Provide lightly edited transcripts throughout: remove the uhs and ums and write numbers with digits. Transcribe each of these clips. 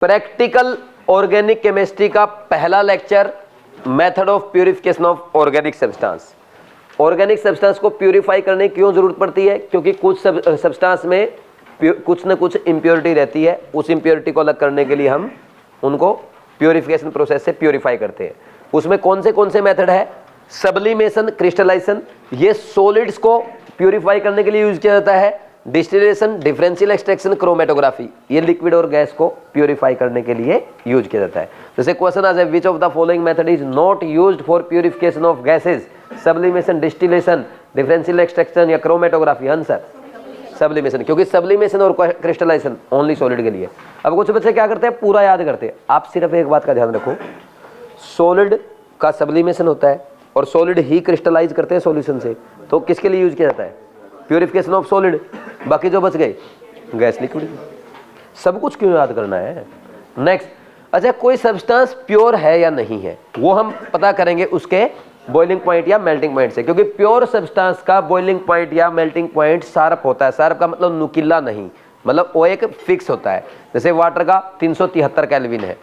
Practical organic chemistry का पहला lecture, method of purification of organic substance. Organic substance को purify करने की क्यों जरूरत पड़ती है? क्योंकि कुछ सब्सटेंस में कुछ न कुछ इम्प्योरिटी रहती है। उस इम्प्योरिटी को अलग करने के लिए हम उनको प्यूरिफिकेशन प्रोसेस से प्यूरिफाई करते हैं। उसमें कौन से मेथड है? सब्लिमेशन, क्रिस्टलाइजेशन, ये सॉलिड्स को प्यूरिफाई करने के लिए यूज किया जाता है। डिस्टिलेशन, डिफरेंशियल एक्सट्रैक्शन, क्रोमेटोग्राफी, ये लिक्विड और गैस को प्यूरिफाई करने के लिए यूज किया जाता है। जैसे क्वेश्चन आ जाए, विच of the following method is not used for purification of gases? Sublimation, distillation, differential extraction या क्रोमेटोग्राफी? आंसर सब्लिमेशन, क्योंकि सब्लिमेशन और क्रिस्टलाइजेशन ओनली सॉलिड के लिए। अब कुछ बच्चे क्या करते हैं, पूरा याद करते हैं। आप सिर्फ एक बात का ध्यान रखो, सॉलिड का सब्लिमेशन होता है और सॉलिड ही क्रिस्टलाइज करते हैं सॉल्यूशन से, तो किसके लिए यूज किया जाता है? Purification of solid. बाकी जो बच गए गैस, लिक्विड। सब कुछ क्यों याद करना है? नेक्स्ट, अच्छा कोई सब्सटेंस प्योर है या नहीं है, वो हम पता करेंगे उसके बॉइलिंग पॉइंट या मेल्टिंग पॉइंट से। क्योंकि प्योर सब्सटेंस का बॉइलिंग पॉइंट या मेल्टिंग पॉइंट शार्प होता है। शार्प का मतलब नुकीला नहीं, मतलब वो एक फिक्स होता है। जैसे वाटर का 373 केल्विन है,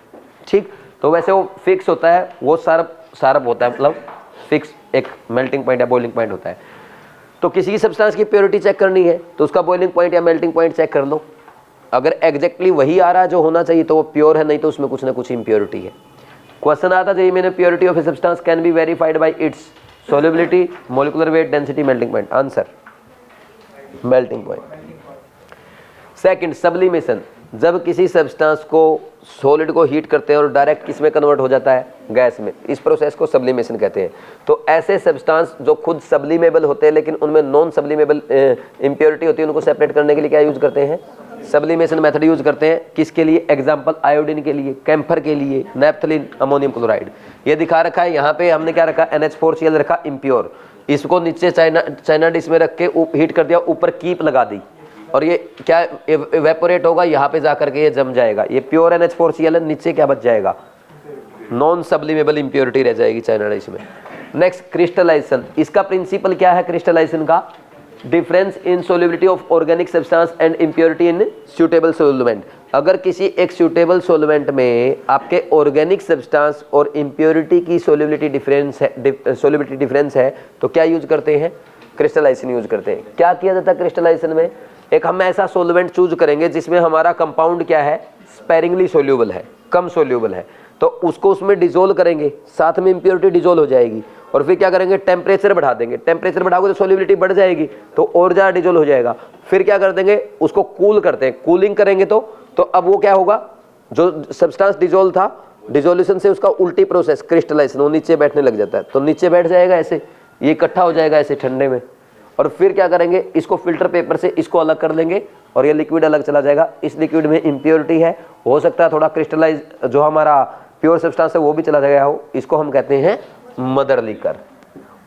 ठीक, तो वैसे वो फिक्स होता है, वो शार्प होता है, मतलब फिक्स एक मेल्टिंग पॉइंट या बॉइलिंग पॉइंट होता है। तो किसी की सब्सटेंस की प्योरिटी चेक करनी है तो उसका बॉइलिंग पॉइंट या मेल्टिंग पॉइंट चेक कर लो। अगर एग्जैक्टली वही आ रहा है जो होना चाहिए तो वो प्योर है, नहीं तो उसमें कुछ ना कुछ इम्प्योरिटी है। क्वेश्चन आता है मैंने, purity of a substance can be verified bye it's solubility, molecular weight, density, melting point. Answer melting point. Second, sublimation, जब किसी सब्सटेंस को सॉलिड को हीट करते हैं और डायरेक्ट किस में कन्वर्ट हो जाता है? गैस में। इस प्रोसेस को सब्लिमेशन कहते हैं। तो ऐसे सब्सटेंस जो खुद सब्लिमेबल होते हैं लेकिन उनमें नॉन सब्लिमेबल इम्प्योरिटी होती है, उनको सेपरेट करने के लिए क्या यूज करते हैं? सब्लिमेशन मेथड यूज करते हैं। किसके लिए? एग्जाम्पल, आयोडीन के लिए, कैम्फर के लिए, नैप्थलीन, अमोनियम क्लोराइड। ये दिखा रखा है यहाँ पे, हमने क्या रखा? NH4Cl रखा इम्प्योर। इसको नीचे चाइना डिश में रख के हीट कर दिया, ऊपर कीप लगा दी, और ये क्या इवेपोरेट होगा, यहाँ पे जाकर के ये जम जाएगा। ये प्योर NH4Cl है, नीचे क्या बच जाएगा? नॉन सब्लिमेबल इम्प्योरिटी रह जाएगी चाइना डिश में। नेक्स्ट, क्रिस्टलाइजेशन, इसका प्रिंसिपल क्या है क्रिस्टलाइजेशन का? Difference in solubility of organic substance and impurity in suitable सोल्वेंट। अगर किसी एक सूटेबल सोल्वेंट में आपके ऑर्गेनिक सब्सटेंस और इम्प्योरिटी की सोल्युबिलिटी डिफरेंस है तो क्या यूज करते हैं? क्रिस्टलाइजेशन यूज करते हैं। क्या किया जाता है क्रिस्टलाइजेशन में? एक हम ऐसा सोल्वेंट चूज करेंगे जिसमें हमारा कंपाउंड क्या है? स्पेरिंगली सोल्यूबल है, कम सोल्यूबल है, तो उसको उसमें डिजोल्व करेंगे, साथ में इम्प्योरिटी डिजोल्व हो जाएगी, और फिर क्या करेंगे? टेम्परेचर बढ़ा देंगे। टेम्परेचर बढ़ाओगे तो सोल्यूबिलिटी बढ़ जाएगी, तो और ज़्यादा डिजोल्व हो जाएगा। फिर क्या कर देंगे? उसको कूल करते हैं। कूलिंग करेंगे तो अब वो क्या होगा? जो सब्सटेंस डिजोल्व था, डिजोल्यूशन से उसका उल्टी प्रोसेस क्रिस्टलाइजेशन, वो नीचे बैठने लग जाता है, तो नीचे बैठ जाएगा ऐसे, ये इकट्ठा हो जाएगा ऐसे ठंडे में। और फिर क्या करेंगे? इसको फिल्टर पेपर से इसको अलग कर लेंगे और ये लिक्विड अलग चला जाएगा। इस लिक्विड में इम्प्योरिटी है, हो सकता है थोड़ा क्रिस्टलाइज जो हमारा प्योर सब्सटेंस है वो भी चला जाएगा हो। इसको हम कहते हैं मदर लिकर।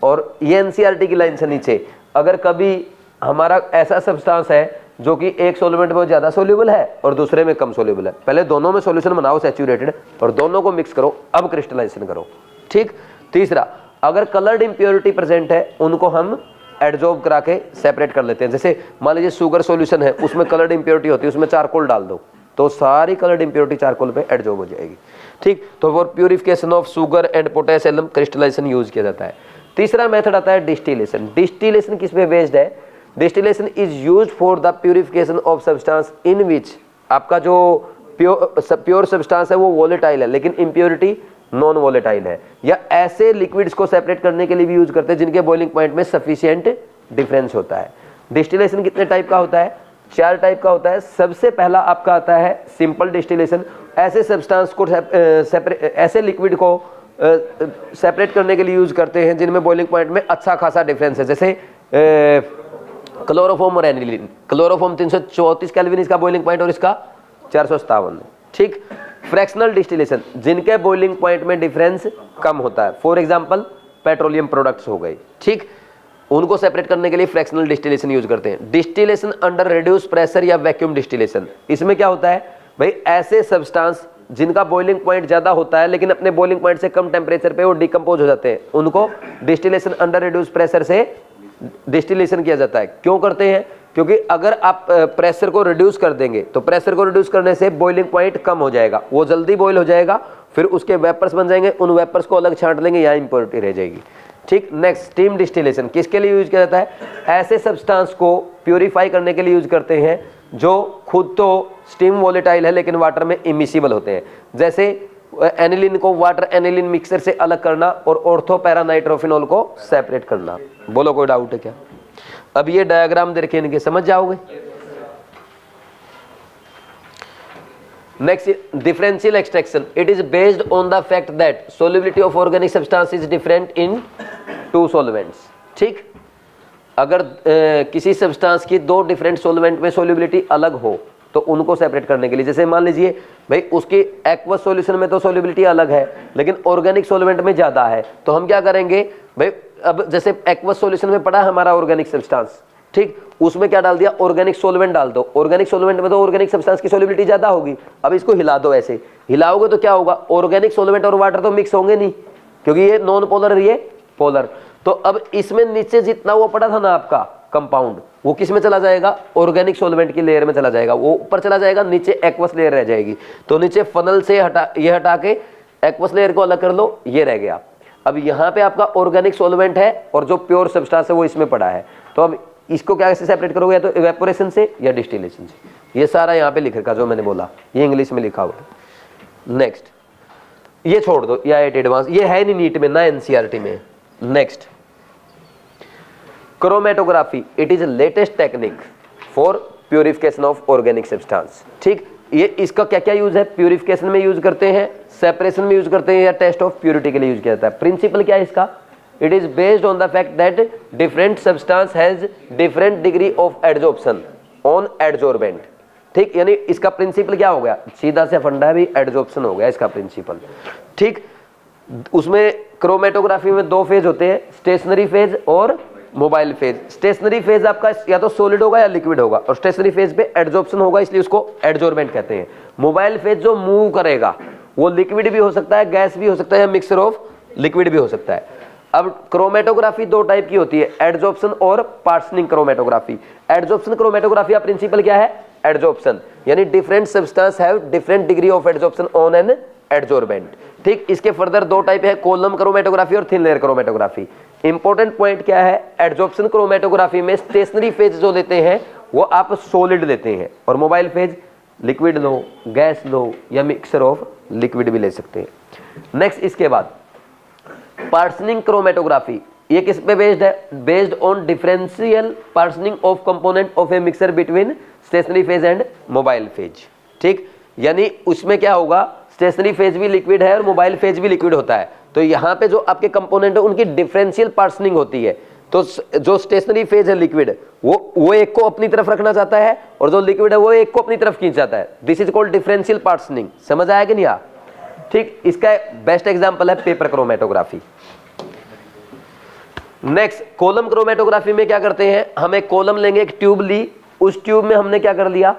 और ये NCERT की लाइन से नीचे, अगर कभी हमारा ऐसा सब्सटेंस है जो कि एक सॉल्वेंट में ज़्यादा सोल्यूबल है और दूसरे में कम सोल्यूबल है, पहले दोनों में सॉल्यूशन बनाओ सैचुरेटेड और दोनों को मिक्स करो, अब क्रिस्टलाइजेशन करो, ठीक। तीसरा, अगर कलर्ड इम्प्योरिटी प्रेजेंट है उनको हम एडजॉर्ब करा के सेपरेट कर लेते हैं। जैसे मान लीजिए शुगर सॉल्यूशन है, उसमें कलर्ड इम्प्योरिटी होती है, उसमें चारकोल डाल दो तो सारी कलर्ड इम्प्योरिटी चारकोल पे एडजॉर्ब हो जाएगी, ठीक। तो for purification of sugar and potassium crystallisation use किया जाता है। तीसरा मेथड आता है डिस्टिलेशन। डिस्टिलेशन किस पे बेस्ड है? Distillation is used for the purification of substance in which आपका जो प्योर सब्सटेंस है वो वोलेटाइल है लेकिन इम्प्योरिटी नॉन वोलेटाइल है, या ऐसे लिक्विड्स को सेपरेट करने के लिए भी यूज करते हैं जिनके बॉइलिंग पॉइंट में सफिशिएंट डिफरेंस होता है। डिस्टिलेशन कितने टाइप का होता है? 4 टाइप का होता है। सबसे पहला आपका आता है सिंपल डिस्टिलेशन। ऐसे सब्सटेंस को ऐसे लिक्विड को सेपरेट करने के लिए यूज करते हैं जिनमें बॉइलिंग पॉइंट में अच्छा खासा डिफरेंस है। जैसे क्लोरोफॉर्म और एनिलीन। क्लोरोफॉर्म 334 केल्विन इसका बॉइलिंग पॉइंट और इसका 457, ठीक। फ्रैक्शनल डिस्टिलेशन, जिनके बॉइलिंग पॉइंट में डिफरेंस कम होता है, फॉर एग्जांपल पेट्रोलियम प्रोडक्ट्स हो गए, ठीक, उनको सेपरेट करने के लिए फ्रैक्शनल डिस्टिलेशन यूज करते हैं। डिस्टिलेशन अंडर रिड्यूस प्रेशर या वैक्यूम डिस्टिलेशन, इसमें क्या होता है भाई? ऐसे सब्सटेंस जिनका बॉइलिंग पॉइंट ज्यादा होता है लेकिन अपने बॉइलिंग पॉइंट से कम टेम्परेचर पे वो डिकम्पोज हो जाते हैं, उनको डिस्टिलेशन अंडर रिड्यूस प्रेशर से डिस्टिलेशन किया जाता है। क्यों करते हैं? क्योंकि अगर आप प्रेशर को रिड्यूस कर देंगे तो प्रेशर को रिड्यूस करने से बॉइलिंग पॉइंट कम हो जाएगा, वो जल्दी बॉईल हो जाएगा, फिर उसके वेपर्स बन जाएंगे, उन वेपर्स को अलग छांट लेंगे, यहाँ इम्प्योरिटी रह जाएगी। ठीक। नेक्स्ट, स्टीम डिस्टिलेशन किसके लिए यूज किया जाता है? ऐसे सब्सटेंस को प्यूरिफाई करने के लिए यूज करते हैं जो खुद तो स्टीम वोलेटाइल है लेकिन वाटर में इमिसिबल होते हैं। जैसे एनिलीन को वाटर एनिलीन मिक्सर से अलग करना और ऑर्थोपैरानाइट्रोफिनॉल को सेपरेट करना। बोलो कोई डाउट है क्या? अब ये डायग्राम देख के इनके समझ जाओगे। Next, differential extraction. It is based on the fact that solubility of organic substance is different in two solvents. ठीक। अगर किसी सब्सटेंस की दो डिफरेंट सॉल्वेंट में सोल्युबिलिटी अलग हो तो उनको सेपरेट करने के लिए, जैसे मान लीजिए भाई उसकी एक्वस सॉल्यूशन में तो सोल्युबिलिटी अलग है लेकिन ऑर्गेनिक सॉल्वेंट में ज्यादा है, तो हम क्या करेंगे भाई, अब जैसे एक्वस सॉल्यूशन में पड़ा है हमारा ऑर्गेनिक सब्सटेंस, ठीक, उसमें क्या डाल दिया? ऑर्गेनिक सॉल्वेंट डाल दो। ऑर्गेनिक सॉल्वेंट में तो ऑर्गेनिक सब्सटेंस की सोल्युबिलिटी ज्यादा होगी। अब इसको हिला दो, ऐसे हिलाओगे तो क्या होगा? ऑर्गेनिक सॉल्वेंट और वाटर तो मिक्स होंगे नहीं, क्योंकि ये नॉन पोलर, ये पोलर। तो अब इसमें नीचे जितना वो पड़ा था ना आपका कंपाउंड, वो किस में चला जाएगा? ऑर्गेनिक सॉल्वेंट की लेयर में चला जाएगा, वो ऊपर चला जाएगा, नीचे एक्वस लेयर रह जाएगी। तो नीचे फनल से हटा के एक्वस लेयर को अलग कर लो, ये रह गया। अब यहाँ पे आपका ऑर्गेनिक सॉल्वेंट है और जो प्योर सब्सटेंस है वो इसमें पड़ा है। तो अब इसको क्या से सेपरेट करोगे? या तो इवेपोरेशन से या डिस्टिलेशन से। ये सारा यहाँ पे लिख रखा जो मैंने बोला, ये इंग्लिश में लिखा हुआ है। नेक्स्ट, ये छोड़ दो, या एडवांस, ये है नहीं नीट में ना एनसीईआरटी में। Next, chromatography. It is latest technique for purification of organic substance. ठीक। ये इसका क्या क्या यूज है? प्यूरिफिकेशन में यूज करते हैं, सेपरेशन में यूज करते हैं, या टेस्ट ऑफ प्यूरिटी के लिए यूज किया जाता है। प्रिंसिपल क्या है इसका? It is based on the fact that different substance has different degree of adsorption on adsorbent. ठीक। यानी इसका प्रिंसिपल क्या हो गया? सीधा से फंडा भी एडजॉर्प्शन हो गया इसका प्रिंसिपल। ठीक। उसमें क्रोमेटोग्राफी में दो फेज होते हैं, स्टेशनरी फेज और मोबाइल फेज। स्टेशनरी फेज आपका या तो सॉलिड होगा या लिक्विड होगा, और स्टेशनरी फेज पे एडजॉर्प्शन होगा, इसलिए उसको एडजॉर्बेंट कहते हैं। मोबाइल फेज जो मूव करेगा वो लिक्विड भी हो सकता है, गैस भी हो सकता है, मिक्सचर ऑफ लिक्विड भी हो सकता है। अब क्रोमेटोग्राफी दो टाइप की होती है, एडजॉर्प्शन और पार्सनिंग क्रोमेटोग्राफी। एडजॉर्प्शन क्रोमेटोग्राफी का प्रिंसिपल क्या है? एडजॉर्प्शन, यानी different substance have different degree of adsorption on an adsorbent. ठीक। इसके फर्दर दो टाइप है, कॉलम क्रोमेटोग्राफी और thin layer chromatography. Important point क्या है? एडजॉर्प्शन क्रोमेटोग्राफी में स्टेशनरी फेज जो लेते हैं वो आप सॉलिड लेते हैं, और मोबाइल फेज लिक्विड लो, गैस लो, या मिक्सचर ऑफ लिक्विड भी ले सकते हैं। नेक्स्ट, इसके बाद पार्सनिंग क्रोमेटोग्राफी। ये किस पे बेस्ड है? Based on differential partitioning of component of a mixture between stationary phase and mobile phase. ठीक। यानी उसमें क्या होगा? स्टेशनरी फेज भी लिक्विड है और मोबाइल फेज भी लिक्विड होता है, तो यहाँ पे जो आपके कंपोनेंट है उनकी डिफरेंशियल पार्सनिंग होती है। तो जो स्टेशनरी फेज है लिक्विड, वो एक को अपनी तरफ रखना चाहता है, और जो लिक्विड है वो एक को अपनी तरफ खींच जाता है। This is called differential partitioning. समझ आया कि नहीं? ठीक। इसका बेस्ट एग्जांपल है paper chromatography. Next, column chromatography में क्या करते हैं? हम एक कॉलम लेंगे, एक ट्यूब ली, उस ट्यूब में हमने क्या कर लिया?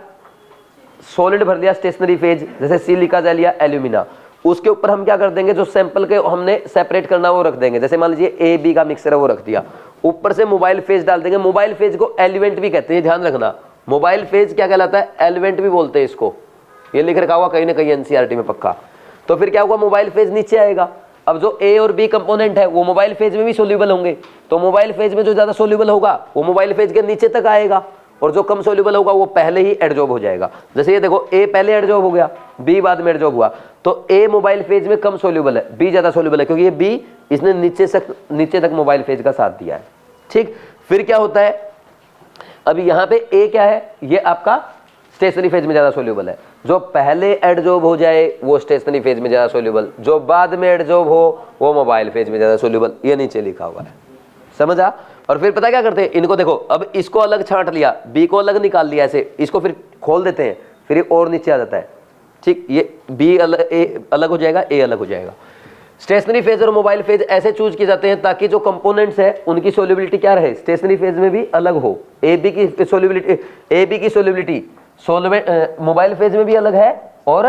सॉलिड भर लिया, स्टेशनरी फेज, जैसे सिलिका जेल या एल्यूमिना। उसके ऊपर हम क्या कर देंगे? जो सैंपल के हमने सेपरेट करना वो रख देंगे, जैसे मान लीजिए ए बी का मिक्सर है वो रख दिया। ऊपर से मोबाइल फेज डाल देंगे। मोबाइल फेज को एलिवेंट भी कहते हैं, ध्यान रखना। मोबाइल फेज क्या कहलाता है? एलिवेंट भी बोलते हैं इसको, ये लिख रखा हुआ कहीं ना कहीं एनसीईआरटी में पक्का। तो फिर क्या हुआ? मोबाइल फेज नीचे आएगा। अब जो ए और बी कंपोनेंट है वो मोबाइल फेज में भी सोल्यूबल होंगे, तो मोबाइल फेज में जो ज्यादा सोल्यूबल होगा वो मोबाइल फेज के नीचे तक आएगा, और जो कम सोल्यूबल होगा वो पहले ही एडजॉर्ब हो जाएगा। जैसे ये देखो, ए पहले एडजॉर्ब हो गया, बी बाद में एडजॉर्ब हुआ, तो ए मोबाइल फेज में कम सोल्यूबल है, बी ज्यादा सोल्यूबल है, क्योंकि ये बी इसने नीचे तक मोबाइल फेज का साथ दिया है। ठीक। फिर क्या होता है? अभी यहाँ पे ए क्या है? ये आपका स्टेशनरी फेज में ज्यादा सोल्यूबल है। जो पहले एडजॉर्ब हो जाए वो स्टेशनरी फेज में ज्यादा सोल्यूबल, जो बाद में एडजॉर्ब हो वो मोबाइल फेज में ज्यादा सोल्यूबल। ये नीचे लिखा हुआ है, समझा? और फिर पता क्या करते हैं? इनको देखो, अब इसको अलग छांट लिया, बी को अलग निकाल लिया, ऐसे इसको फिर खोल देते हैं, फिर ये और नीचे आ जाता है। ठीक। ये बी अलग हो जाएगा, ए अलग हो जाएगा। स्टेशनरी फेज और मोबाइल फेज ऐसे चूज किए जाते हैं ताकि जो कंपोनेंट्स है उनकी सोल्युबिलिटी क्या रहे? स्टेशनरी फेज में भी अलग हो। ए बी की सोल्युबिलिटी मोबाइल फेज में भी अलग है और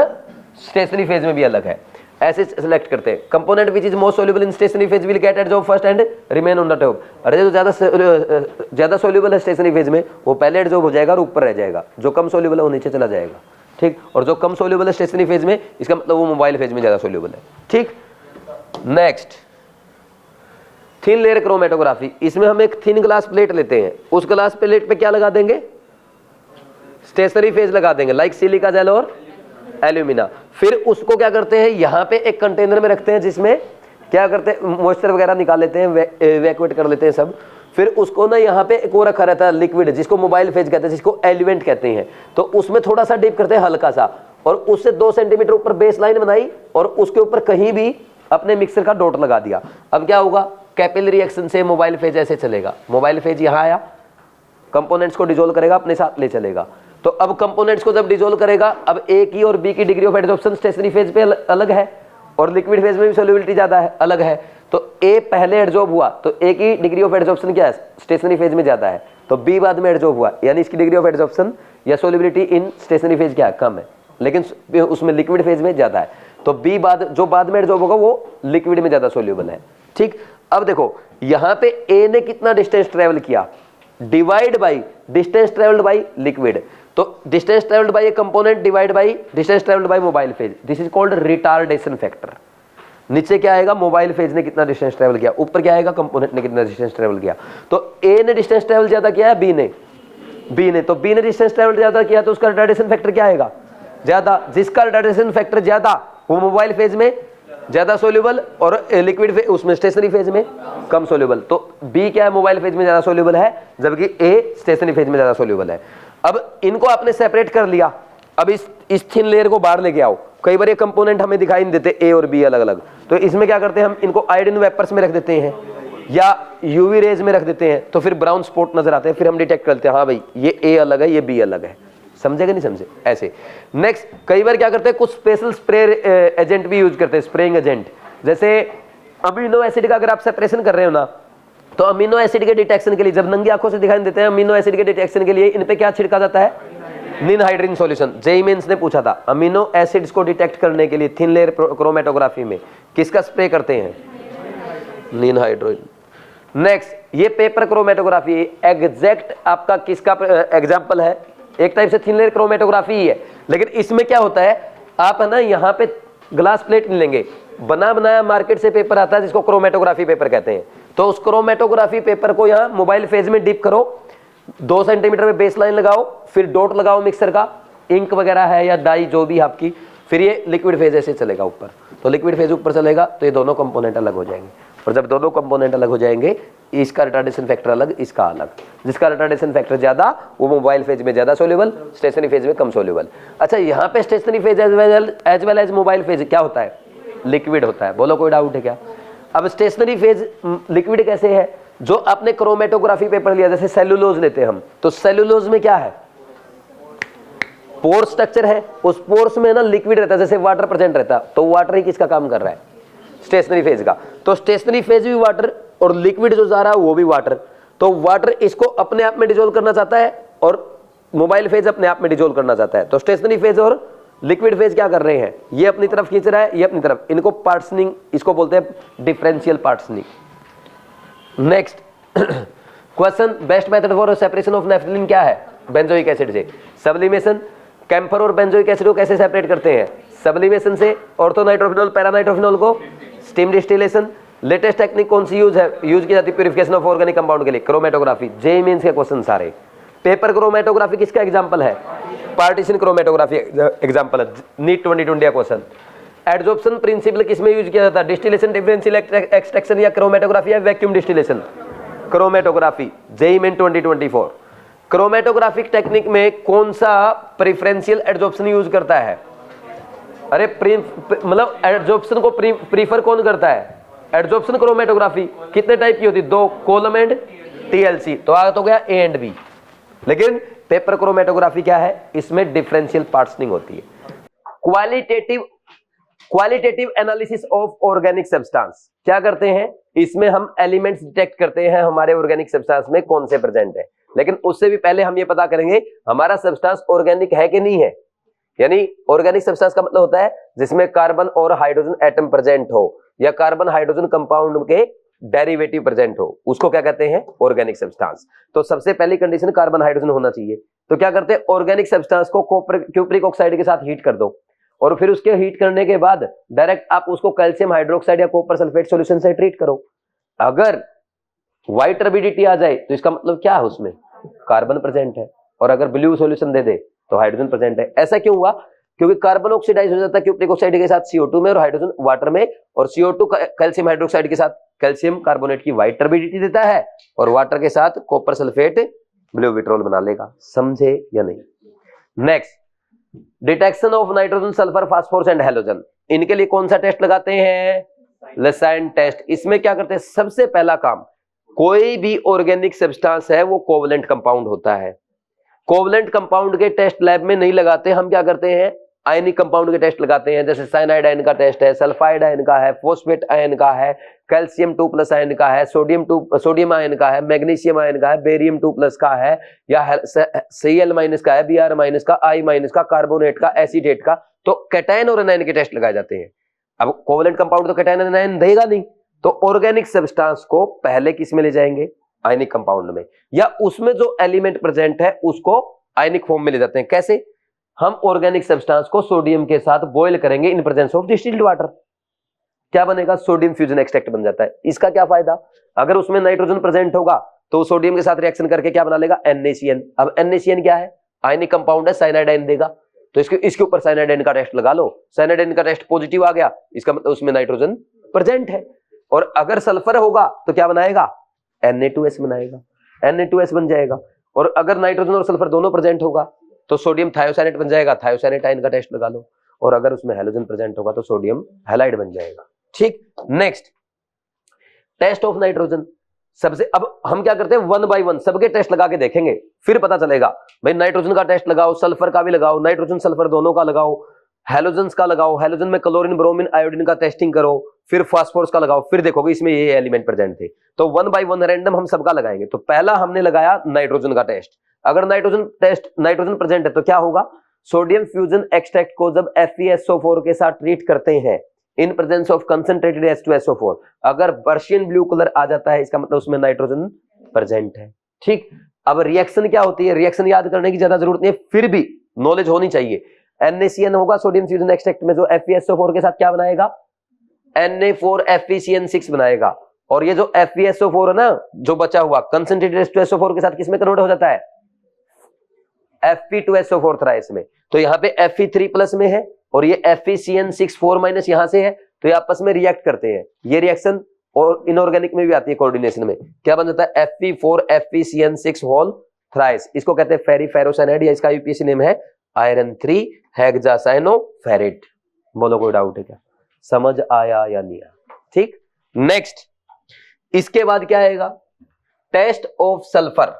स्टेशनरी फेज में भी अलग है। ऐसे सिलेक्ट करते हैं। Component which is most soluble in stationary phase will get adsorb first and remain on the top. अरे जो ज्यादा सोल्यूबल है स्टेशनरी फेज में वो पहले एडजॉर्ब हो जाएगा और ऊपर रह जाएगा, जो कम सोल्यूबल है वो नीचे चला जाएगा, ठीक। और जो कम सोल्यूबल है स्टेशनरी फेज में, इसका मतलब वो मोबाइल फेज में ज्यादा सोल्यूबल है, ठीक। Next, thin layer chromatography. इसमें हम एक थिन ग्लास प्लेट लेते हैं, उस ग्लास प्लेट पे क्या लगा देंगे, स्टेशनरी फेज लगा देंगे, लाइक सिलिका जेल और एल्यूमिना। फिर उसको क्या करते हैं, यहाँ पे एक कंटेनर में रखते हैं जिसमें क्या करते हैं, मॉइस्चर वगैरह निकाल लेते हैं, वैक्यूएट कर लेते हैं सब। फिर उसको ना यहाँ पे एक और रखा रहता है लिक्विड, जिसको मोबाइल फेज कहते हैं, जिसको एलिवेंट कहते हैं। तो उसमें थोड़ा सा डिप करते हैं हल्का सा, और उससे 2 सेंटीमीटर ऊपर बेस लाइन बनाई और उसके ऊपर कहीं भी अपने मिक्सर का डॉट लगा दिया। अब क्या होगा, कैपिलरी रिएक्शन से मोबाइल फेज ऐसे चलेगा, मोबाइल फेज यहाँ आया, कंपोनेंट्स को डिसॉल्व करेगा, अपने साथ ले चलेगा। तो अब कंपोनेंट्स को जब डिसॉल्व करेगा, अब ए की और बी की degree of adsorption stationary phase पे अलग है और लिक्विड फेज में भी सोल्युबिलिटी ज्यादा है, अलग है। तो ए पहले एडसॉर्ब हुआ तो ए की डिग्री ऑफ एडसॉर्प्शन क्या है, स्टेशनरी फेज में ज्यादा है। तो बी बाद में एडसॉर्ब हुआ, यानी इसकी डिग्री ऑफ एडसॉर्प्शन या सोल्युबिलिटी इन स्टेशनरी फेज क्या है, कम है, लेकिन उसमें लिक्विड फेज में ज्यादा है। तो बी जो बाद में एडसॉर्ब होगा वो लिक्विड में ज्यादा सोल्यूबल है, ठीक। अब देखो यहां पे ए ने कितना डिस्टेंस ट्रेवल किया, divide by distance travelled by liquid. तो distance travelled by a component divide by distance travelled by mobile phase, this is called retardation factor. नीचे क्या आएगा, मोबाइल फेज ने कितना डिस्टेंस ट्रेवल किया, ऊपर क्या आएगा, कंपोनेंट ने कितना डिस्टेंस ट्रेवल किया। तो ए ने डिस्टेंस ट्रेवल ज्यादा किया है, बी ने तो बी ने डिस्टेंस ट्रेवल ज्यादा किया तो उसका रिटार्डेशन फैक्टर क्या आएगा, ज्यादा। जिसका रिटार्डेशन फैक्टर ज्यादा वो मोबाइल फेज में ज्यादा सोल्यूबल और लिक्विड फेज उसमें स्टेशनरी फेज में कम सोल्यूबल। तो बी क्या है, मोबाइल फेज में ज्यादा सोल्यूबल है, जबकि ए स्टेशनरी फेज में ज्यादा सोल्यूबल है। अब इनको आपने सेपरेट कर लिया, अब इस थिन लेयर को बाहर लेके आओ। कई बार ये कंपोनेंट हमें दिखाई नहीं देते, ए और बी अलग अलग, तो इसमें क्या करते हैं हम, इनको आयोडीन वेपर्स में रख देते हैं या यूवी रेज में रख देते हैं, तो फिर ब्राउन स्पॉट नजर आते हैं। फिर हम डिटेक्ट करते हैं हाँ भाई ये ए अलग है, ये बी अलग है। समझे कि नहीं समझे, ऐसे। नेक्स्ट, कई बार क्या करते हैं, कुछ स्पेशल स्प्रे एजेंट भी यूज करते हैं, स्प्रेइंग एजेंट। जैसे अमीनो एसिड का अगर आप सेपरेशन कर रहे हो ना, तो अमीनो एसिड के डिटेक्शन के लिए, जब नंगी आंखों से दिखाई देते हैं, अमीनो एसिड के डिटेक्शन के लिए इन पे क्या छिड़का जाता है, निनहाइड्रिन सॉल्यूशन। जेईई मेंस ने पूछा था, अमीनो एसिड्स को डिटेक्ट करने के लिए थिन लेयर क्रोमेटोग्राफी में किसका स्प्रे करते हैं, निनहाइड्रिन। नेक्स्ट, ये पेपर क्रोमेटोग्राफी एग्जैक्ट आपका किसका एग्जांपल है, एक टाइप से थिन लेयर क्रोमेटोग्राफी ही है, लेकिन इसमें क्या होता है, आप है ना यहाँ पे ग्लास प्लेट नहीं लेंगे, बना बनाया मार्केट से पेपर आता है जिसको क्रोमेटोग्राफी पेपर कहते हैं। तो उस क्रोमेटोग्राफी पेपर को यहाँ मोबाइल फेज में डिप करो, 2 सेंटीमीटर में बेस लाइन लगाओ, फिर डॉट लगाओ मिक्सर का, इंक वगैरह है या डाई जो भी आपकी, फिर ये लिक्विड फेज ऐसे चलेगा ऊपर। तो लिक्विड फेज ऊपर चलेगा तो ये दोनों कंपोनेंट अलग हो जाएंगे, और जब दोनों कंपोनेंट अलग हो जाएंगे, इसका रिटार्डेशन फैक्टर अलग, इसका अलग। जिसका रिटार्डेशन फैक्टर ज्यादा वो मोबाइल फेज में ज्यादा सोल्यूबल, स्टेशनरी फेज में कम सोल्यूबल। अच्छा, यहाँ पे stationary phase as well as mobile phase क्या होता है, लिक्विड होता है। बोलो कोई डाउट है क्या। अब स्टेशनरी फेज लिक्विड कैसे है, जो आपने क्रोमेटोग्राफी पेपर लिया, जैसे सेलुलोज लेते हैं हम, तो सेलुलोज में क्या है, पोर स्ट्रक्चर है, उस पोर्स में ना लिक्विड रहता है, जैसे वाटर प्रेजेंट रहता है, तो वाटर ही किसका काम कर रहा है, स्टेशनरी फेज का। तो स्टेशनरी फेज भी वाटर और लिक्विड जो जा रहा है वो भी वाटर। तो वाटर इसको अपने आप में डिसॉल्व करना चाहता है और मोबाइल फेज अपने आप में डिसॉल्व करना चाहता है। तो स्टेशनरी फेज और लिक्विड फेज क्या कर रहे हैं, ये अपनी तरफ खींच रहा है, ये अपनी तरफ, इनको पार्टिशनिंग, इसको बोलते हैं differential partitioning. Next question, best method for separation of naphthalene क्या है, बेंजोइक एसिड से। सब्लिमेशन, कैम्फर और बेंजोइक एसिड को कैसे सेपरेट करते हैं, सब्लिमेशन से। ऑर्थोनाइट्रोफिनॉल पैरानाइट्रोफिनॉल को स्टीम डिस्टिलेशन। लेटेस्ट टेक्निक कौन सी यूज की जाती है प्यूरिफिकेशन ऑफ ऑर्गेनिक कंपाउंड के लिए, क्रोमेटोग्राफी। जेईई मेंस के क्वेश्चन सारे। पेपर क्रोमेटोग्राफी किसका एग्जांपल है, पार्टीशन क्रोमेटोग्राफी एग्जांपल है, नीट 2020 का क्वेश्चन। एडजॉर्प्शन प्रिंसिपल किसमें यूज किया जाता है, डिस्टिलेशन, डिफरेंशियल एक्सट्रैक्शन या क्रोमेटोग्राफी या vacuum distillation, chromatography. JEE Main 2024। Chromatographic technique में कौन सा प्रेफरेंशियल एडजॉर्प्शन यूज करता है, अरे मतलब एडजॉर्प्शन को प्रीफर कौन करता है, एडजॉर्प्शन क्रोमेटोग्राफी कितने टाइप की होती है, 2, कॉलम एंड टीएलसी। तो आ तो गया ए एंड बी। लेकिन पेपर क्रोमेटोग्राफी क्या है, इसमें डिफरेंशियल पार्टिशनिंग होती है। Qualitative analysis of organic substance क्या करते हैं, इसमें हम एलिमेंट्स डिटेक्ट करते हैं हमारे ऑर्गेनिक सब्सटेंस में कौन से प्रेजेंट है। लेकिन उससे भी पहले हम ये पता करेंगे हमारा सब्सटेंस ऑर्गेनिक है कि नहीं है। यानी ऑर्गेनिक सब्सटेंस का मतलब होता है जिसमें कार्बन और हाइड्रोजन एटम प्रेजेंट हो या कार्बन हाइड्रोजन कंपाउंड के डेरिवेटिव प्रेजेंट हो, उसको क्या कहते हैं? Organic substance. तो सबसे पहली कंडीशन कार्बन हाइड्रोजन होना चाहिए। तो क्या करते हैं, ऑर्गेनिक सब्सटेंस को क्यूप्रिक ऑक्साइड के साथ हीट कर दो और फिर उसके हीट करने के बाद डायरेक्ट आप उसको कैल्शियम हाइड्रोक्साइड या कॉपर सल्फेट सॉल्यूशन से ट्रीट करो। अगर व्हाइट टर्बिडिटी आ जाए तो इसका मतलब क्या है, उसमें कार्बन प्रेजेंट है, और अगर ब्लू सॉल्यूशन दे दे तो हाइड्रोजन प्रेजेंट है। ऐसा क्यों हुआ? क्योंकि कार्बन ऑक्सीडाइज हो जाता है क्यूप्रिक ऑक्साइड के साथ CO2 में और हाइड्रोजन वाटर में, और CO2 कैल्शियम हाइड्रोक्साइड के साथ कैल्शियम कार्बोनेट की व्हाइट टर्बिडिटी देता है और वाटर के साथ कॉपर सल्फेट ब्लू विट्रोल बना लेगा। समझे या नहीं? Next, detection of nitrogen, sulphur, phosphorus and halogen. इनके लिए कौन सा टेस्ट लगाते हैं? Lassaigne test. इसमें क्या करते हैं, सबसे पहला काम, कोई भी ऑर्गेनिक सब्सटेंस है वो कोवलेंट कंपाउंड होता है। कोवलेंट कंपाउंड के टेस्ट लैब में नहीं लगाते, हम क्या करते हैं, आयनिक कंपाउंड के टेस्ट लगाते हैं। जैसे साइनाइड आयन का टेस्ट है, सल्फाइड आयन का है, फॉस्फेट आयन का है, कैल्शियम 2+ आयन का है, सोडियम आयन का है, मैग्नीशियम आयन का है, बेरियम 2+ का है, या Cl- का है, Br- का, I- का, कार्बोनेट का, एसिडेट का। तो कैटायन और एनायन के टेस्ट लगाए जाते हैं। अब कोवलेंट कंपाउंड तो कैटायन एनायन देगा नहीं, तो ऑर्गेनिक सब्सटेंस को पहले किस में ले जाएंगे? आयनिक कंपाउंड में, या उसमें जो एलिमेंट प्रेजेंट है उसको आयनिक फॉर्म में ले जाते हैं। कैसे? हम ऑर्गेनिक सब्सटेंस को सोडियम के साथ बॉयल करेंगे इन प्रेजेंस ऑफ डिस्टिल्ड वाटर, क्या बनेगा? सोडियम फ्यूजन एक्सट्रैक्ट बन जाता है। इसका क्या फायदा? अगर उसमें नाइट्रोजन प्रेजेंट होगा तो सोडियम के साथ रिएक्शन करके क्या बना लेगा? NaCN। अब NaCN क्या है? आयनिक कंपाउंड है, साइनाइड आयन देगा, तो इसके ऊपर साइनाइड आयन का टेस्ट लगा लो। साइनाइड आयन का टेस्ट पॉजिटिव आ गया, इसका मतलब उसमें नाइट्रोजन प्रेजेंट है। और अगर सल्फर होगा तो क्या बनाएगा? Na2S बनाएगा, Na2S बन जाएगा। और अगर नाइट्रोजन और सल्फर दोनों प्रेजेंट होगा तो सोडियम थायोसाइनेट बन जाएगा, थायोसाइनेट आयन का टेस्ट लगा लो। और अगर उसमें हैलोजन प्रेजेंट होगा तो सोडियम हैलाइड बन जाएगा। ठीक, नेक्स्ट, टेस्ट ऑफ नाइट्रोजन। सबसे, अब हम क्या करते हैं, 1 by 1 सबके टेस्ट लगा के देखेंगे, फिर पता चलेगा। भाई नाइट्रोजन का टेस्ट लगाओ, सल्फर का भी लगाओ, नाइट्रोजन सल्फर दोनों का लगाओ, हैलोजन का लगाओ, हैलोजन में क्लोरीन, ब्रोमीन, आयोडीन का टेस्टिंग करो, फिर फास्फोरस का लगाओ, फिर देखोगे इसमें ये एलिमेंट प्रेजेंट थे। तो 1 by 1 रैंडम हम सबका लगाएंगे। तो पहला हमने लगाया नाइट्रोजन का टेस्ट। अगर नाइट्रोजन प्रेजेंट है तो क्या होगा? सोडियम फ्यूजन एक्सट्रैक्ट को जब FeSO4 के साथ ट्रीट करते हैं इन प्रेजेंस ऑफ कंसंट्रेटेड H2SO4, अगर पर्शियन ब्लू कलर आ जाता है इसका मतलब उसमें नाइट्रोजन प्रेजेंट है। ठीक, अब रिएक्शन क्या होती है? रिएक्शन याद करने की ज्यादा जरूरत नहीं है, फिर भी नॉलेज होनी चाहिए। NaCN होगा सोडियम फ्यूजन एक्सट्रैक्ट में, जो FeSO4 के साथ क्या बनाएगा? Na4FeCN6 बनाएगा। और ये जो FeSO4 है ना, जो बचा हुआ कंसंट्रेटेड H2SO4 के साथ किसमें कन्वर्ट हो जाता है? Fe2SO4 थ्राइस में। तो यहाँ पे Fe3+ में है और ये FeCN6 4- यहां से है, तो ये आपस में रिएक्ट करते हैं। ये रिएक्शन और इनऑर्गेनिक में भी आती है कोऑर्डिनेशन में। क्या बन जाता है? Fe4FeCN6 whole thrice. इसको कहते हैं फेरिफेरोसाइनाइड, या इसका यूपीएससी नेम है आयरन 3 हेक्सासाइनोफेरेट। बोलो कोई डाउट है क्या? समझ आया या नहीं आया? ठीक, नेक्स्ट, इसके बाद क्या आएगा? Test of sulphur.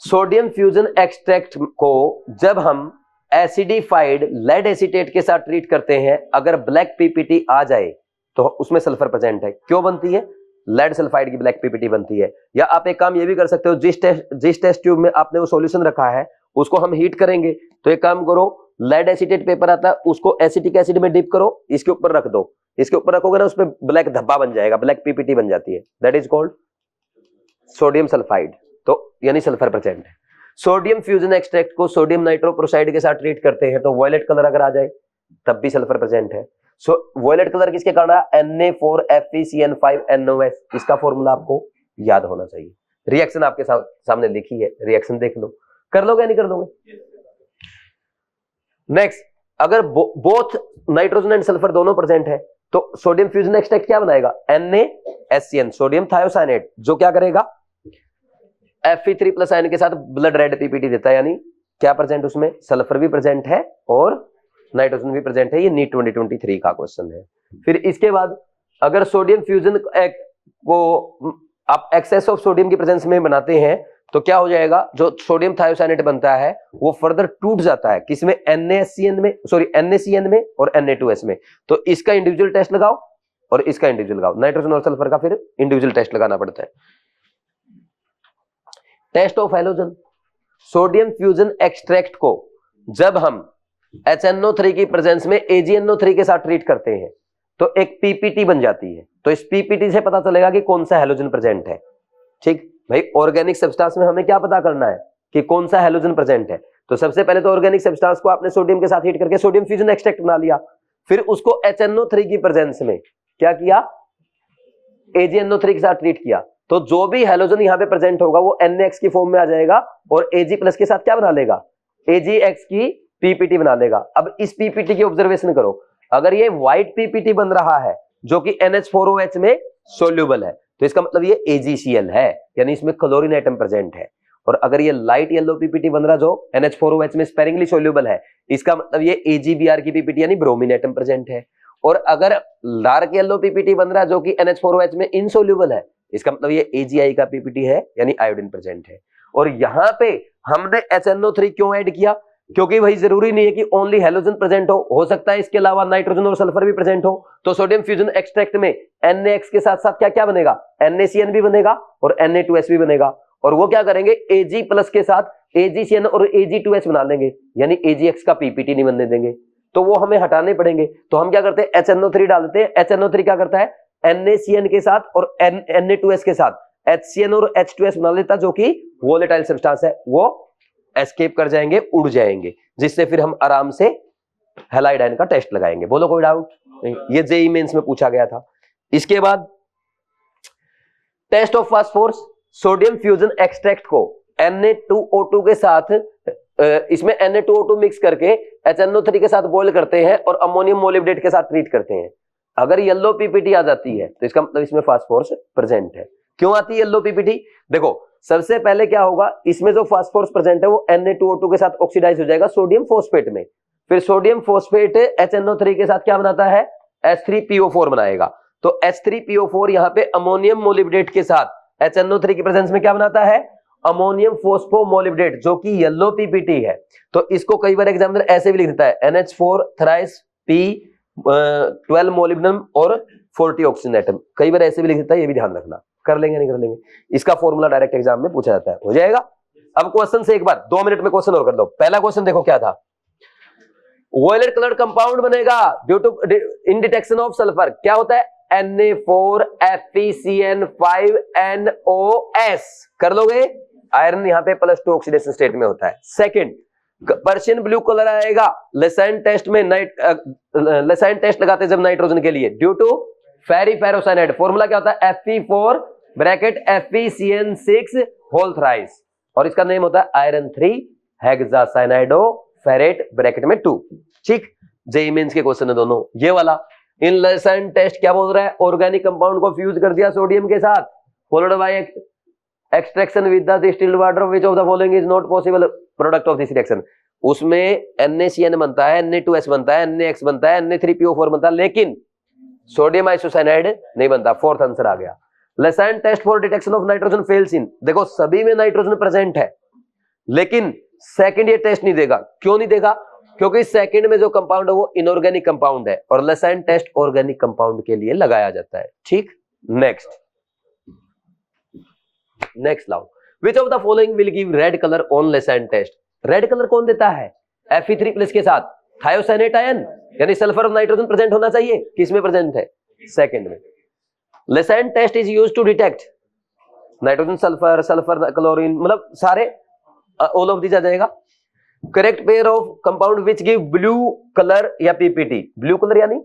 Sodium fusion extract को जब हम एसिडिफाइड लेड एसीटेट के साथ ट्रीट करते हैं, अगर ब्लैक पीपीटी आ जाए तो उसमें सल्फर प्रेजेंट है। क्यों बनती है? लेड सल्फाइड की ब्लैक पीपीटी बनती है। या आप एक काम ये भी कर सकते हो, जिस टेस्ट ट्यूब में आपने वो सॉल्यूशन रखा है उसको हम हीट करेंगे, तो एक काम करो, लेड एसीटेट पेपर आता है उसको एसिटिक एसिड में डिप करो, इसके ऊपर रख दो, इसके ऊपर रखोगे ना उस पर ब्लैक धब्बा बन जाएगा, ब्लैक पीपीटी बन जाती है, that is called sodium sulphide. तो यानी सल्फर प्रेजेंट है। सोडियम फ्यूजन एक्सट्रैक्ट को सोडियम नाइट्रोप्रोसाइड के साथ ट्रीट करते हैं तो वॉयलेट कलर अगर आ जाए तब भी सल्फर प्रेजेंट है। सो वॉयलेट कलर किसके कारण? Na4FeCN5NOS। इसका फॉर्मूला आपको याद होना चाहिए। रिएक्शन आपके सामने लिखी है, रिएक्शन देख लो, कर लोगे नहीं कर दोगे? नेक्स्ट, अगर बोथ नाइट्रोजन एंड सल्फर दोनों प्रेजेंट है तो सोडियम फ्यूजन एक्सट्रैक्ट क्या बनाएगा? NaSCN, सोडियम थायोसाइनेट, जो क्या करेगा? Fe3+ आयन के साथ ब्लड रेड पीपीटी देता है। यानी क्या प्रेजेंट उसमें? सल्फर भी प्रेजेंट है और नाइट्रोजन भी प्रेजेंट है। ये नीट 2023 का क्वेश्चन है। फिर इसके बाद अगर सोडियम फ्यूजन को आप एक्सेस ऑफ सोडियम की प्रेजेंस में बनाते हैं तो क्या हो जाएगा? जो सोडियम थायोसाइनेट बनता है वो फर्दर टूट जाता है किसमें? NaCN में और Na2S में। तो इसका इंडिविजुअल टेस्ट लगाओ और इसका इंडिविजुअल लगाओ, नाइट्रोजन और सल्फर का फिर इंडिविजुअल टेस्ट लगाना पड़ता है। Test of halogen. Sodium fusion extract को जब हम HNO3 की प्रेजेंस में AgNO3 के साथ ट्रीट करते हैं तो एक पीपीटी बन जाती है। तो इस पीपीटी से पता चलेगा कि कौन सा हैलोजन प्रेजेंट है। ठीक भाई, ऑर्गेनिक सब्सटेंस में हमें क्या पता करना है कि कौन सा हैलोजन प्रेजेंट है। तो सबसे पहले तो ऑर्गेनिक सब्सटेंस को आपने सोडियम के साथ हीट करके सोडियम फ्यूजन एक्सट्रैक्ट बना लिया, फिर उसको HNO3 की प्रेजेंस में क्या किया, AgNO3 के साथ ट्रीट किया। तो जो भी हैलोजन यहां पे प्रेजेंट होगा वो NaX की फॉर्म में आ जाएगा और Ag+ के साथ क्या बना लेगा, AgX की पीपीटी बना लेगा। अब इस पीपीटी की ऑब्जर्वेशन करो, अगर ये व्हाइट पीपीटी बन रहा है जो कि NH4OH में सोल्यूबल है तो इसका मतलब ये AgCl है, यानी इसमें क्लोरीन एटम प्रेजेंट है। और अगर ये लाइट येलो पीपीटी बन रहा जो NH4OH में स्पेरिंगली सोल्यूबल है, इसका मतलब ये AgBr की पीपीटी यानी ब्रोमीन एटम प्रेजेंट है। और अगर डार्क येलो पीपीटी बन रहा जो कि NH4OH में इनसोल्यूबल है, इसका मतलब ये AgI का पीपीटी है यानी आयोडीन प्रेजेंट है। और यहां पे हमने HNO3 क्यों ऐड किया, क्योंकि भाई जरूरी नहीं है कि ओनली हैलोजन प्रेजेंट हो सकता है इसके अलावा नाइट्रोजन और सल्फर भी प्रेजेंट हो। तो सोडियम फ्यूजन एक्सट्रैक्ट में NaX के साथ साथ क्या क्या बनेगा, NaCN भी बनेगा और Na2S भी बनेगा। और वो क्या करेंगे, Ag+ के साथ AgCN और Ag2S बना लेंगे, यानी AgX का पीपीटी नहीं बनने देंगे। तो वो हमें हटाने पड़ेंगे। तो हम क्या करते हैं, HNO3 डाल देते हैं। HNO3 क्या करता है, NaCN के साथ और Na2S के साथ HCN और H2S बना लेता, जो कि वोलेटाइल सब्सटेंस है, वो एस्केप कर जाएंगे, उड़ जाएंगे, जिससे फिर हम आराम से हैलाइड आयन का टेस्ट लगाएंगे। बोलो कोई डाउट नहीं, ये जेईई मेंस में पूछा गया था। इसके बाद test of phosphorus, sodium fusion extract को Na2O2 के साथ इसमें Na2O2 मिक्स करके HNO3 के साथ बॉयल करते हैं और अमोनियम मोलिब्डेट के साथ ट्रीट करते हैं। अगर येलो पीपीटी आ जाती है तो इसका मतलब इसमें फास्फोरस प्रेजेंट है। क्यों आती है येलो पीपीटी, देखो सबसे पहले क्या होगा, इसमें जो फास्फोरस प्रेजेंट है वो Na2O2 के साथ ऑक्सीडाइज हो जाएगा सोडियम फॉस्फेट में, फिर सोडियम फॉस्फेट HNO3 के साथ क्या बनाता है, H3PO4 बनाएगा। तो H3PO4 यहाँ पे अमोनियम मोलिब्डेट के साथ HNO3 की प्रेजेंस में क्या बनाता है, अमोनियम फोस्फोमोलिब्डेट, जो कि येलो पीपीटी है। तो इसको कई बार एग्जामिनर ऐसे भी लिख देता है, NH4 थ्राइस P12 मोलिब्डेनम और 40 ऑक्सीजन एटम, कई बार ऐसे भी लिख देता है, ये भी ध्यान रखना। कर लेंगे नहीं कर लेंगे, इसका फॉर्मूला डायरेक्ट एग्जाम में पूछा जाता है, हो जाएगा। अब क्वेश्चन से एक बार 2 मिनट में क्वेश्चन और कर दो। पहला क्वेश्चन देखो क्या था, वॉयलेट कलर कंपाउंड बनेगा due to in detection of sulphur, क्या होता है, Na4FeCN5NOS, कर लोगे। आयरन यहाँ पे +2 ऑक्सीडेशन स्टेट में होता है। सेकंड, पर्शियन ब्लू कलर आएगा लेसाइन टेस्ट में, लेसाइन टेस्ट लगाते जब नाइट्रोजन के लिए, ड्यू टू फेरिफेरोसाइनाइड। फॉर्मूला क्या होता है, Fe4 bracket FeCN6 whole thrice, और इसका नेम होता है आयरन 3 हेक्सासाइनाइडो फेरेट ब्रैकेट में 2। ठीक, जेईई मेंस के क्वेश्चन है दोनों। ये वाला इन लेसाइन टेस्ट क्या बोल रहा है, ऑर्गेनिक कंपाउंड को फ्यूज कर दिया सोडियम के साथ, followed by extraction with the distilled water, which of the following is not possible product of this reaction. उसमें NaCN बनता है, Na2S बनता है, NaX बनता है, Na3PO4 बनता है, लेकिन सोडियम आइसोसाइनाइड नहीं बनता। फोर्थ आंसर आ गया। Lassaigne test for detection of nitrogen fails in, देखो सभी में नाइट्रोजन प्रेजेंट है, लेकिन सेकंड ये टेस्ट नहीं देगा। क्यों नहीं देगा, क्योंकि सेकंड में जो कंपाउंड है वो इनऑर्गेनिक कंपाउंड है और लेसाइन टेस्ट ऑर्गेनिक कंपाउंड के लिए लगाया जाता है। ठीक, नेक्स्ट लाओ, which of the following will give red colour on Lassaigne test. Red colour कौन देता है, Fe3+ के साथ थायोसाइनेट आयन, यानी सल्फर और नाइट्रोजन प्रेजेंट होना चाहिए, किसमें प्रेजेंट है, सेकंड में। Lassaigne test is used to detect nitrogen sulphur, sulphur chlorine, मतलब सारे ऑल ऑफ दिस आ जाएगा। Correct pair of compound which give blue colour या पीपीटी, ब्लू कलर यानी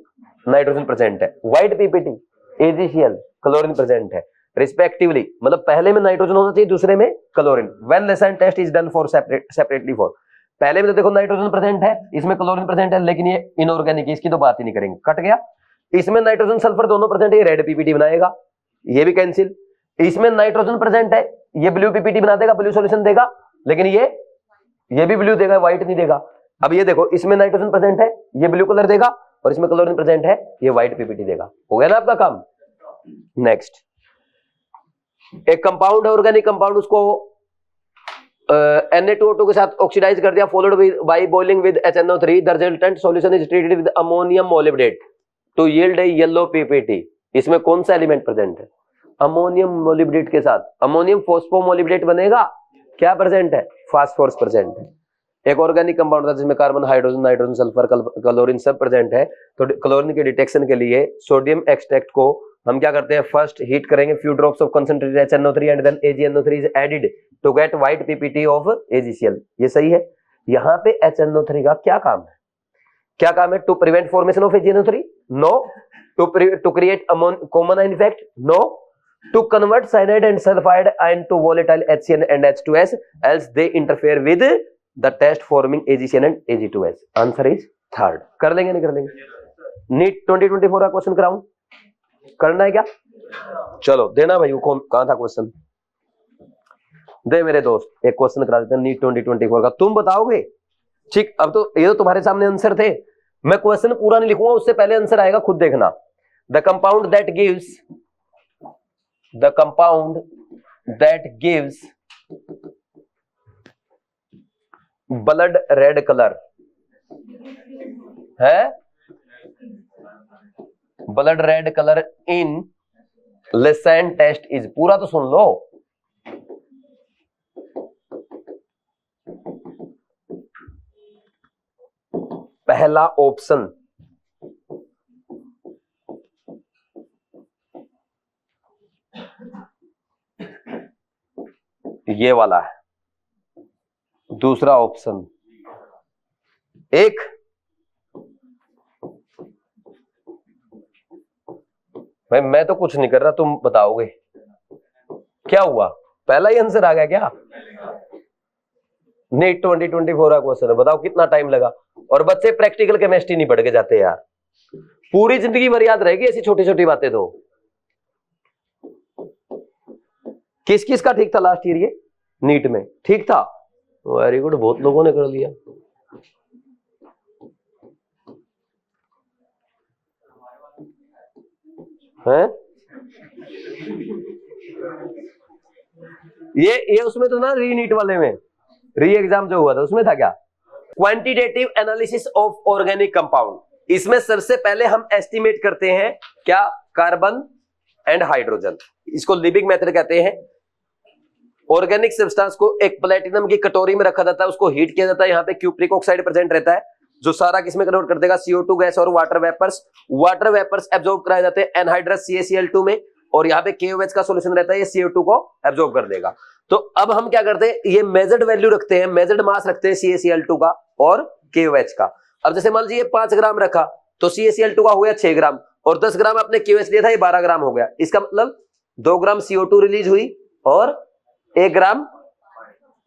नाइट्रोजन प्रेजेंट है, white PPT AgCl chlorine present है respectively, मतलब पहले में नाइट्रोजन होना चाहिए, दूसरे में chlorine. When Lassaigne test is done for separately for, पहले में तो देखो नाइट्रोजन प्रेजेंट है, इसमें क्लोरीन प्रेजेंट है, लेकिन ये इनऑर्गेनिक, इसकी तो बात ही नहीं करेंगे, कट गया। इसमें नाइट्रोजन सल्फर दोनों प्रेजेंट है, ये रेड पीपीटी बनाएगा, ये भी कैंसिल। इसमें नाइट्रोजन प्रेजेंट है, ये ब्लू पीपीटी बना देगा, ब्लू सॉल्यूशन देगा, लेकिन ये भी ब्लू देगा, व्हाइट नहीं देगा। अब ये देखो, इसमें नाइट्रोजन प्रेजेंट है, ये ब्लू कलर देगा, और इसमें क्लोरीन प्रेजेंट है, ये व्हाइट पीपीटी देगा। हो गया ना आपका काम। नेक्स्ट, एक कंपाउंड है ऑर्गेनिक कंपाउंड, उसको Na2O2 के साथ ऑक्सीडाइज कर दिया, followed by boiling with HNO3, the resultant solution is treated with ammonium molybdate to yield a yellow PPT. इसमें कौन सा एलिमेंट प्रेजेंट है, अमोनियम मोलिब्डेट के साथ अमोनियम फोस्फोमोलिब्डेट बनेगा, क्या प्रेजेंट है, फास्फोरस प्रेजेंट है। एक ऑर्गेनिक कंपाउंड था जिसमें carbon, hydrogen, nitrogen, sulphur, chlorine सब प्रेजेंट है। तो क्लोरीन के डिटेक्शन के लिए सोडियम एक्सट्रैक्ट को हम क्या करते हैं, फर्स्ट हीट करेंगे, few drops of concentrated HNO3 and then AgNO3 is added to get white PPT of AgCl। ये सही है। यहाँ पे HNO3 का क्या काम है, क्या काम है? To prevent formation of AgNO3? No. To create common ion effect? No. To convert cyanide and sulphide ion to volatile HCl and H2S else they interfere with the test forming AgCl and Ag2S। Answer is third. कर लेंगे नहीं कर लेंगे? NEET 2024 का question कराऊं, करना है क्या? चलो देना भाई, वो कहां था क्वेश्चन? दे मेरे दोस्त, एक क्वेश्चन करा देते हैं नीट 2024 का, तुम बताओगे? ठीक, अब तो ये तो तुम्हारे सामने आंसर थे, मैं क्वेश्चन पूरा नहीं लिखूंगा, उससे पहले आंसर आएगा, खुद देखना। The compound that gives blood red colour है, blood red colour in Lassaigne test is, पूरा तो सुन लो। पहला ऑप्शन ये वाला है, दूसरा ऑप्शन एक भाई मैं तो कुछ नहीं कर रहा, तुम बताओगे क्या हुआ? पहला ही आंसर आ गया क्या? नीट 2024 का क्वेश्चन है, बताओ कितना टाइम लगा। और बच्चे प्रैक्टिकल केमिस्ट्री नहीं पढ़ के जाते यार, पूरी जिंदगी भर याद रहेगी ऐसी छोटी छोटी बातें। तो किस किस का ठीक था लास्ट ईयर? ये नीट में ठीक था, वेरी गुड, बहुत लोगों ने कर लिया। हैं? ये उसमें तो ना, री नीट वाले में री एग्जाम जो हुआ था उसमें था क्या? Quantitative analysis of organic compound. इसमें सबसे पहले हम एस्टिमेट करते हैं क्या? Carbon and hydrogen. इसको लिविंग मेथड कहते हैं। ऑर्गेनिक सब्सटेंस को एक प्लेटिनम की कटोरी में रखा जाता है, उसको हीट किया जाता है, यहाँ पे क्यूप्रिक ऑक्साइड प्रेजेंट रहता है जो सारा किसमें कन्वर्ट कर देगा? CO2 गैस और वाटर वेपर्स एब्जॉर्ब कराए जाते हैं एनहाइड्रस CaCl2 में, और यहाँ पे KOH का सॉल्यूशन रहता है, ये CO2 को एब्जॉर्ब कर देगा। तो अब हम क्या करते हैं, ये मेजर्ड वैल्यू रखते हैं, मेजर्ड मास रखते हैं CaCl2 का और KOH का। अब जैसे मान लीजिए 5 ग्राम रखा तो CaCl2 का हो गया 6 ग्राम, और 10 ग्राम आपने KOH लिया था, ये 12 ग्राम हो गया। इसका मतलब 2 ग्राम CO2 रिलीज हुई और 1 ग्राम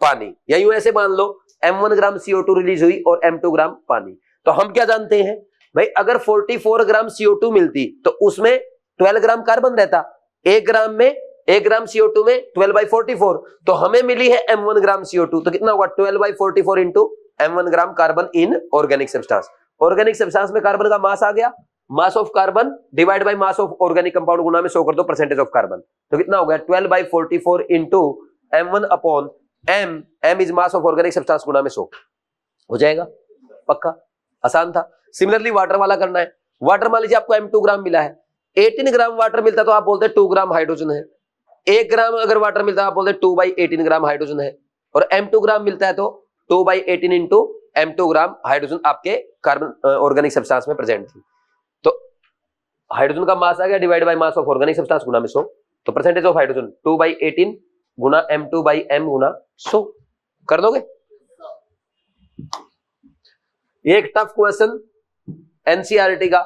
पानी, या यूं ऐसे मान लो M1 ग्राम CO2 रिलीज हुई और M2 ग्राम पानी। तो हम क्या जानते हैं भाई, अगर 44 ग्राम CO2 मिलती तो उसमें 12 ग्राम कार्बन रहता, 1 ग्राम CO2 में 12/44, तो हमें मिली है M1 ग्राम CO2, तो कितना होगा? 12/44 into M1 gram carbon in organic substance. Organic substance में कार्बन का मास आ गया, mass of carbon divide by mass of organic compound गुना में 100 कर दो परसेंटेज ऑफ कार्बन, तो कितना हो गया? 12/44 into M1 upon M is mass of organic substance गुना में 100 हो जाएगा। पक्का? आसान था। सिमिलरली वाटर वाला करना है। वाटर मान लीजिए आपको M2 ग्राम मिला है, 18 ग्राम वाटर मिलता है तो आप बोलते हैं 2 ग्राम हाइड्रोजन है। 1 ग्राम अगर वाटर मिलता है आप बोलते हैं 2/18 ग्राम हाइड्रोजन है, और M2 ग्राम मिलता है तो 2/18 इंटू M2 ग्राम हाइड्रोजन आपके कार्बन ऑर्गेनिक सब्सटेंस में प्रेजेंट थी। तो हाइड्रोजन का मास आ गया divide by mass of organic substance गुना में 100, तो परसेंटेज ऑफ हाइड्रोजन 2/18 गुना M2/M गुना 100 कर दोगे। एक टफ क्वेश्चन एनसीईआरटी का,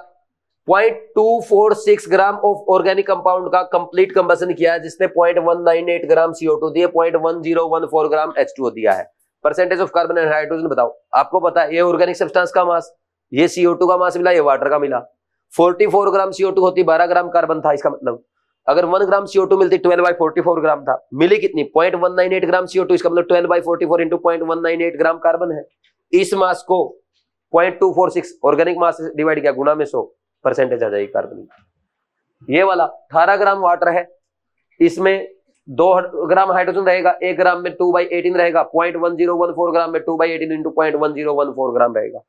0.246 ग्राम ऑफ ऑर्गेनिक कंपाउंड का कंप्लीट कंबशन किया है, जिसने 0.198 ग्राम CO2 दिए, 0.1014 ग्राम H2O दिया है। Percentage of carbon and hydrogen बताओ। आपको पता है ये ऑर्गेनिक सब्सटेंस का मास, ये CO2 का मास मिला, ये वाटर का मिला। 44 ग्राम CO2 होती, 12 ग्राम कार्बन था, इसका मतलब अगर 1 ग्राम CO2 मिलती 12/44 ग्राम था, मिली कितनी? 0.198 ग्राम CO2, इसका मतलब 12/44 इंटू 0.198 ग्राम कार्बन है। इस मास को 0.246 ऑर्गेनिक मास से डिवाइड किया गुना में 100, परसेंटेज आ जाएगी कार्बन। ये वाला 18 ग्राम वाटर है, इसमें 2 ग्राम हाइड्रोजन रहेगा, 1 ग्राम में 2/18 रहेगा, 0.1014 ग्राम में 2/18 इंटू 0.1014 ग्राम रहेगा।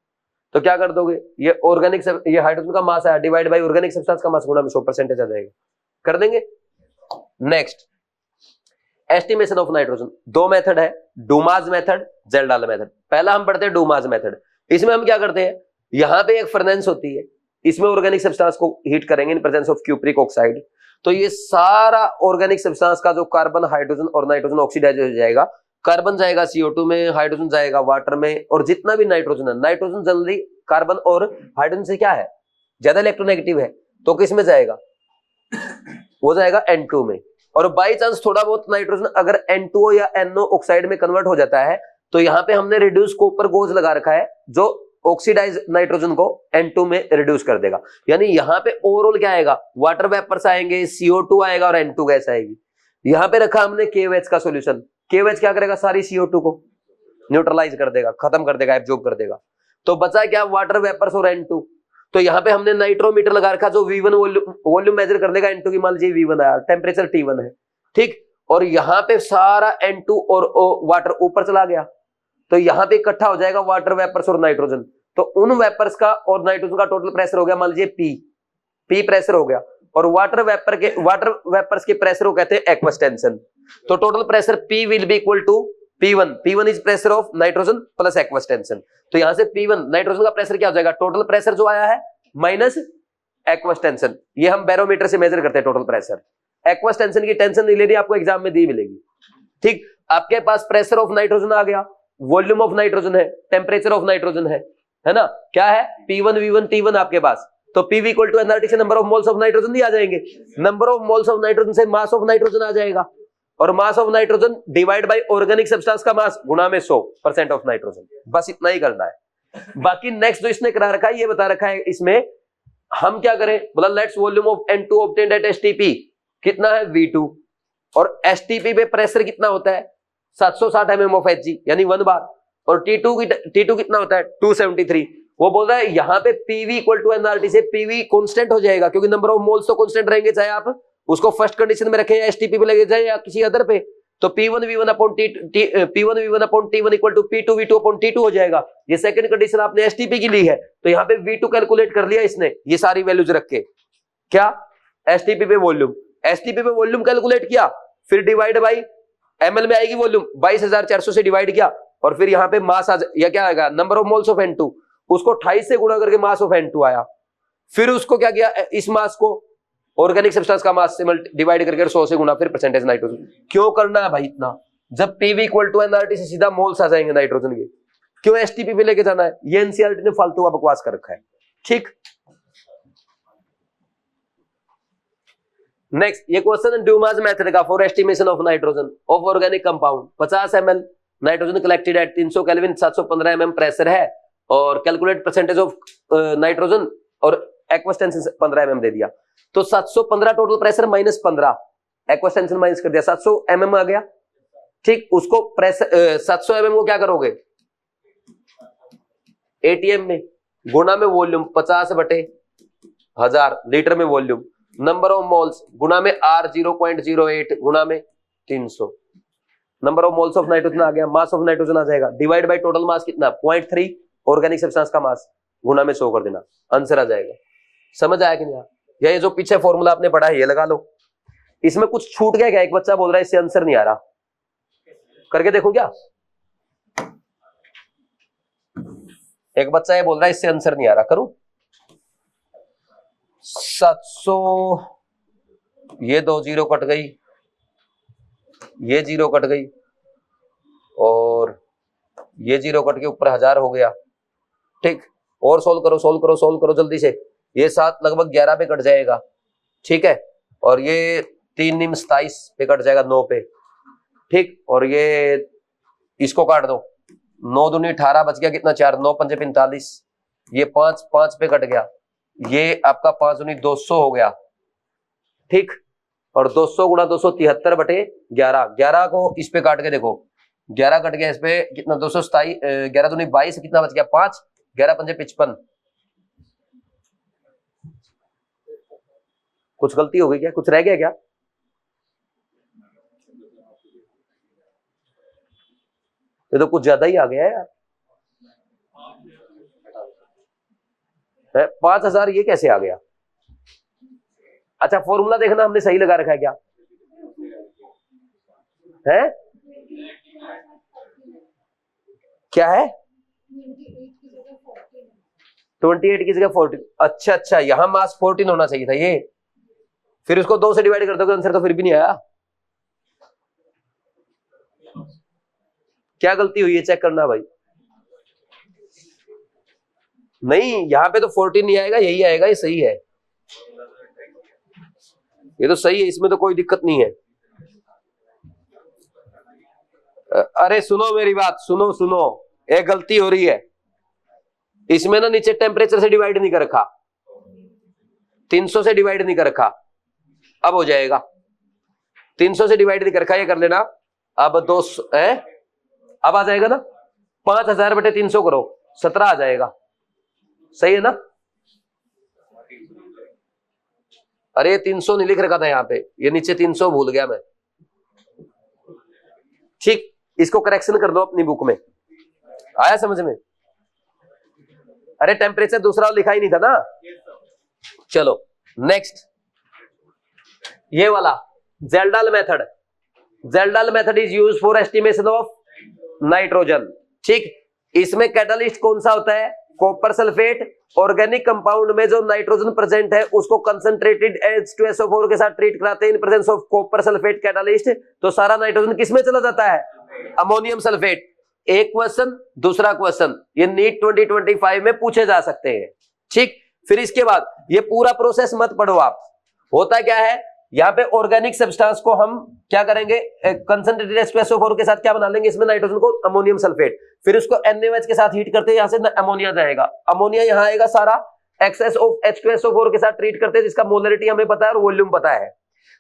तो क्या कर दोगे, ये ऑर्गेनिक ये हाइड्रोजन का मास है डिवाइड बाई ऑर्गेनिक सब्सटेंस का मास गुना में 100, परसेंटेज आ जाएगा। कर देंगे। नेक्स्ट, एस्टिमेशन ऑफ नाइट्रोजन, दो मेथड है, डूमास मेथड, जेल्डाल मेथड। पहला हम पढ़ते हैं डूमास मेथड। इसमें हम क्या करते हैं, यहां पे एक फर्नेंस होती है, इसमें ऑर्गेनिक सब्सटेंस को हीट करेंगे इन प्रेजेंस ऑफ क्यूप्रिक ऑक्साइड। तो ये सारा ऑर्गेनिक सब्सटेंस का जो कार्बन, हाइड्रोजन और नाइट्रोजन ऑक्सीडाइज हो जाएगा। कार्बन जाएगा CO2 में, हाइड्रोजन जाएगा वाटर में, और जितना भी नाइट्रोजन है, नाइट्रोजन जल्दी कार्बन और हाइड्रोजन से क्या है, ज्यादा इलेक्ट्रोनेगेटिव है, तो किस में जाएगा, वो जाएगा N2 में। और बाई चांस थोड़ा बहुत नाइट्रोजन अगर N2O या NO ऑक्साइड में कन्वर्ट हो जाता है, तो यहाँ पे हमने रिड्यूस कॉपर गोज लगा रखा है जो ऑक्सीडाइज नाइट्रोजन को N2 में रिड्यूस कर देगा। यानी यहाँ पे ओवरऑल क्या आएगा, वाटर वेपर्स आएंगे, CO2 आएगा और N2 गैस आएगी। यहाँ पे रखा हमने KOH का सॉल्यूशन। KOH क्या करेगा, सारी CO2 को न्यूट्रलाइज कर देगा, खत्म कर देगा, एब्जॉर्ब कर देगा। तो बचा क्या, वाटर वेपर्स और N2। तो यहाँ पे हमने नाइट्रोमीटर लगा रखा जो V1 वॉल्यूम मेजर कर देगा N2 की, मान लीजिए V1 आया, टेम्परेचर T1 है, ठीक। और यहाँ पे सारा N2 और वाटर ऊपर चला गया, तो यहाँ पे इकट्ठा हो जाएगा वाटर वेपर्स और नाइट्रोजन। तो उन वेपर्स का और नाइट्रोजन का टोटल प्रेशर हो गया मान लीजिए P प्रेशर हो गया, और वाटर वेपर्स के प्रेशर को कहते हैं एक्वस टेंशन। तो total pressure P will be equal to P1 is pressure of nitrogen plus aqueous tension. तो यहां से P1 नाइट्रोजन का प्रेशर क्या हो जाएगा, टोटल प्रेशर जो आया है माइनस एक्वस टेंशन। ये हम बैरोमीटर से मेजर करते हैं टोटल प्रेशर। एक्वस टेंशन की टेंशन नहीं लेनी, आपको एग्जाम में दी मिलेगी, ठीक। आपके पास प्रेशर ऑफ नाइट्रोजन आ गया, वॉल्यूम ऑफ नाइट्रोजन है, टेम्परेचर ऑफ नाइट्रोजन है ना, क्या है P1 V1 T1 आपके पास। तो P इक्वल टू nRT से number of moles of nitrogen नहीं आ जाएंगे, number of moles of nitrogen से मास ऑफ नाइट्रोजन आ जाएगा, और mass of nitrogen divide by organic substance का मास गुणा में 100% ऑफ नाइट्रोजन। बस इतना ही करना है। बाकी नेक्स्ट जो इसने करा रखा है, ये बता रखा है इसमें हम क्या करें, बोला let's volume of N2 obtained at STP कितना है V2, और STP पे प्रेशर कितना होता है 760 mm ऑफ Hg यानी 1 बार, और T2 कितना होता है 273। वो बोल रहा है यहाँ पे PV इक्वल टू nRT से PV कांस्टेंट हो जाएगा, क्योंकि नंबर ऑफ मोल्स तो कांस्टेंट रहेंगे, चाहे आप उसको फर्स्ट कंडीशन में रखें या STP पे लगे जाए या किसी अदर पे। तो P1 V1 upon T1 equal to P2 V2 upon T2 हो जाएगा। ये सेकंड कंडीशन आपने STP की ली है, तो यहाँ पे V2 कैलकुलेट कर लिया इसने, ये सारी वैल्यूज रख के, क्या STP पे वॉल्यूम कैलकुलेट किया, फिर डिवाइड बाई ml में आएगी वॉल्यूम, 22,400 से डिवाइड किया, और फिर यहाँ पे मास या क्या आएगा number of moles of N2, उसको 28 से गुणा करके मास ऑफ N2 आया। फिर उसको क्या किया, इस मास को ऑर्गेनिक सब्सटेंस का मास से डिवाइड करके 100 से गुणा, फिर परसेंटेज नाइट्रोजन। क्यों करना है भाई इतना, जब PV इक्वल टू nRT से सीधा मोल्स आ जाएंगे नाइट्रोजन के, क्यों STP पे लेके जाना है, ये NCERT ने फालतू का बकवास कर रखा है, ठीक। नेक्स्ट ये क्वेश्चन ड्यूमास मेथड का for estimation of nitrogen of organic compound. 50 ml nitrogen collected at 300 kelvin 715 mm pressure है, और कैलकुलेट परसेंटेज ऑफ नाइट्रोजन और एक्वस टेंशन 15 mm दे दिया। तो 715 total pressure minus 15, aqueous tension minus कर दिया, 700 mm आ गया, ठीक। उसको प्रेशर 700 mm को क्या करोगे ATM में गुणा में वॉल्यूम 50/1000 लीटर में वॉल्यूम, नंबर ऑफ मोल्स गुणा में R 0.08 गुणा में 300, number of moles of nitrogen आ गया, मास ऑफ नाइट्रोजन आ जाएगा, डिवाइड बाय टोटल मास कितना 0.3 ऑर्गेनिक सब्सटेंस का मास गुणा में 100 कर देना, आंसर आ जाएगा। समझ आया कि नहीं? ये जो पीछे फॉर्मूला आपने पढ़ा है ये लगा लो। इसमें कुछ छूट गया क्या, एक बच्चा बोल रहा है इससे आंसर नहीं आ रहा, करके देखो क्या, एक बच्चा ये बोल रहा है इससे आंसर नहीं आ रहा, करूं 700, ये 2 जीरो कट गई, ये 0 कट गई, और ये 0 कट के ऊपर 1000 हो गया, ठीक। और सोल्व करो जल्दी से, ये 7 लगभग 11 पे कट जाएगा, ठीक है, और ये 3 निम 27 पे कट जाएगा 9 पे, ठीक। और ये इसको काट दो, 9 दूनी 18 बच गया कितना 4, 9 पंजे 45, ये 5 पे कट गया, ये आपका 5 दूनी 200 हो गया, ठीक। और 200 गुणा 273/11, 11 को इस पे काट के देखो, 11 कट गया इस पे कितना 227, 11 दूनी 22, कितना बच गया 5, 11 पंजे 55। कुछ गलती हो गई क्या, कुछ रह गया क्या? ये तो कुछ ज्यादा ही आ गया यार, 5000 ये कैसे आ गया? अच्छा फॉर्मूला देखना हमने सही लगा रखा है क्या? है? क्या है? 28 की जगह 14। अच्छा अच्छा, यहां मास 14 होना चाहिए था ये, फिर उसको 2 से डिवाइड कर दोगे आंसर तो फिर भी नहीं आया। क्या गलती हुई है चेक करना भाई। नहीं, यहां पे तो 14 नहीं आएगा, यही आएगा, ये सही है, ये तो सही है, इसमें तो कोई दिक्कत नहीं है। अरे सुनो मेरी बात, सुनो सुनो, एक गलती हो रही है इसमें ना, नीचे टेम्परेचर से डिवाइड नहीं कर रखा, 300 से डिवाइड नहीं कर रखा, अब हो जाएगा। 300 से डिवाइड नहीं कर रखा, ये कर लेना। अब 200 है, अब आ जाएगा ना, 5000 बटे 300 करो, 17 आ जाएगा, सही है ना? अरे 300 नहीं लिख रखा था यहाँ पे, ये नीचे 300 भूल गया मैं। ठीक, इसको करेक्शन कर दो अपनी बुक में, आया समझ में? अरे टेम्परेचर दूसरा लिखा ही नहीं था ना। चलो नेक्स्ट, ये वाला Kjeldahl method. Kjeldahl method is used for estimation of nitrogen. ठीक, इसमें कैटालिस्ट कौन सा होता है? Copper sulphate. ऑर्गेनिक कंपाउंड में जो नाइट्रोजन प्रेजेंट है उसको कंसंट्रेटेड H2SO4 के साथ ट्रीट कराते हैं इन presence of copper sulphate catalyst, तो सारा नाइट्रोजन किसमें चला जाता है? Ammonium sulphate. एक क्वेश्चन, दूसरा क्वेश्चन, ये नीट 2025 में पूछे जा सकते हैं। ठीक, फिर इसके बाद ये पूरा प्रोसेस मत पढ़ो आप, होता क्या है यहाँ पे ऑर्गेनिक सब्सटेंस को हम क्या करेंगे, कंसंट्रेटेड H2SO4 के साथ क्या बना लेंगे, इसमें नाइट्रोजन को अमोनियम सल्फेट, फिर उसको NaOH के साथ हीट करते हैं, यहाँ से अमोनिया जाएगा, अमोनिया यहाँ आएगा, सारा एक्सेस ऑफ H2SO4 के साथ ट्रीट करते हैं जिसका मोलरिटी हमें पता है और वॉल्यूम पता है,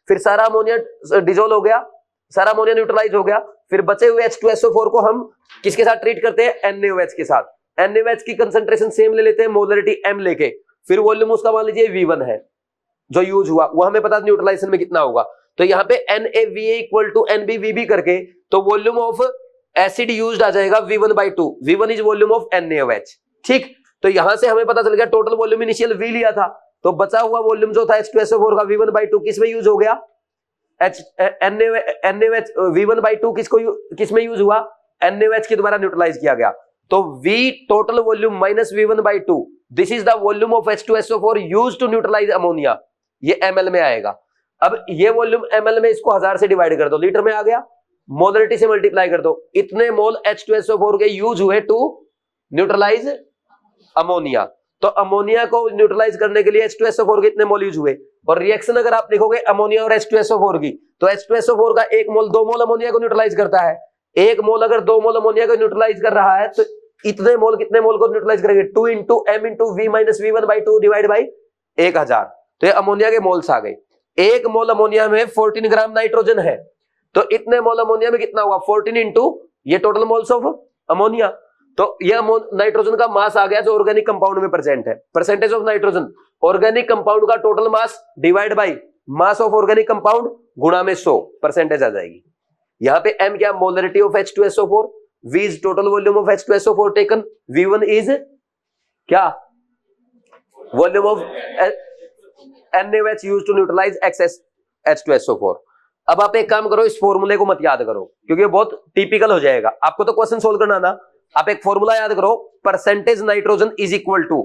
फिर सारा अमोनिया डिजोल्व हो गया, सारा अमोनिया न्यूट्रलाइज हो गया, फिर बचे हुए H2SO4 को हम किसके साथ ट्रीट करते हैं? NaOH के साथ। NaOH की कंसंट्रेशन सेम ले लेते हैं, मोलरिटी M लेके, फिर वॉल्यूम उसका मान लीजिए V1 है जो यूज हुआ, वो हमें पता न्यूट्रलाइजेशन में कितना होगा, तो यहाँ पे NaVA इक्वल टू NbVb करके तो वॉल्यूम ऑफ एसिड यूज्ड आ जाएगा V1/2। V1 is volume of NaOH। ठीक, तो यहां से हमें पता चल गया टोटल वॉल्यूम इनिशियल V लिया था, तो बचा हुआ वॉल्यूम जो था H2SO4 का V1/2 किसमें यूज हो गया? NaOH V1/2 किसमें यूज हुआ? NaOH के द्वारा न्यूट्रलाइज किया गया, तो V total volume minus V1/2, this is the volume of H2SO4 used to neutralise ammonia, ये ml में आएगा। अब ये वॉल्यूम ml में, इसको 1000 से डिवाइड कर दो, लीटर में आ गया, मोलरिटी से मल्टीप्लाई कर दो, इतने मोल H2SO4 के यूज हुए टू न्यूट्रलाइज अमोनिया, तो अमोनिया को न्यूट्रलाइज करने के लिए H2SO4 के इतने मोल यूज हुए, और रिएक्शन अगर आप लिखोगे अमोनिया और H2SO4 की, तो H2SO4 का 1 मोल 2 मोल अमोनिया को न्यूट्रलाइज करता है, 1 मोल अगर 2 मोल अमोनिया को न्यूट्रलाइज कर रहा है, तो इतने मोल कितने मोल को न्यूट्रलाइज करेंगे? 2 into M into V minus V1/2 divide by 1000, तो ये अमोनिया के मोल्स आ गए। 1 मोल अमोनिया में 14 ग्राम नाइट्रोजन है, तो इतने मोल अमोनिया में कितना हुआ? 14 इंटू ये टोटल मोल्स ऑफ अमोनिया, तो ये नाइट्रोजन का मास आ गया जो ऑर्गेनिक कंपाउंड में प्रेजेंट है, percentage of nitrogen, organic compound का total mass divide by mass of organic compound गुणा में 100, परसेंटेज आ जाएगी। यहाँ पे M क्या? Molarity of H2SO4, V is total volume of H2SO4 taken, V1 is क्या? Volume of NaOH used to neutralise excess H2SO4। अब आप एक काम करो, इस फॉर्मूले को मत याद करो क्योंकि ये बहुत टिपिकल हो जाएगा, आपको तो क्वेश्चन सोल्व करना ना, आप एक फॉर्मूला याद करो, percentage nitrogen is equal to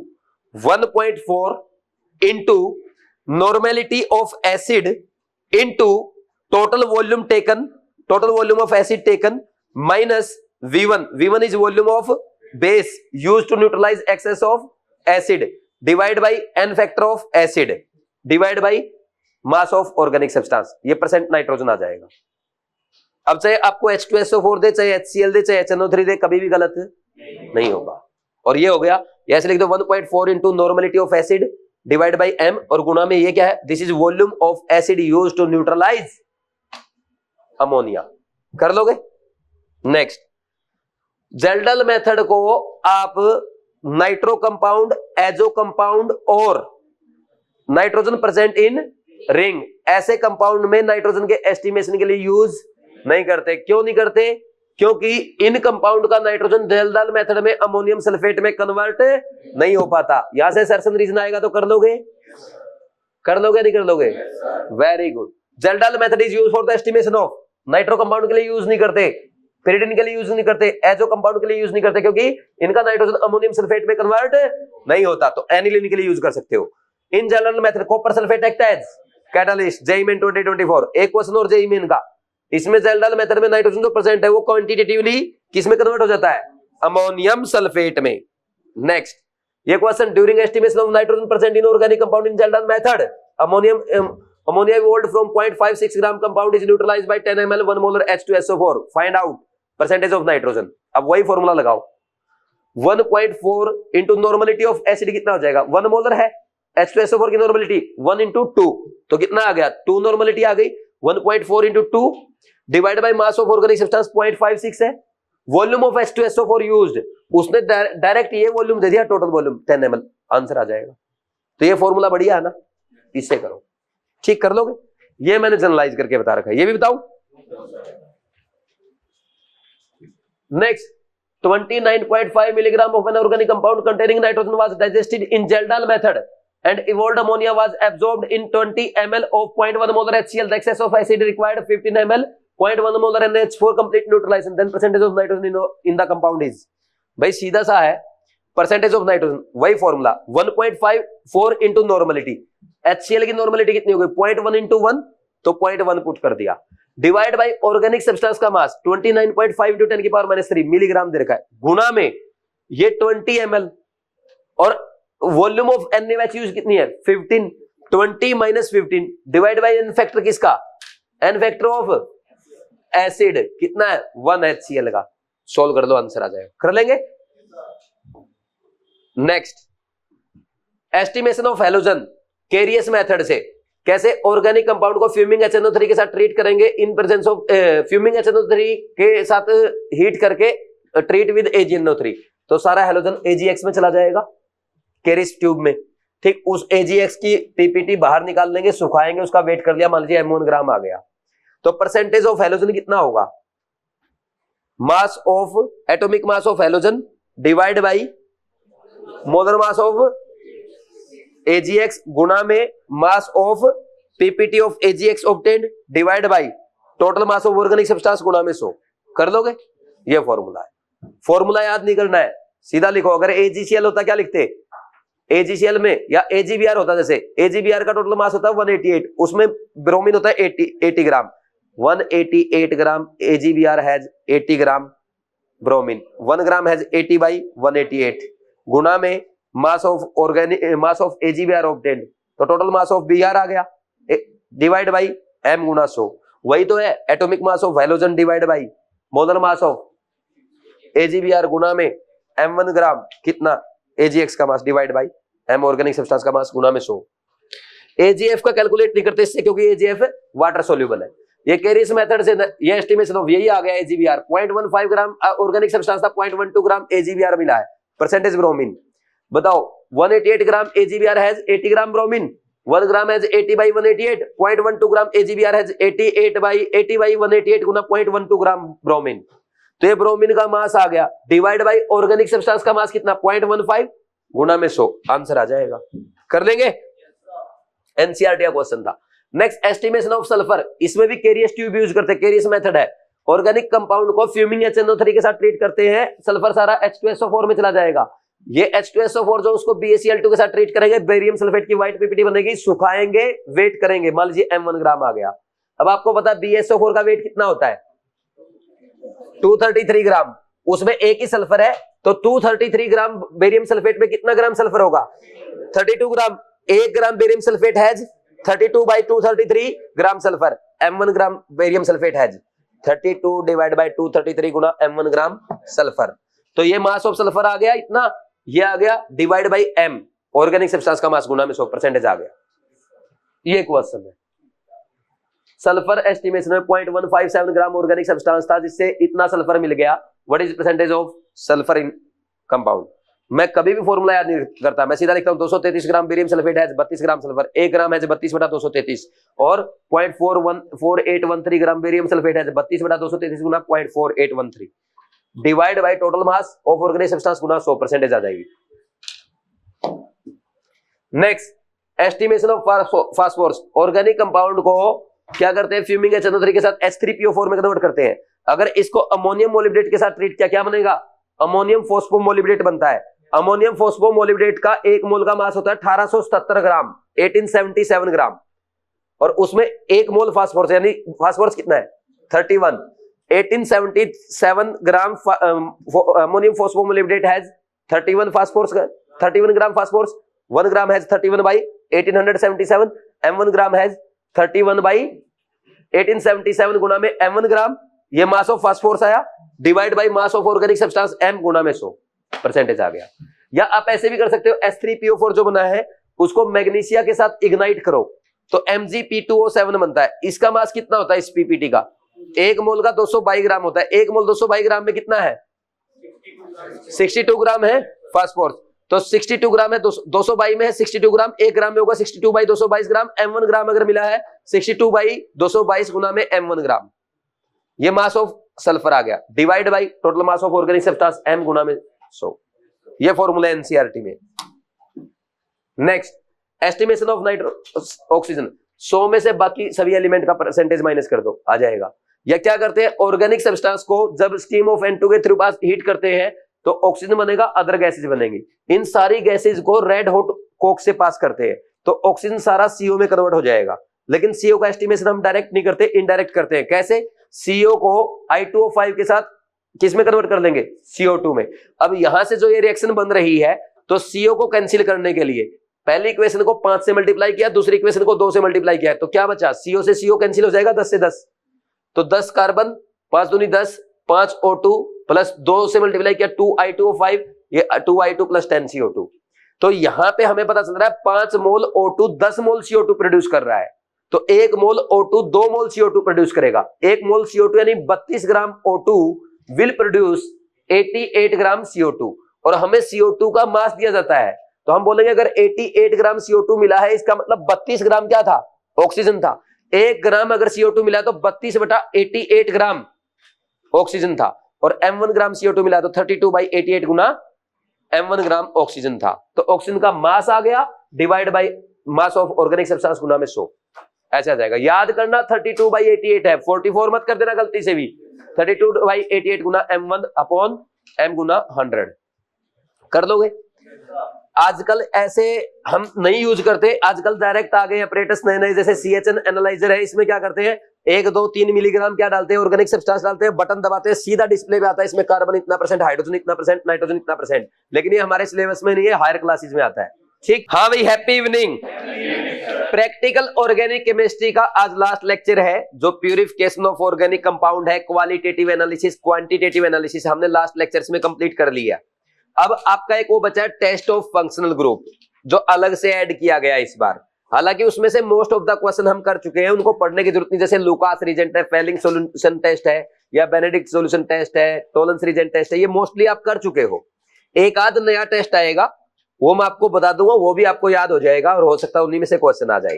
1.4 into normality of acid into total volume taken, total volume of acid taken minus V1 is volume of base used to neutralise excess of acid divide by n factor of acid divide by mass of organic substance, ये percent nitrogen आ जाएगा। अब चाहे आपको H2SO4 दे, चाहे HCl दे, चाहे HNO3 दे, कभी भी गलत नहीं होगा। और ये हो गया, ऐसे लिख दो 1.4 into normality of acid divide by M, और गुणा में ये क्या है? This is volume of acid used to neutralise ammonia. कर लोगे? नेक्स्ट, जेल्डल मेथड को आप नाइट्रो कंपाउंड, एजो कंपाउंड और नाइट्रोजन प्रेजेंट इन रिंग, ऐसे कंपाउंड में नाइट्रोजन के एस्टिमेशन के लिए यूज नहीं करते। क्यों नहीं करते? क्योंकि इन कंपाउंड का नाइट्रोजन जेल्डल मेथड में अमोनियम सल्फेट में कन्वर्ट नहीं हो पाता। यहां से सर्सन रीजन आएगा तो कर लोगे? कर लोगे नहीं कर लोगे? Very good. Kjeldahl method is used for the estimation of nitro compound के लिए यूज नहीं करते, pyridine के लिए यूज नहीं करते, एजो कंपाउंड के लिए यूज नहीं करते, क्योंकि इनका नाइट्रोजन अमोनियम सल्फेट में कन्वर्ट नहीं होता, तो एनिलीन के लिए यूज कर सकते हो। In general method copper sulphate act as catalyst, JEE में 2024 एक क्वेश्चन और जेई में इनका, इसमें जेल्डाल मेथड में नाइट्रोजन जो प्रेजेंट है वो क्वांटिटेटिवली किस में कन्वर्ट हो जाता है, अमोनियम सल्फेट में। नेक्स्ट ये question, during estimation of nitrogen present in organic compound in Kjeldahl method, ammonia evolved from 0.56 gram compound is neutralized by 10 ml 1 molar H2SO4, find out percentage of nitrogen। अब वही formula लगाओ, 1.4 into normality of acid कितना हो जाएगा, 1 molar है, H2SO4 की normality 1 into 2, तो कितना आ गया, 2 नॉर्मलिटी आ गई, 1.4 into 2 divide by mass of organic substance 0.56 है, वॉल्यूम ऑफ H2SO4 यूज्ड, उसने डायरेक्ट ये वॉल्यूम दे दिया, टोटल वॉल्यूम 10 ml, आंसर आ जाएगा। तो ये फॉर्मूला बढ़िया है ना, इससे करो, ठीक कर लोगे। ये मैंने जनरलाइज करके बता रखा है, ये भी बताऊं। Next 29.5 milligram of an organic compound containing nitrogen was digested in Geldahl method and evolved ammonia was absorbed in 20 ml of 0.1 molar HCl. The excess of acid required 15 ml 0.1 molar NH4 complete neutralization, then percentage of nitrogen in the compound is, भाई सीधा सा है, percentage of nitrogen वही formula 1.54 into normality, HCl की normality कितनी हो गई 0.1 into 1, तो 0.1 पुट कर दिया, डिवाइड बाय ऑर्गेनिक सब्सटेंस का मास 29.5 इंटू 10 की पावर -3 मिलीग्राम दे रखा है, गुना में ये 20 ml और वॉल्यूम ऑफ NaOH यूज कितनी है 15, 20 minus 15 divide by N factor किसका, एन फैक्टर ऑफ एसिड कितना है 1 HCl का, सोल्व कर दो आंसर आ जाएगा, कर लेंगे। Next estimation of halogen carious method से, कैसे ऑर्गेनिक कंपाउंड को फ्यूमिंग HNO3 के साथ ट्रीट करेंगे इन प्रेजेंस ऑफ फ्यूमिंग HNO3 के साथ हीट करके ट्रीट विद AgNO3, तो सारा हैलोजन AgX में चला जाएगा केरिस ट्यूब में, ठीक, उस AgX की पीपीटी बाहर निकाल लेंगे, सुखाएंगे, उसका वेट कर लिया, मान लीजिए M1 ग्राम आ गया, तो परसेंटेज ऑफ हैलोजन कितना होगा, mass of atomic mass of halogen divide by molar mass of AgX गुना में mass of PPT of AgX obtained divide by total mass of organic substance गुना में 100, कर लोगे। ये फॉर्मूला है, फॉर्मूला याद नहीं करना है, सीधा लिखो। अगर AgCl होता क्या लिखते, AgCl में या AgBr होता, जैसे AgBr का टोटल मास होता है 188, उसमें ब्रोमीन होता है 80 ग्राम, 188 ग्राम AgBr has 80 gram bromine, 1 gram has 80 by 188 गुना में mass of organic mass of AgBr obtained, तो टोटल मास ऑफ Br आ गया डिवाइड बाई M गुना 100, वही तो है atomic mass of halogen divide by molar mass of AgBr गुना में M1 ग्राम कितना AgX का मास divide by M organic substance का मास गुना में 100। AgF का कैलकुलेट नहीं करते इससे, क्योंकि AgF वाटर सोल्यूबल है। ये केरिस मेथड से ये एस्टिमेशन ऑफ यही आ गया AgBr 0.15 ग्राम ऑर्गेनिक सब्सटेंस था, 0.12 ग्राम AgBr मिला है, परसेंटेज ब्रोमीन बताओ, 188 ग्राम AgBr has 80 gram bromine, 1 gram has 80 by 188, 0.12 gram AgBr has 80 by 188 Guna 0.12 gram bromine, तो ये ब्रोमीन का मास आ गया डिवाइड बाई ऑर्गेनिक सब्सटेंस का मास कितना 0.15 गुना में 100, आंसर आ जाएगा, कर लेंगे। एनसीईआरटी का क्वेश्चन था। नेक्स्ट एस्टिमेशन ऑफ सल्फर, इसमें भी केरियस ट्यूब यूज करते हैं, केरियस मेथड है, ऑर्गेनिक कंपाउंड को फ्यूमिंग HNO3 के साथ ट्रीट करते हैं, सल्फर सारा H2SO4 में चला जाएगा, ये H2SO4 जो उसको BaCl2 के साथ ट्रीट करेंगे, बेरियम सल्फेट की व्हाइट पीपीटी बनेगी, सुखाएंगे, वेट करेंगे, मान लीजिए M1 ग्राम आ गया। अब आपको पता है BaSO4 का वेट कितना होता है 233 ग्राम, उसमें एक ही सल्फर है, तो 233 ग्राम बेरियम सल्फेट में कितना ग्राम सल्फर होगा 32 gram, 1 gram barium sulphate has 32 by 233 gram sulphur, M1 gram barium sulphate has 32 divide by 233 गुना M1 ग्राम सल्फर, तो ये मास ऑफ सल्फर आ गया इतना, ये आ गया divide by M organic substance का मास गुना में 100, परसेंटेज आ गया। ये क्वेश्चन है, सल्फर एस्टिमेशन में 0.157 ग्राम ऑर्गेनिक सब्सटेंस था, जिससे इतना सल्फर मिल गया, what is percentage of sulphur in compound. मैं कभी भी फॉर्मूला याद नहीं करता, मैं सीधा लिखता हूं 233 ग्राम बेरियम सल्फेट है 32 ग्राम सल्फर, 1 ग्राम है 32/233 और 0.4813 ग्राम बेरियम सल्फेट है 32/233 गुना 0.4813 divide by total mass of organic substance गुना 100, परसेंटेज आ जाएगी। Next estimation of phosphorus, organic compound को क्या करते हैं, फ्यूमिंग HNO3 के साथ H3PO4 में कन्वर्ट करते हैं। अगर इसको अमोनियम मोलिब्डेट के साथ ट्रीट किया, क्या बनेगा, अमोनियम फोस्फोमोलिब्डेट बनता है। अमोनियम फोस्फोमोलिब्डेट का 1 मोल का मास होता है 1877 ग्राम, 1877 ग्राम, और उसमें 1 मोल फास्फोरस, यानी फास्फोरस कितना है 31, 1877 gram ammonium phosphomolybdate has 31 phosphorus, 31 gram phosphorus, 1 gram has 31 by 1877, m1 gram has 31 by 1877 गुना में m1 ग्राम, ये मास ऑफ फास्फोरस आया, divide by mass of organic substance m गुना में 100 परसेंटेज आ गया। या आप ऐसे भी कर सकते हो, H3PO4 जो बना है उसको मैग्नीशिया के साथ इग्नाइट करो तो Mgp2O7 बनता है। इसका मास कितना होता है इस पीपीटी का, 1 मोल का 222 ग्राम होता है। 1 मोल 222 ग्राम में कितना है 62 ग्राम है फास्फोरस, तो 62 ग्राम है, 222 में है 62 ग्राम, 1 ग्राम में होगा 62 बाई 222 ग्राम, m1 ग्राम अगर मिला है 62 बाई 222 गुना में m1 ग्राम, ये मास ऑफ सल्फर आ गया, divide by total mass of organic substance m गुना में 100, ये फॉर्मूला एनसीईआरटी में। नेक्स्ट, एस्टिमेशन ऑफ ऑक्सीजन, 100 में से बाकी सभी एलिमेंट का परसेंटेज माइनस कर दो, आ जाएगा। या क्या करते हैं, ऑर्गेनिक सब्सटेंस को जब स्टीम ऑफ N2 के थ्रू पास हीट करते हैं तो ऑक्सीजन बनेगा, अदर गैसेज बनेंगी। इन सारी गैसेज को रेड हॉट कोक से पास करते हैं तो ऑक्सीजन सारा CO में कन्वर्ट हो जाएगा। लेकिन CO का एस्टिमेशन हम डायरेक्ट नहीं करते, इनडायरेक्ट करते हैं। कैसे, CO को I2O5 के साथ किस में कन्वर्ट कर लेंगे, CO2 में। अब यहां से जो ये रिएक्शन बन रही है तो CO को कैंसिल करने के लिए पहली इक्वेशन को 5 से मल्टीप्लाई किया, दूसरी इक्वेशन को 2 से मल्टीप्लाई किया, तो क्या बचा, CO से CO कैंसिल हो जाएगा 10 से 10, तो 10 कार्बन, 5 दूनी 10, 5 O2 प्लस 2 से मल्टीप्लाई किया 2I2O5, ये 2I2 प्लस 10 CO2। तो यहां पे हमें पता चल रहा है 5 मोल O2 10 मोल CO2 प्रोड्यूस कर रहा है, तो 1 मोल O2 2 मोल CO2 प्रोड्यूस करेगा। 1 मोल CO2 यानी 32 ग्राम O2 will produce 88 gram CO2, और हमें CO2 का मास दिया जाता है तो हम बोलेंगे अगर 88 ग्राम CO2 मिला है इसका मतलब 32 ग्राम क्या था, ऑक्सीजन था। 1 ग्राम अगर CO2 मिला तो 32/88 ग्राम ऑक्सीजन था, और m1 ग्राम CO2 मिला तो 32 by 88 Guna m1 gram oxygen था। तो ऑक्सीजन का मास आ गया, divide by mass of organic substance गुना में 100, ऐसा आ जाएगा। याद करना 32 बाई 88 है, 44 मत कर देना गलती से भी। 32 by 88 Guna m1 upon m गुना 100 कर लोगे। आजकल ऐसे हम नहीं यूज करते, आजकल डायरेक्ट आ गए अपरेटस नए नए, जैसे CHN एनालाइजर है, इसमें क्या करते हैं 1, 2, 3 मिलीग्राम क्या डालते हैं, ऑर्गेनिक सब्सटेंस डालते हैं, बटन दबाते हैं, सीधा डिस्प्ले पे आता है इसमें कार्बन इतना %, हाइड्रोजन इतना %, नाइट्रोजन इतना %। लेकिन ये हमारे सिलेबस में नहीं है, हायर क्लासेस में आता है। ठीक, हाँ भाई, happy evening. Practical organic chemistry का आज लास्ट लेक्चर है, जो प्यूरिफिकेशन ऑफ ऑर्गेनिक कंपाउंड है, क्वालिटेटिव एनालिसिस, क्वांटिटेटिव एनालिसिस हमने लास्ट लेक्चर्स में कंप्लीट कर लिया। अब आपका एक वो बचा है टेस्ट ऑफ फंक्शनल ग्रुप, जो अलग से ऐड किया गया इस बार। हालांकि उसमें से मोस्ट ऑफ द क्वेश्चन हम कर चुके हैं, उनको पढ़ने की जरूरत नहीं। जैसे लुकास रीजेंट है, फेलिंग सॉल्यूशन टेस्ट है, या बेनेडिक्ट सॉल्यूशन टेस्ट है, टोलेंस रीजेंट टेस्ट है, ये मोस्टली आप कर चुके हो। एक आध नया टेस्ट आएगा, वो मैं आपको बता दूंगा, वो भी आपको याद हो जाएगा और हो सकता है उन्हीं में से क्वेश्चन आ जाए।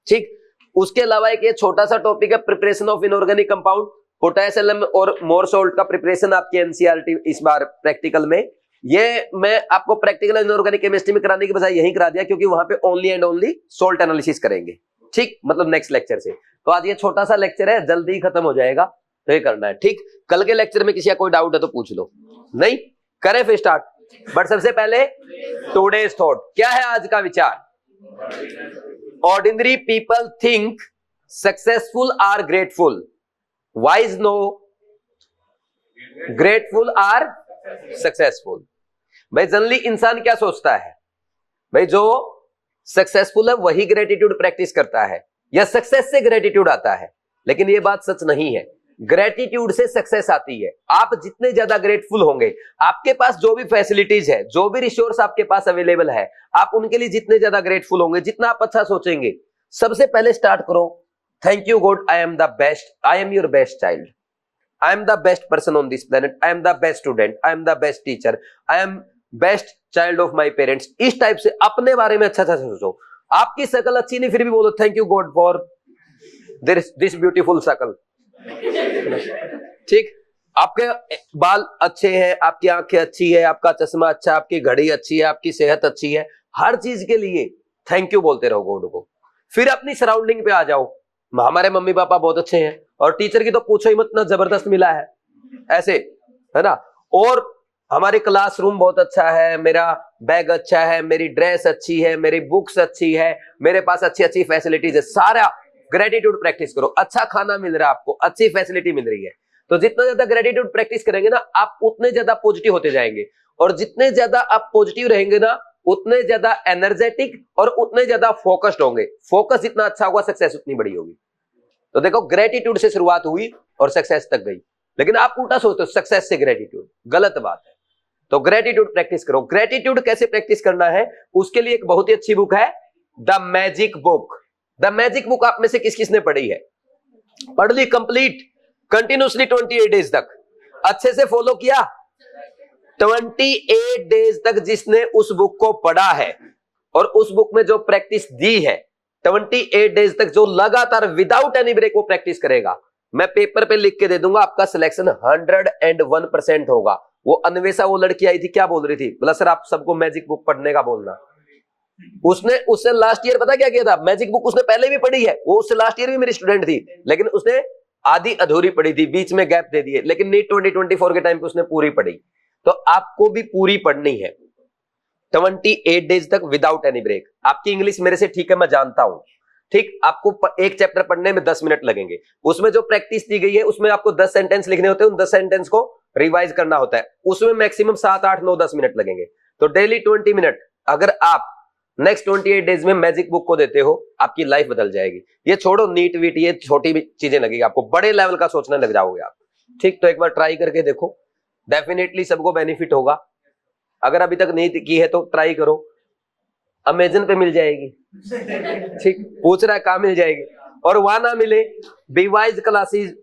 ठीक, उसके अलावा एक ये छोटा सा टॉपिक है preparation of inorganic compound, potassium और मोर सोल्ट का प्रिपरेशन आपकी एनसीईआरटी इस बार प्रैक्टिकल में। ये मैं आपको प्रैक्टिकल इनऑर्गेनिक केमिस्ट्री में कराने के बजाय यही करा दिया, क्योंकि वहां पे only and only salt analysis करेंगे। ठीक, मतलब नेक्स्ट लेक्चर से। तो आज ये छोटा सा लेक्चर है, जल्दी ही खत्म हो जाएगा, तो ये करना है। ठीक, कल के लेक्चर में किसी का कोई डाउट है तो पूछ लो, नहीं करें फिर स्टार्ट। बट सबसे पहले टुडेज थॉट, क्या है आज का विचार। Ordinary people think successful are grateful, wise know grateful are successful. भाई जनरली इंसान क्या सोचता है, भाई जो सक्सेसफुल है वही ग्रेटिट्यूड प्रैक्टिस करता है, या सक्सेस से ग्रेटिट्यूड आता है। लेकिन ये बात सच नहीं है, ग्रेटिट्यूड से सक्सेस आती है। आप जितने ज्यादा ग्रेटफुल होंगे, आपके पास जो भी फैसिलिटीज है, जो भी रिसोर्स आपके पास अवेलेबल है, आप उनके लिए जितने ज्यादा ग्रेटफुल होंगे, जितना आप अच्छा सोचेंगे। सबसे पहले स्टार्ट करो, thank you God, I am the best, I am your best child, I am the best person on this planet, I am the best student, I am the best teacher, I am best child of my parents। इस type से अपने बारे में अच्छा अच्छा सोचो। आपकी शकल अच्छी नहीं फिर भी बोलो thank you God for this beautiful शकल। ठीक, आपके बाल अच्छे हैं, आपकी आंखें अच्छी है, आपका चश्मा अच्छा है, आपकी घड़ी अच्छी है, आपकी सेहत अच्छी है, हर चीज के लिए थैंक यू बोलते रहो गॉड को। फिर अपनी सराउंडिंग पे आ जाओ, हमारे मम्मी पापा बहुत अच्छे हैं, और टीचर की तो पूछो ही मत, ना जबरदस्त मिला है ऐसे, है ना। और हमारी क्लासरूम बहुत अच्छा है, मेरा बैग अच्छा है, मेरी ड्रेस अच्छी है, मेरी बुक्स अच्छी है, मेरे पास अच्छी अच्छी फैसिलिटीज है, सारा ग्रेटिट्यूड प्रैक्टिस करो। अच्छा खाना मिल रहा है आपको, अच्छी फैसिलिटी मिल रही है, तो जितना ज्यादा ग्रेटिट्यूड प्रैक्टिस करेंगे ना आप, उतने ज्यादा पॉजिटिव होते जाएंगे, और जितने ज्यादा आप पॉजिटिव रहेंगे ना उतने ज्यादा एनर्जेटिक और उतने ज्यादा फोकस्ड होंगे। फोकस जितना अच्छा होगा सक्सेस उतनी बड़ी होगी। तो देखो ग्रेटिट्यूड से शुरुआत हुई और सक्सेस तक गई, लेकिन आप उल्टा सोचते हो सक्सेस से ग्रेटिट्यूड, गलत बात है। तो ग्रेटिट्यूड प्रैक्टिस करो। ग्रेटिट्यूड कैसे प्रैक्टिस करना है उसके लिए एक बहुत ही अच्छी बुक है, the magic book. The magic book आप में से किस किसने पढ़ी है? पढ़ ली कंप्लीट, कंटिन्यूसली 28 डेज तक अच्छे से फॉलो किया। 28 डेज तक जिसने उस बुक को पढ़ा है और उस बुक में जो प्रैक्टिस दी है, 28 डेज तक जो लगातार विदाउट एनी ब्रेक वो प्रैक्टिस करेगा, मैं पेपर पे लिख के दे दूंगा, आपका सिलेक्शन 101% होगा। वो अन्वेषा, वो लड़की आई थी, क्या बोल रही थी, बोला सर आप सबको मैजिक बुक पढ़ने का बोलना। उसने लास्ट ईयर पता क्या किया था, मैजिक बुक उसने पहले भी पढ़ी है, वो उससे लास्ट ईयर भी मेरी स्टूडेंट थी, लेकिन उसने आधी अधूरी पढ़ी थी, बीच में गैप दे दिए, लेकिन नीट 2024 के टाइम पे उसने पूरी पढ़ी। तो आपको भी पूरी पढ़नी है 28 डेज तक विदाउट एनी ब्रेक। आपकी इंग्लिश मेरे से ठीक है, मैं जानता हूं, ठीक, आपको एक चैप्टर पढ़ने में 10 मिनट लगेंगे, उसमें जो प्रैक्टिस दी गई है उसमें आपको 10 सेंटेंस लिखने होते हैं, उन 10 सेंटेंस को रिवाइज करना होता है, उसमें मैक्सिमम 7, 8, 9, 10 मिनट लगेंगे। तो डेली 20 मिनट अगर आप नेक्स्ट 28 डेज में मैजिक बुक को देते हो, आपकी लाइफ बदल जाएगी। ये छोड़ो नीट वीट, ये छोटी भी चीजें लगेगी, आपको बड़े लेवल का सोचने लग जाओगे आप, ठीक। तो एक बार ट्राई करके देखो, डेफिनेटली सबको बेनिफिट होगा। अगर अभी तक नहीं की है तो ट्राई करो, अमेजन पे मिल जाएगी, ठीक, पूछ रहा है कहां मिल जाएगी, और वहां ना मिले बीवाइज क्लासेस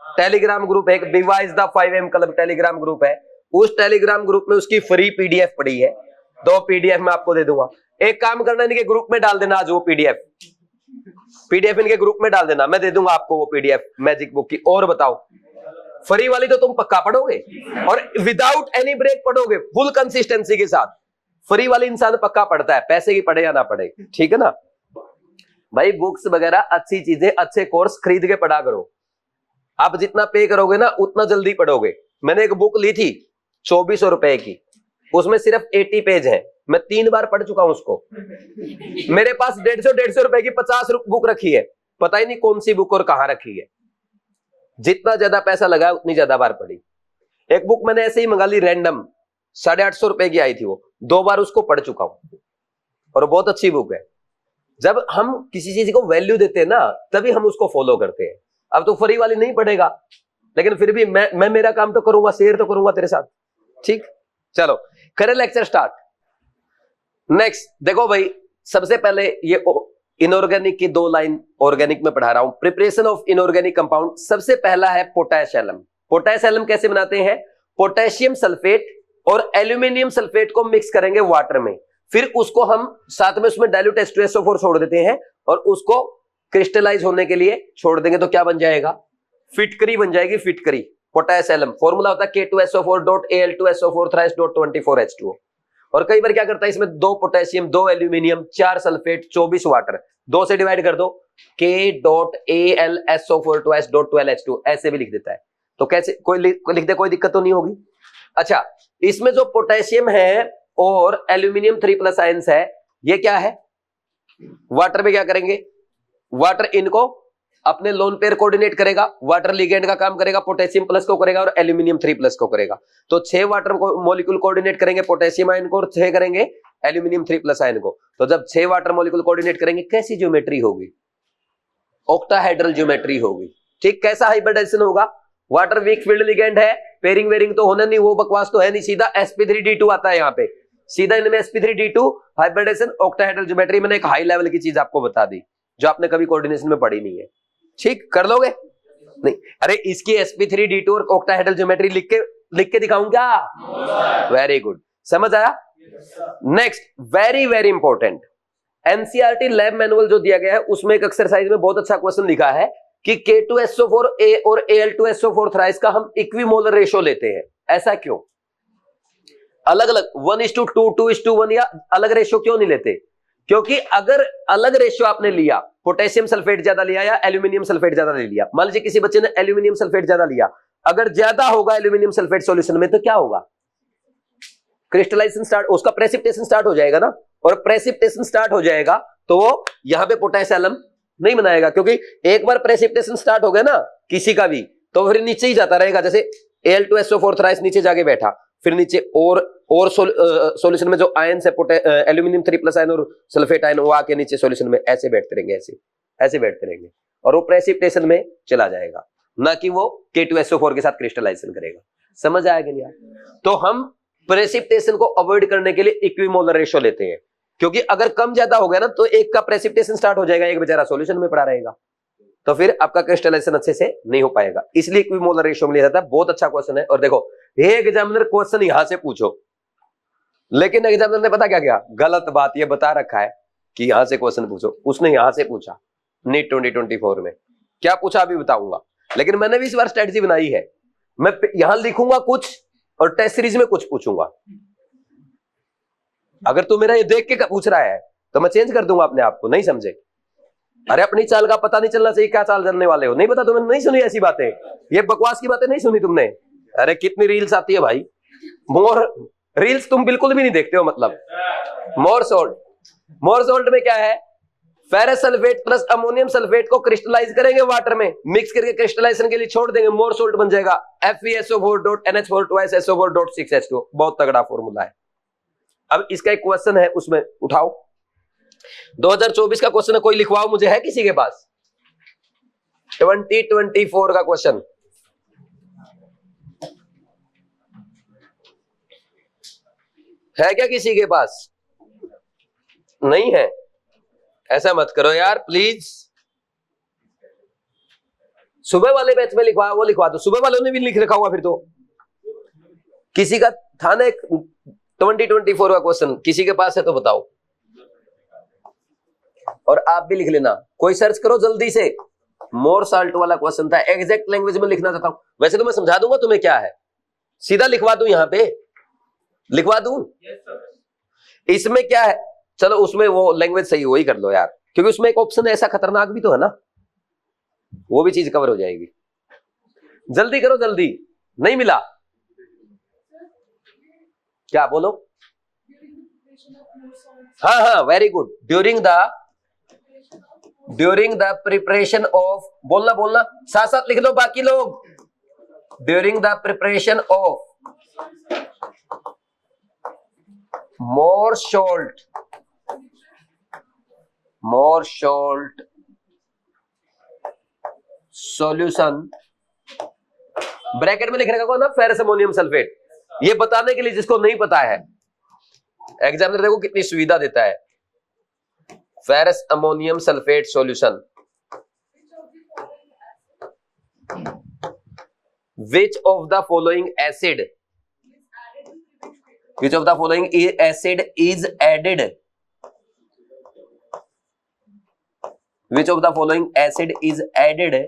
टेलीग्राम ग्रुप है, बीवाइज the 5M club telegram group है, उस टेलीग्राम ग्रुप में उसकी फ्री पीडीएफ पड़ी है, 2 पीडीएफ मैं आपको दे दूंगा। एक काम करना, इनके ग्रुप में डाल देना आज वो पीडीएफ इनके ग्रुप में डाल देना, मैं दे दूंगा आपको वो पीडीएफ मैजिक बुक की। और बताओ, फ्री वाली तो तुम पक्का पढ़ोगे और विदाउट एनी ब्रेक पढ़ोगे, फुल कंसिस्टेंसी के साथ। फ्री वाली इंसान पक्का पढ़ता है, पैसे की पढ़े या ना पढ़े, ठीक है ना भाई। बुक्स वगैरह अच्छी चीजें, अच्छे कोर्स खरीद के पढ़ा करो। आप जितना पे करोगे ना उतना जल्दी पढ़ोगे। मैंने एक बुक ली थी 2400 रुपए की, उसमें सिर्फ 80 पेज है, मैं 3 बार पढ़ चुका हूं उसको। मेरे पास 150 रुपए की 50 बुक रखी है, पता ही नहीं कौन सी बुक और कहां रखी है। जितना ज्यादा पैसा लगा उतनी ज्यादा बार पढ़ी। एक बुक मैंने ऐसे ही मंगा ली रैंडम, 850 रुपए की आई थी, वो 2 बार उसको पढ़ चुका हूं, और बहुत अच्छी बुक है। जब हम किसी चीज को वैल्यू देते हैं ना, तभी हम उसको फॉलो करते हैं। अब तो फ्री वाली नहीं पढ़ेगा, लेकिन फिर भी मैं मेरा काम तो करूंगा, शेयर तो करूंगा तेरे साथ, ठीक। चलो करें लेक्चर स्टार्ट। नेक्स्ट देखो भाई, सबसे पहले ये इनऑर्गेनिक की 2 लाइन ऑर्गेनिक में पढ़ा रहा हूं, प्रिपरेशन ऑफ इनऑर्गेनिक कंपाउंड। सबसे पहला है पोटैश एलम। पोटैश एलम कैसे बनाते हैं, पोटेशियम सल्फेट और एल्यूमिनियम सल्फेट को मिक्स करेंगे वाटर में, फिर उसको हम साथ में उसमें डाइल्यूट H2SO4 छोड़ देते हैं और उसको क्रिस्टलाइज होने के लिए छोड़ देंगे, तो क्या बन जाएगा, फिटकरी बन जाएगी, फिटकरी। पोटैश एलम फॉर्मूला होता है K2SO4.Al2SO4 24H2O। और कई बार क्या करता है, इसमें 2 पोटेशियम, 2 एल्यूमिनियम, 4 सल्फेट, 24 वाटर, 2 से डिवाइड कर दो, K.AlSO4 ऐसे भी लिख देता है। तो कैसे कोई लिख दे, कोई दिक्कत तो नहीं होगी। अच्छा, इसमें जो पोटेशियम है और एल्यूमिनियम 3+ आयंस है, ये क्या है, वाटर में क्या करेंगे, वाटर इनको अपने लोन पेयर कोऑर्डिनेट करेगा, वाटर लिगेंड का काम करेगा, पोटेशियम प्लस को करेगा और एल्यूमिनियम 3+ को करेगा। तो 6 वाटर मॉलिक्यूल कोऑर्डिनेट करेंगे पोटेशियम आयन को, और 6 करेंगे एल्यूमिनियम 3+ आयन को। तो जब 6 वाटर मॉलिक्यूल कोऑर्डिनेट करेंगे, कैसी ज्योमेट्री होगी, ऑक्टाहेड्रल ज्योमेट्री होगी, ठीक। कैसा हाइब्रिडाइजेशन होगा, वाटर वीक फील्ड लिगेंड है, पेयरिंग वेयरिंग तो होना नहीं, वो बकवास तो है नहीं, सीधा sp3d2 आता है यहाँ पे, सीधा इनमें sp3d2 हाइब्रिडाइजेशन, ऑक्टाहेड्रल ज्योमेट्री। मैंने एक हाई लेवल की चीज आपको बता दी जो आपने कभी कोऑर्डिनेशन में पढ़ी नहीं है, ठीक, कर लोगे नहीं। अरे इसकी sp3d2 और ऑक्टाहेड्रल ज्योमेट्री लिख के दिखाऊं क्या, वेरी गुड, समझ आया। Next very very important, NCERT lab manual जो दिया गया है उसमें एक एक्सरसाइज में बहुत अच्छा क्वेश्चन लिखा है कि K2SO4 और Al2SO4 थ्राइस का हम इक्विमोलर रेशो लेते हैं। ऐसा क्यों, अलग अलग 1:2, 2:1 या अलग रेशो क्यों नहीं लेते, क्योंकि अगर अलग रेशो आपने लिया पोटेशियम सल्फेट ज्यादा लिया या एल्यूमिनियम सल्फेट ज्यादा ले लिया। मान लीजिए किसी बच्चे ने एल्यूमिनियम सल्फेट ज्यादा लिया, अगर ज्यादा होगा एल्यूमिनियम सल्फेट सॉल्यूशन में तो क्या होगा, क्रिस्टलाइजेशन स्टार्ट, उसका प्रेसिपिटेशन स्टार्ट हो जाएगा ना, और प्रेसिपिटेशन स्टार्ट हो जाएगा तो वो यहां पे पोटेशियम नहीं बनाएगा, क्योंकि एक बार प्रेसिपिटेशन स्टार्ट हो गया ना किसी का भी तो फिर नीचे ही जाता रहेगा। जैसे Al2SO4 थ्राइस नीचे जाके बैठा, फिर नीचे और सॉल्यूशन में जो आयन है एल्यूमिनियम 3+ आयन और सल्फेट आयन वो आके नीचे सॉल्यूशन में ऐसे बैठते रहेंगे, ऐसे बैठते रहेंगे, और वो प्रेसिपिटेशन में चला जाएगा, ना कि वो K2SO4 के साथ क्रिस्टलाइजेशन करेगा। समझ आएगा नहीं यार? तो हम प्रेसिपिटेशन को अवॉइड करने के लिए इक्विमोलर रेशियो लेते हैं, क्योंकि अगर कम ज्यादा हो गया ना तो एक का प्रेसिपिटेशन स्टार्ट हो जाएगा, एक बेचारा सॉल्यूशन में पड़ा रहेगा, तो फिर आपका क्रिस्टलाइजेशन अच्छे से नहीं हो पाएगा। इसलिए इक्विमोलर रेशियो में लिया जाता है। बहुत अच्छा क्वेश्चन है। और देखो एक एग्जामिनर क्वेश्चन यहां से पूछो, लेकिन एग्जामिनर ने पता क्या किया, गलत बात ये बता रखा है कि यहां से क्वेश्चन पूछो, उसने यहां से पूछा नीट 2024 में। क्या पूछा अभी बताऊंगा, लेकिन मैंने भी इस बार स्ट्रेटजी बनाई है, मैं यहां लिखूंगा कुछ और टेस्ट सीरीज में कुछ पूछूंगा। अगर तू मेरा ये देख के पूछ रहा है तो मैं चेंज कर दूंगा अपने आप को, नहीं समझे? अरे अपनी चाल का पता नहीं चलना चाहिए, क्या चाल चलने वाले हो, नहीं पता तुम्हें, नहीं सुनी ऐसी बातें, ये बकवास की बातें नहीं सुनी तुमने। अरे कितनी रील्स आती है भाई, मोर रील्स तुम बिल्कुल भी नहीं देखते हो। मतलब मोर सोल्ट में क्या है, ferrous sulphate plus ammonium sulphate को क्रिस्टलाइज करेंगे वाटर में, मिक्स करके क्रिस्टलाइजेशन के लिए छोड़ देंगे, मोर सोल्ट बन जाएगा FeSO4.NH4 बहुत तगड़ा फॉर्मूला है। अब इसका एक क्वेश्चन है, उसमें उठाओ 2024 का क्वेश्चन है, कोई लिखवाओ मुझे, है किसी के पास 2024 का क्वेश्चन? है क्या किसी के पास? नहीं है? ऐसा मत करो यार प्लीज। सुबह वाले बैच में लिखवा, वो लिखवा दो, सुबह वालों ने भी लिख रखा हुआ, फिर तो किसी का था ना 2024 का क्वेश्चन, किसी के पास है तो बताओ, और आप भी लिख लेना, कोई सर्च करो जल्दी से। मोर साल्ट वाला क्वेश्चन था, एग्जैक्ट लैंग्वेज में लिखना चाहता हूं, वैसे तो मैं समझा दूंगा तुम्हें क्या है, सीधा लिखवा दूं, यहां पे लिखवा दूं। इसमें क्या है, चलो उसमें वो लैंग्वेज सही वही कर लो यार, क्योंकि उसमें एक ऑप्शन ऐसा खतरनाक भी तो है ना, वो भी चीज कवर हो जाएगी। जल्दी करो, जल्दी, नहीं मिला क्या, बोलो। हाँ, very good. During the preparation of, बोलना साथ साथ लिख लो बाकी लोग, during the preparation of more salt solution, bracket में लिखने का कौन ना, फेरस अमोनियम सल्फेट, ये बताने के लिए जिसको नहीं पता है। एग्जामिनर देखो कितनी सुविधा देता है, ferrous ammonium sulphate solution, which of the following acid is added, which of the following acid is added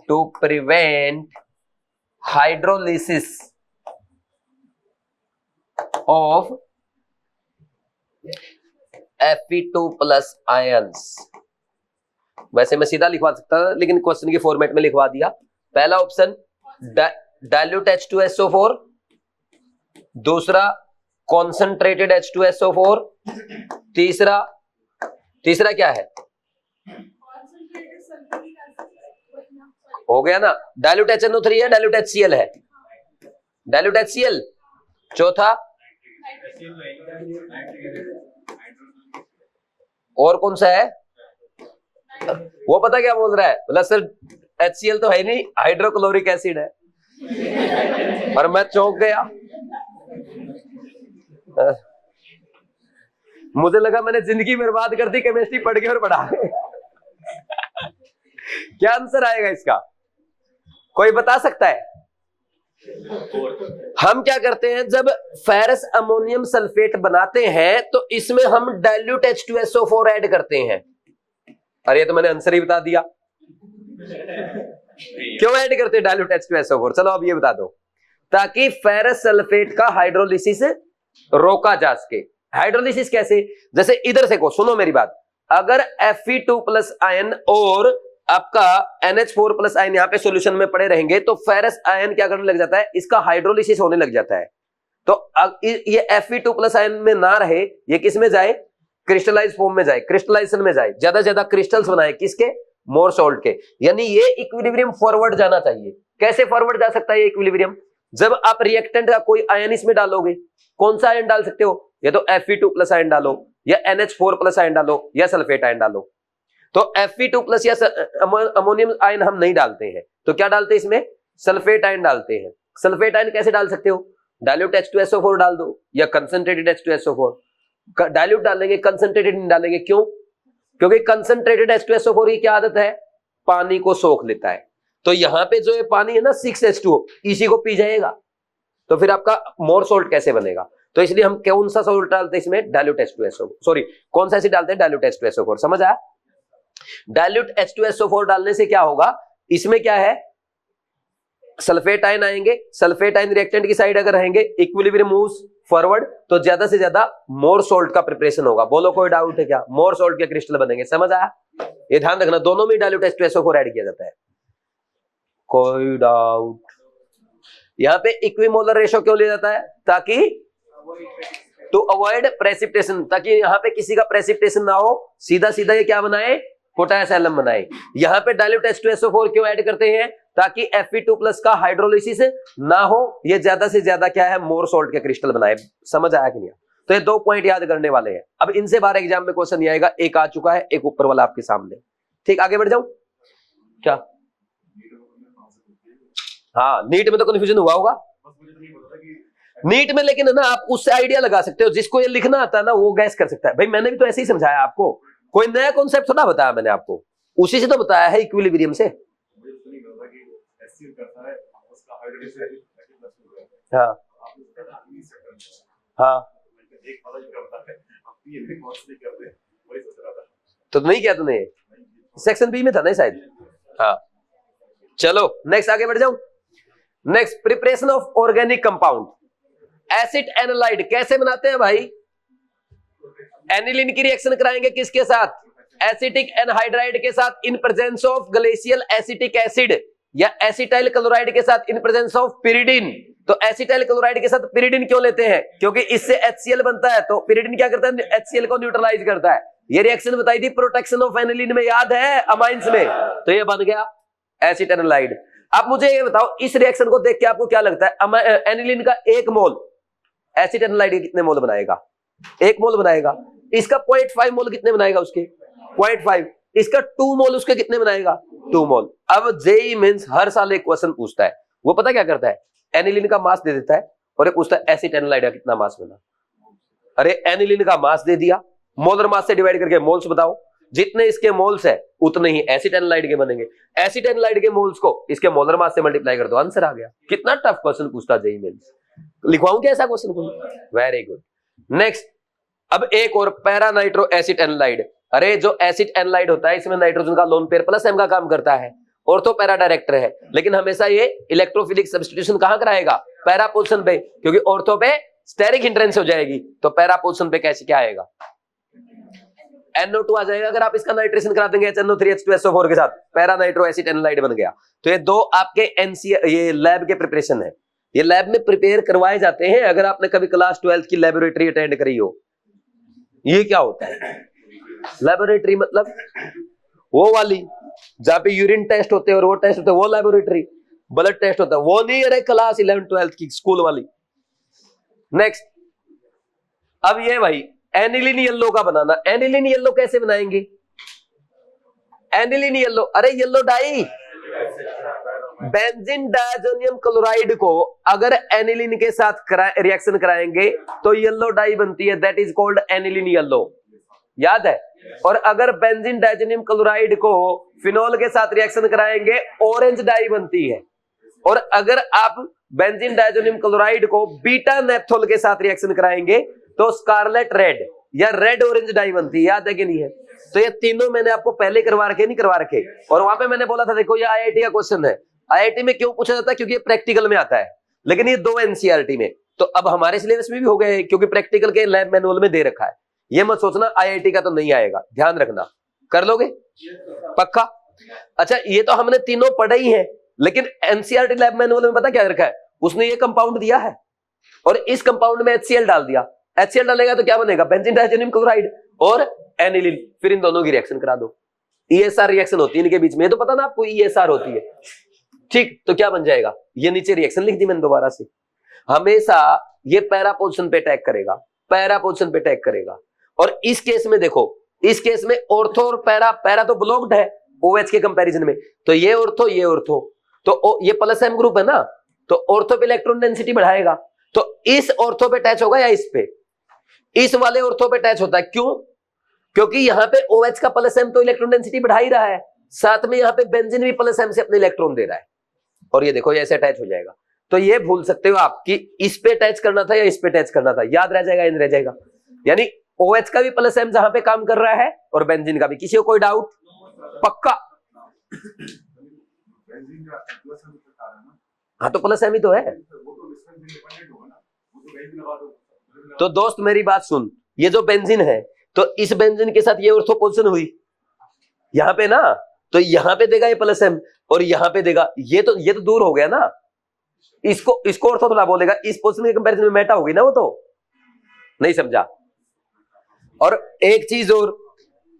to prevent hydrolysis of Fe2+ ions। वैसे मैं सीधा लिखवा सकता था, लेकिन क्वेश्चन के फॉर्मेट में लिखवा दिया। पहला ऑप्शन डाइल्यूट H2SO4, दूसरा कॉन्सेंट्रेटेड H2SO4, तीसरा क्या है, हो गया ना, डाइल्यूट HNO3 है, डाइल्यूट HCl है, डाइल्यूट HCl, चौथा और कौन सा है, वो पता क्या बोल रहा है, बोला सर HCl तो है नहीं, हाइड्रोक्लोरिक एसिड है, और मैं चौंक गया। मुझे लगा मैंने जिंदगी बर्बाद कर दी, केमिस्ट्री पढ़ के और पढ़ा। क्या आंसर आएगा इसका, कोई बता सकता है? हम क्या करते हैं, जब फेरस अमोनियम सल्फेट बनाते हैं तो इसमें हम डाइल्यूट H2SO4 ऐड करते हैं। अरे ये तो मैंने आंसर ही बता दिया, क्यों ऐड करते हैं डाइल्यूट H2SO4? चलो अब ये बता दो, ताकि फेरस सल्फेट का हाइड्रोलिसिस रोका जा सके। हाइड्रोलिसिस कैसे, जैसे इधर से को सुनो मेरी बात, अगर Fe2 प्लस आयन और आपका NH4 प्लस आयन यहाँ पे सॉल्यूशन में पड़े रहेंगे तो फेरस आयन क्या करने लग जाता है, इसका हाइड्रोलिसिस होने लग जाता है। तो ये Fe2 प्लस आयन में ना रहे, ये किस में जाए, क्रिस्टलाइज फॉर्म में जाए, क्रिस्टलाइजेशन में जाए, ज्यादा से ज्यादा क्रिस्टल्स बनाए, किसके, मोर सॉल्ट के। यानी ये इक्विलिब्रियम फॉरवर्ड जाना चाहिए। कैसे फॉरवर्ड जा सकता है ये इक्विलिब्रियम, जब आप रिएक्टेंट का कोई आयन इसमें डालोगे, कौन सा आयन डाल सकते हो, या तो Fe2 प्लस आयन डालो, या NH4 प्लस आयन डालो, या सल्फेट आयन डालो। तो Fe2 प्लस या अमोनियम आयन हम नहीं डालते हैं, तो क्या डालते हैं इसमें, सल्फेट आयन डालते हैं। सल्फेट आयन कैसे डाल सकते हो, डाइल्यूट H2SO4 डाल दो, या कंसंट्रेटेड H2SO4। डाइल्यूट डालेंगे, कंसंट्रेटेड नहीं डालेंगे, क्यों, क्योंकि कंसंट्रेटेड H2SO4 की क्या आदत है, पानी को सोख लेता है। तो यहां पे जो ये पानी है ना 6H2O, इसी को पी जाएगा, तो फिर आपका मोर सॉल्ट कैसे बनेगा। तो इसलिए हम कौन सा सॉल्ट डालते हैं इसमें, डाइल्यूट H2SO4, सॉरी कौन सा एसिड डालते हैं, डाइल्यूट H2SO4। समझ आया, डाइल्यूट H2SO4 डालने से क्या होगा, इसमें क्या है, सल्फेट आयन आएंगे, सल्फेट आयन रिएक्टेंट की साइड अगर रहेंगे, इक्विलिब्रियम मूव्स फॉरवर्ड, तो ज्यादा से ज्यादा मोर सॉल्ट का प्रिपरेशन होगा। बोलो कोई डाउट है क्या, मोर सॉल्ट के क्रिस्टल बनेंगे। समझ आया, ये ध्यान रखना, दोनों में डाइल्यूट H2SO4 ऐड किया जाता है। कोई डाउट, यहां पे इक्विमोलर रेशो क्यों लिया जाता है, ताकि टू अवॉइड प्रेसिपिटेशन, ताकि यहां पे किसी का प्रेसिपिटेशन ना हो, सीधा सीधा ये क्या बनाए, पोटास एलम बनाए। यहां पे डाइल्यूट H2SO4 क्यों ऐड करते हैं, ताकि Fe2 प्लस का हाइड्रोलिसिस ना हो, ये ज्यादा से ज्यादा क्या है, मोर सॉल्ट के क्रिस्टल बनाए। समझ आया कि नहीं, तो ये 2 पॉइंट याद करने वाले हैं। अब इनसे बाहर एग्जाम में क्वेश्चन नहीं आएगा, एक आ चुका है, एक ऊपर वाला आपके सामने। ठीक, आगे बढ़ जाऊं क्या, हाँ नीट में तो कंफ्यूजन हुआ होगा, नीट में, लेकिन है ना आप उससे आइडिया लगा सकते हो, जिसको ये लिखना आता है ना वो गैस कर सकता है। भाई मैंने भी तो ऐसे ही समझाया आपको, कोई नया कॉन्सेप्ट थोड़ा बताया मैंने आपको, उसी से तो बताया है, इक्विलिब्रियम से। हाँ हाँ, तो नहीं किया तूने, सेक्शन बी में था ना शायद। हाँ चलो नेक्स्ट आगे बढ़ जाऊं। Next, preparation of organic compound. Acid anilide कैसे बनाते हैं भाई, एनिलीन की रिएक्शन कराएंगे किसके साथ, एसिटिक एनहाइड्राइड के साथ, in presence of glacial acetic acid, या एसिटाइल क्लोराइड के साथ इन प्रेजेंस ऑफ पिरिडिन। तो एसिटाइल क्लोराइड के साथ पिरिडिन क्यों लेते हैं, क्योंकि इससे HCl बनता है, तो पिरिडिन क्या करता है, HCl को न्यूट्रलाइज करता है। ये रिएक्शन बताई थी प्रोटेक्शन ऑफ एनिलीन में, याद है अमाइंस में, तो ये बन गया एसिड एनालाइड। आप मुझे ये बताओ, इस रिएक्शन को देख के आपको क्या लगता है, एनिलीन का 1 मोल एसिड एनालाइड के कितने मोल बनाएगा, 1 मोल बनाएगा। इसका 0.5 मोल कितने बनाएगा, उसके 0.5। इसका 2 मोल उसके कितने बनाएगा, 2 मोल। अब जेईई मेंस हर साल एक क्वेश्चन पूछता है, वो पता क्या करता है, एनिलीन का मास दे देता है और ये पूछता है एसिड एनालाइड का कितना मास बना। अरे एनिलीन का मास दे दिया, मोलर मास से डिवाइड करके मोल्स बताओ, जितने इसके मोल्स है उतने ही एसिड एनालाइड के बनेंगे। एसिड एनालाइड के मोल्स को इसके मोलर मास से मल्टीप्लाई कर दो, आंसर आ गया। कितना टफ क्वेश्चन पूछता जेईई मेंस, लिखवाऊं क्या ऐसा क्वेश्चन को, वेरी गुड। नेक्स्ट, अब एक और, पैरा नाइट्रो एसिड एनालाइड। अरे जो एसिड एनालाइड होता है इसमें नाइट्रोजन का लोन पेयर प्लस एम का काम करता है, ऑर्थो पैरा डायरेक्टर है, लेकिन हमेशा ये इलेक्ट्रोफिलिक सब्स्टिट्यूशन कहां कराएगा, पैरा पोजीशन पे, क्योंकि ऑर्थो पे स्टेरिक हिंड्रेंस हो जाएगी, तो पैरा पोजीशन पे कैसे क्या आएगा, NO2 आ जाएगा। अगर आप इसका नाइट्रेशन करा देंगे HNO3H2SO4 के साथ, पैरा नाइट्रो एसिड एनालाइड बन गया। तो ये 2 आपके ये लैब के प्रिपरेशन है, ये लैब में प्रिपेयर करवाए जाते हैं। अगर आपने कभी क्लास 12 की लेबोरेटरी अटेंड करी हो, ये क्या होता है लेबोरेटरी, मतलब वो वाली जहां पे यूरिन टेस्ट होते हैं और वो टेस्ट होते हैं, वो लेबोरेटरी, ब्लड टेस्ट होता है वो नहीं, अरे क्लास 11 12 की स्कूल वाली। नेक्स्ट, अब ये भाई एनिलीन येलो का बनाना। एनिलीन येलो कैसे बनाएंगे, एनिलीन येलो, अरे yellow die, benzene diazonium chloride को अगर एनिलीन के साथ रिएक्शन कराएंगे तो येलो डाई बनती है, that is called aniline yellow, याद है। और अगर बेंजीन डायजोनियम क्लोराइड को फिनोल के साथ रिएक्शन कराएंगे ऑरेंज डाई बनती है। और अगर आप बेंजीन डायजोनियम क्लोराइड को बीटा नेप्थोल के साथ रिएक्शन कराएंगे तो स्कारलेट रेड या रेड ऑरेंज डाई बनती है, याद है कि नहीं है। तो ये तीनों मैंने आपको पहले करवा रखे, नहीं करवा रखे, और वहां पे मैंने बोला था देखो ये IIT का क्वेश्चन है। IIT में क्यों पूछा जाता है, क्योंकि ये प्रैक्टिकल में आता है, लेकिन ये 2 NCERT में, तो अब हमारे सिलेबस में भी हो गए क्योंकि प्रैक्टिकल के लैब मैनुअल में दे रखा है। ये मत सोचना आईआईटी का तो नहीं आएगा, ध्यान रखना। कर लोगे पक्का? अच्छा ये तो हमने तीनों पढ़े ही हैं, लेकिन एनसीईआरटी लैब मैनुअल में पता क्या रखा है, उसने ये कंपाउंड दिया है और इस कंपाउंड में HCl डाल दिया। HCl डालेगा तो क्या बनेगा, बेंजीन डाइजेनियम क्लोराइड और एनिलीन, फिर इन दोनों की रिएक्शन करा दो। ESR रिएक्शन होती है इनके बीच में, तो पता ना आपको ESR होती है, ठीक? तो क्या बन जाएगा, ये नीचे रिएक्शन लिख दी मैंने दोबारा से। हमेशा ये पैरा पोजीशन पे अटैक करेगा, पैरा पोजीशन पे अटैक करेगा। और इस केस में देखो, इस केस में ऑर्थो और पैरा, पैरा तो ब्लॉक्ड है OH के कंपैरिजन में, तो ये ऑर्थो ये ऑर्थो, तो ये प्लस M ग्रुप है ना, तो ऑर्थो पे इलेक्ट्रॉन डेंसिटी बढ़ाएगा, तो इस ऑर्थो पे अटैच होगा या इस पे, इस वाले ऑर्थो पे अटैच होता है। क्यों? क्योंकि यहां पे OH का प्लस M तो इलेक्ट्रॉन डेंसिटी बढ़ा ही रहा है, साथ में यहां पे बेंजीन भी प्लस M से अपने इलेक्ट्रॉन दे रहा है, और ये देखो ये ऐसे अटैच हो जाएगा। तो ये भूल सकते हो आप कि इस पे अटैच करना था या इस पे अटैच करना था, याद रह जाएगा, इन रह जाएगा। यानी OH का भी प्लस M जहां पे काम कर रहा है और बेंजीन का भी। किसी को कोई डाउट? पक्का? हाँ तो प्लस M ही तो है। तो दोस्त मेरी बात सुन, ये जो बेंजीन है, तो इस बेंजीन के साथ ये ऑर्थो पोजीशन हुई यहां पे ना, तो यहां पे देगा ये प्लस M और यहां पे देगा ये तो दूर हो गया ना, इसको ऑर्थो थोड़ा बोलेगा, इस पोजीशन के कंपैरिजन में मेटा होगी ना, वो तो नहीं समझा। और एक चीज और,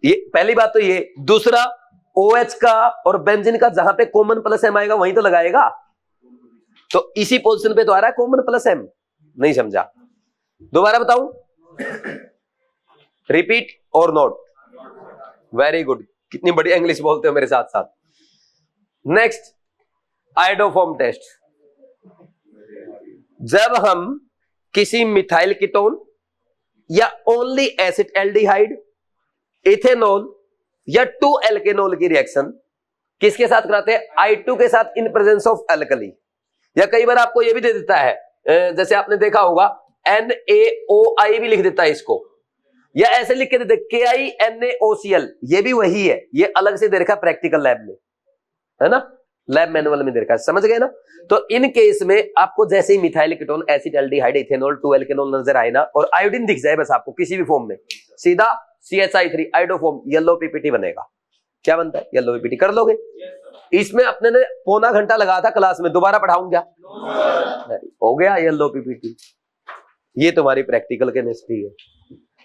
ये पहली बात तो ये, दूसरा OH का और बेंजीन का जहां पे कॉमन प्लस M आएगा वहीं तो लगाएगा, तो इसी पोजीशन पे तो आ रहा है कॉमन प्लस M। नहीं समझा? दोबारा बताऊं, रिपीट और नोट। वेरी गुड, कितनी बढ़िया इंग्लिश बोलते हो मेरे साथ साथ। Next, iodoform test. जब हम किसी मिथाइल कीटोन या ओनली एसिड एल्डिहाइड, इथेनॉल या 2 एल्केनॉल की रिएक्शन किसके साथ कराते हैं, I2 के साथ इन प्रेजेंस ऑफ एल्कली, या कई बार आपको ये भी दे देता है, जैसे आपने देखा होगा NaOI भी लिख देता है इसको, या ऐसे लिख के देते KiNaOCl, ये भी वही है, ये अलग से दे रखा प्रैक्टिकल लैब में, है ना, लैब मैनुअल में दे रखा, समझ गए ना। तो इन केस में आपको जैसे ही methyl ketone, acid aldehyde, ethanol, 2 alkanol नजर आए ना, और आयोडीन दिख जाए बस आपको किसी भी फॉर्म में, सीधा CHI3 आयोडोफॉर्म येलो PPT बनेगा। क्या बनता है, येलो PPT। कर लोगे? इसमें अपने ने पौना घंटा लगाया था क्लास में, दोबारा पढ़ाऊं क्या? हो गया येलो PPT। ये तुम्हारी प्रैक्टिकल केमिस्ट्री है।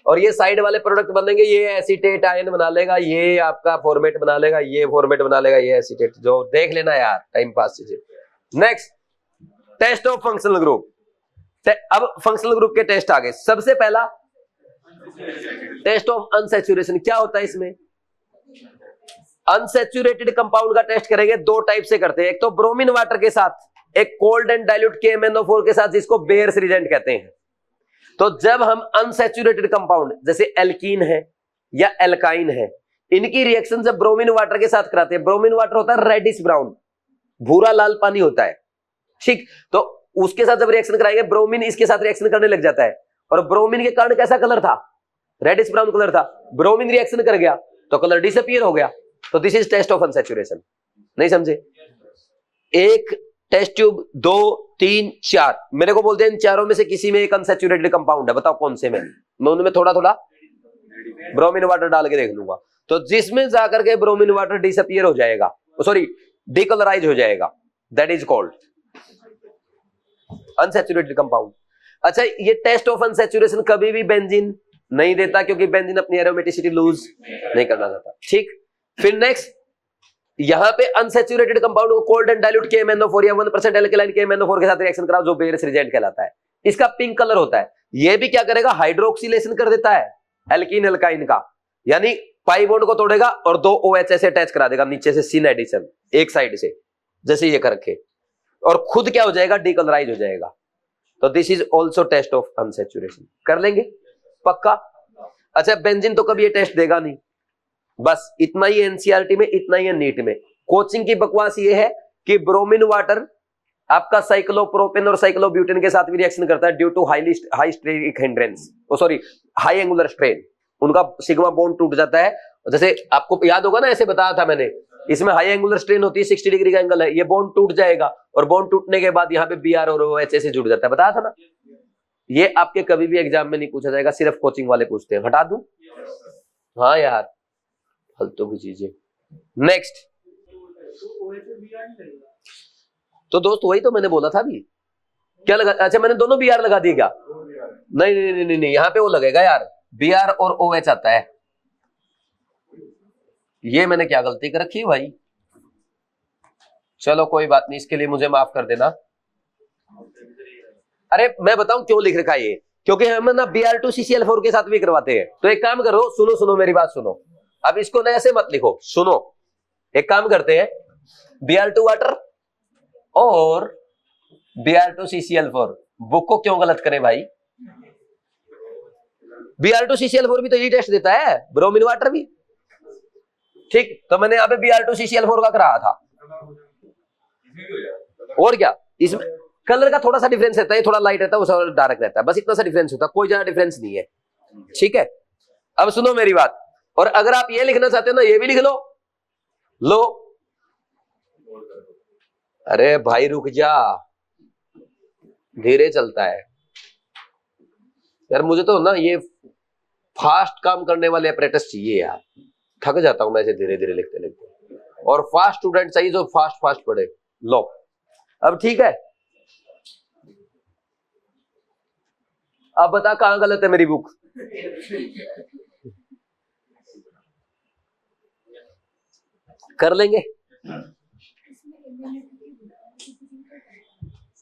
और ये साइड वाले प्रोडक्ट बनेंगे, ये एसीटेट आयन बना लेगा, ये आपका फॉर्मेट बना लेगा, ये फॉर्मेट बना लेगा, ये एसीटेट, जो देख लेना यार, टाइम पास चीजें। Next, test of functional group. अब फंक्शनल ग्रुप के टेस्ट आ गए। सबसे पहला टेस्ट ऑफ अनसैचुरेशन। क्या होता है इसमें, अनसैचुरेटेड कंपाउंड का टेस्ट करेंगे, दो टाइप से करते हैं, एक तो ब्रोमीन वाटर के साथ, एक कोल्ड एंड डाइल्यूट KMnO4 के साथ, जिसको बेयर्स रिएजेंट कहते हैं। तो जब हम अनसैचुरेटेड कंपाउंड जैसे एल्कीन है या एल्काइन है, इनकी रिएक्शन जब ब्रोमीन वाटर के साथ कराते हैं, ब्रोमीन वाटर होता है रेडिश ब्राउन, भूरा लाल पानी होता है, ठीक, तो उसके साथ जब रिएक्शन कराएंगे, ब्रोमीन इसके साथ रिएक्शन करने लग जाता है, और ब्रोमीन के कारण कैसा कलर था, रेडिश ब्राउन कलर था, ब्रोमीन रिएक्शन कर गया तो कलर डिसअपीयर हो गया। तो this is test of unsaturation. नहीं समझे? एक टेस्ट ट्यूब 2 3 4, मेरे को बोलते हैं इन चारों में से किसी में एक अनसैचुरेटेड कंपाउंड है, बताओ कौन से में, मैं उनमें थोड़ा थोड़ा ब्रोमीन वाटर डाल के देख लूंगा, तो जिसमें जाकर के ब्रोमीन वाटर डिसअपीयर हो जाएगा, सॉरी डिकलराइज हो जाएगा, that is called unsaturated compound. अच्छा, ये टेस्ट ऑफ अनसैचुरेशन कभी भी बेंजीन नहीं देता, क्योंकि बेंजीन अपनी एरोमेटिसिटी लूज नहीं करना चाहता, ठीक। फिर नेक्स्ट, यहां पे अनसैचुरेटेड कंपाउंड को कोल्ड एंड डाइल्यूट KMnO4 या 1% एल्कलाइन KMnO4 के साथ रिएक्शन कराओ, जो बेयर्स रिएजेंट कहलाता है। इसका पिंक कलर होता है, ये भी क्या करेगा, हाइड्रोक्सिलेशन कर देता है एल्कीन एल्काइन का, यानी पाई बॉन्ड को तोड़ेगा और 2 OH से अटैच करा देगा नीचे से, सिन एडिशन एक साइड से, जैसे ये कर रखे, और खुद क्या हो जाएगा, डीकलराइज हो जाएगा। तो this is also test of unsaturation. कर लेंगे पक्का? अच्छा, बेंजीन तो कभी ये टेस्ट देगा नहीं, बस इतना ही एनसीईआरटी में, इतना ही नीट में। कोचिंग की बकवास ये है कि ब्रोमीन वाटर आपका साइक्लोप्रोपेन और साइक्लोब्यूटेन के साथ भी रिएक्शन करता है due to high steric hindrance, sorry high angular strain, उनका सिग्मा बॉन्ड टूट जाता है। जैसे आपको याद होगा ना, ऐसे बताया था मैंने, इसमें हाई एंगुलर स्ट्रेन होती है, 60 डिग्री का एंगल है, ये बॉन्ड टूट जाएगा, और बॉन्ड टूटने के बाद यहाँ पे BR और OH से जुड़ जाता है, बताया था ना। ये आपके कभी भी एग्जाम में नहीं पूछा जाएगा, सिर्फ कोचिंग वाले पूछते हैं। हटा दूं? हाँ यार, फालतू की चीजें। नेक्स्ट, तो दोस्त वही तो मैंने बोला था अभी। क्या लगा? अच्छा, मैंने दोनों बी आर लगा दिए क्या? नहीं नहीं नहीं नहीं, नहीं। यहाँ पे वो लगेगा यार, बी आर और ओ एच आता है। ये मैंने क्या गलती कर रखी है भाई? चलो कोई बात नहीं, इसके लिए मुझे माफ कर देना। अरे मैं बताऊं क्यों लिख रखा है ये, क्योंकि हम ना Br2CCl4 के साथ भी करवाते हैं। तो एक काम करो, सुनो सुनो मेरी बात सुनो, अब इसको ना ऐसे मत लिखो, सुनो। एक काम करते हैं, Br2 वाटर और Br2CCl4, बुक को क्यों गलत करें भाई? Br2CCl4 भी तो यही टेस्ट देता है, ब्रोमीन वाटर भी। ठीक, तो मैंने यहाँ पे Br2CCl4 का कराया था। और क्या, इसमें कलर का थोड़ा सा डिफरेंस रहता है, ये थोड़ा लाइट रहता है, वो डार्क रहता है, बस इतना सा डिफरेंस होता है, कोई ज्यादा डिफरेंस नहीं है। ठीक है, अब सुनो मेरी बात, और अगर आप ये लिखना चाहते हो ना, ये भी लिख लो। लो, अरे भाई रुक जा, धीरे चलता है यार, मुझे तो ना ये फास्ट काम करने वाले अपरेटस चाहिए यार, थक जाता हूं मैं ऐसे धीरे धीरे लिखते लिखते, और फास्ट स्टूडेंट चाहिए जो फास्ट फास्ट पढ़े। लो, अब ठीक है, अब बता कहां गलत है मेरी बुक? कर लेंगे।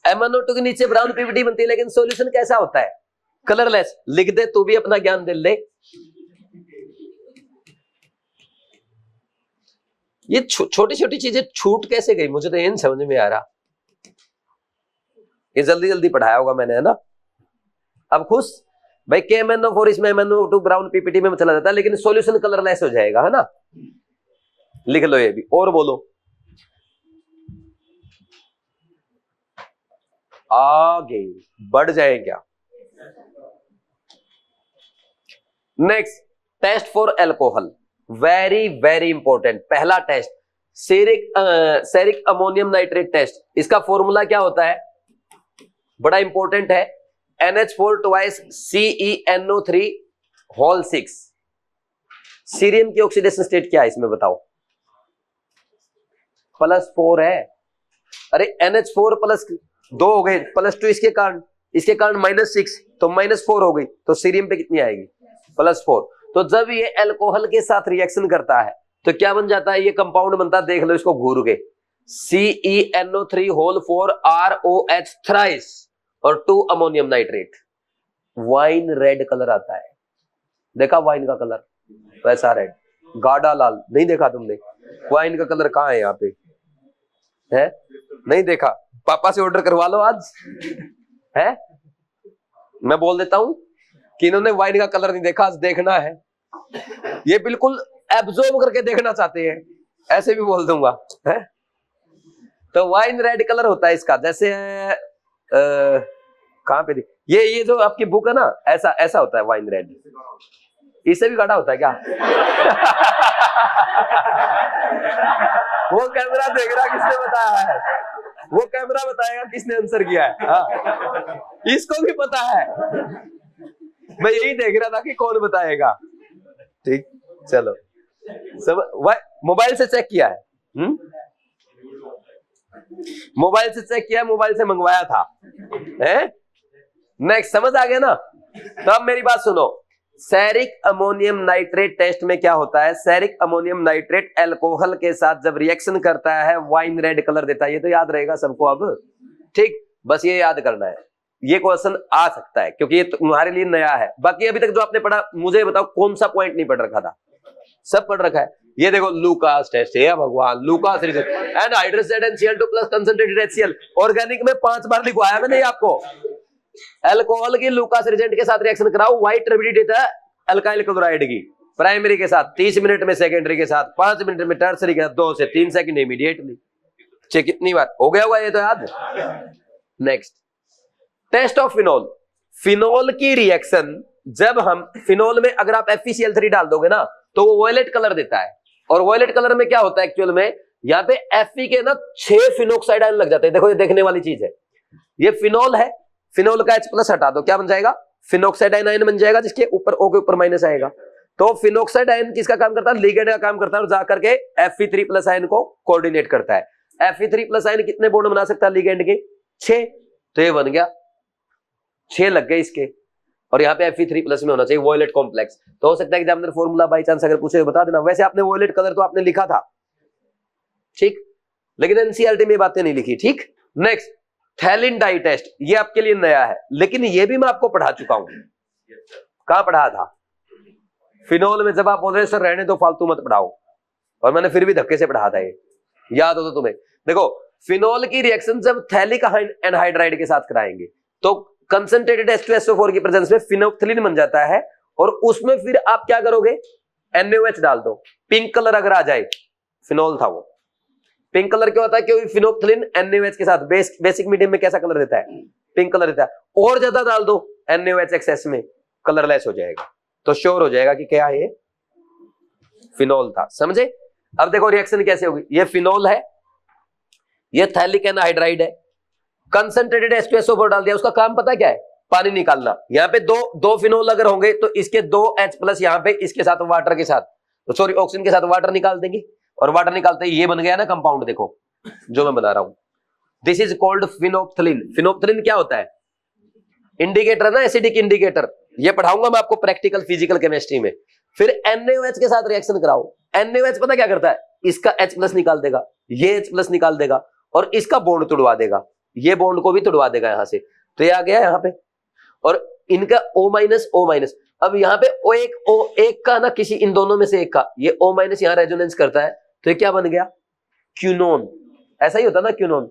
MnO2 के नीचे ब्राउन पीवीटी बनती है, लेकिन सॉल्यूशन कैसा होता है? कलरलेस। लिख दे, तू भी अपना ज्ञान दे ले। ये छोटी छोटी चीजें छूट कैसे गई, मुझे तो ये नहीं समझ में आ रहा। ये जल्दी जल्दी पढ़ाया होगा मैंने, है ना? अब खुश भाई, KMnO4 इसमें MnO2 ब्राउन पीपीटी में चला जाता है, लेकिन सॉल्यूशन कलरलेस हो जाएगा, है ना? लिख लो ये भी, और बोलो। आगे बढ़ जाए क्या? Next, test for alcohol, very very important. पहला test ceric ammonium nitrate test. इसका फॉर्मूला क्या होता है? बड़ा इंपॉर्टेंट है, NH4 twice CeNO3 whole 6। Cerium की ऑक्सीडेशन स्टेट क्या है इसमें बताओ? +4 है। अरे NH4 +2 हो गए, +2 इसके कारण -6, तो -4 हो गई, तो सीरियम पे कितनी आएगी? +4। तो जब ये अल्कोहल के साथ रिएक्शन करता है तो क्या बन जाता है? ये कंपाउंड बनता है, देख लो इसको घूर के, CeNO3 होल 4 ROH थ्राइस और 2 ammonium nitrate. Wine red colour आता है, देखा वाइन का कलर? वैसा रेड, गाढ़ा लाल। नहीं देखा तुमने? वाइन का कलर कहाँ है यहाँ पे? है? नहीं देखा? पापा से ऑर्डर करवा लो आज, है? मैं बोल देता हूं कि इन्होंने वाइन का कलर नहीं देखा, आज देखना है। ये बिल्कुल एब्जॉर्ब करके देखना चाहते हैं, ऐसे भी बोल दूंगा, है? तो वाइन रेड कलर होता है इसका, जैसे कहां पे ये जो आपकी बुक है ना, ऐसा ऐसा होता है वाइन रेड। इससे भी गाढ़ा होता है क्या? वो कैमरा देख रहा, किसने बताया है? वो कैमरा बताएगा किसने आंसर किया है। हाँ, इसको भी पता है, मैं यही देख रहा था कि कौन बताएगा। ठीक, चलो सब मोबाइल से चेक किया है। मोबाइल से चेक किया, मोबाइल से मंगवाया था, है? नेक्स्ट, समझ आ गया ना? तो अब मेरी बात सुनो, सेरिक अमोनियम नाइट्रेट टेस्ट में क्या होता है? सेरिक अमोनियम नाइट्रेट अल्कोहल के साथ जब रिएक्शन करता है, वाइन रेड कलर देता है। ये तो याद रहेगा सबको अब, ठीक? बस ये याद करना है, ये क्वेश्चन आ सकता है क्योंकि ये तुम्हारे लिए नया है। बाकी अभी तक जो आपने पढ़ा, मुझे बताओ कौन सा पॉइंट नहीं पढ़ रखा था? सब पढ़ रखा है। ये देखो, लूकास टेस्ट है, भगवान, Lucas reaction anhydrous NCl2 plus concentrated HCl। Organic में 5 बार लिखवाया मैंने आपको। अल्कोहल की लूकास रिएजेंट के साथ रिएक्शन कराओ, व्हाइट टर्बिडिटी देता है अल्काइल क्लोराइड की, प्राइमरी के साथ 30 मिनट में, सेकेंडरी के साथ 5 मिनट में, टर्सरी के साथ 2 से 3 सेकंड इमीडिएटली। चेक कितनी बार हो गया होगा ये तो याद। Next, test of phenol. Phenol की रिएक्शन, जब हम फिनोल में अगर आप FeCl3 डाल दोगे ना, तो वो वॉयलेट कलर देता है। और वॉयलेट कलर में क्या होता है एक्चुअल में? यहाँ पे Fe के ना 6 फिनोक्साइड आयन लग जाते हैं। देखो, ये देखने वाली चीज है। ये फिनोल है, फिनोल का H+ हटा दो, क्या बन जाएगा? फिनोक्साइड आयन बन जाएगा, जिसके ऊपर O के ऊपर माइनस आएगा। तो फिनोक्साइड आयन किसका काम करता है? लिगेंड का काम करता है, और जाकर के Fe3+ आयन को कोऑर्डिनेट करता है। Fe3+ आयन कितने बॉन्ड बना सकता है लिगेंड के? 6। तो ये बन गया 6 लग गए इसके, और यहाँ पे Fe3+ में होना चाहिए वॉयलेट कॉम्प्लेक्स। तो हो सकता है कि एग्जामिनर फॉर्मूला बाई चांस अगर पूछे बता देना। वैसे आपने वॉयलेट कलर तो आपने लिखा था, ठीक, लेकिन एनसीईआरटी में बातें नहीं लिखी, ठीक। नेक्स्ट, थैलिन डाई टेस्ट, ये आपके लिए नया है, लेकिन ये भी मैं आपको पढ़ा चुका हूं। कहां पढ़ा था? फिनोल में। जब आप बोल रहे सर रहने दो, फालतू मत पढ़ाओ, और मैंने फिर भी धक्के से पढ़ा था, ये याद हो तो तुम्हें। देखो, फिनोल की रिएक्शन जब थैलिक एनहाइड्राइड के साथ कराएंगे तो कंसंट्रेटेड H2SO4 की प्रेजेंस में फिनोक्थिलीन बन जाता है, और उसमें फिर आप क्या करोगे? NaOH डाल दो। पिंक कलर अगर आ जाए, फिनोल था वो। पिंक कलर क्यों होता है? क्योंकि फिनोक्थिलीन NaOH के साथ बेसिक मीडियम में कैसा कलर देता है? पिंक कलर देता है। और ज्यादा डाल दो NaOH एक्सेस में, कलरलेस हो जाएगा, तो श्योर हो जाएगा कि क्या है, ये फिनोल था। समझे? अब देखो रिएक्शन कैसे होगी। ये फिनोल है, ये थैलिक एनहाइड्राइड है, कंसंट्रेटेड H2SO4 डाल दिया। उसका काम पता क्या है? पानी निकालना। यहाँ पे दो फिनोल अगर होंगे तो इसके 2 H+ यहाँ पे इसके साथ वाटर के साथ, तो सॉरी ऑक्सीजन के साथ वाटर निकाल देंगे, और वाटर निकालते ही ये बन गया ना कंपाउंड। देखो जो मैं बना रहा हूं, this is called phenolphthalein. Phenolphthalein क्या होता है? इंडिकेटर ना, एसिडिक इंडिकेटर। ये पढ़ाऊंगा मैं आपको प्रैक्टिकल फिजिकल केमिस्ट्री में। फिर NaOH के साथ रिएक्शन कराओ। NaOH पता क्या करता है? इसका H+ निकाल देगा, ये H+ निकाल देगा, और इसका बॉन्ड तोड़वा देगा, ये बॉन्ड को भी तोड़वा देगा यहां से। तो ये आ गया यहाँ पे, और इनका O-O-। अब यहाँ पे O1 का ना, किसी इन दोनों में से एक का ये O- यहाँ रेजोनेंस करता है, तो ये क्या बन गया? क्यूनोन। ऐसा ही होता ना क्यूनोन।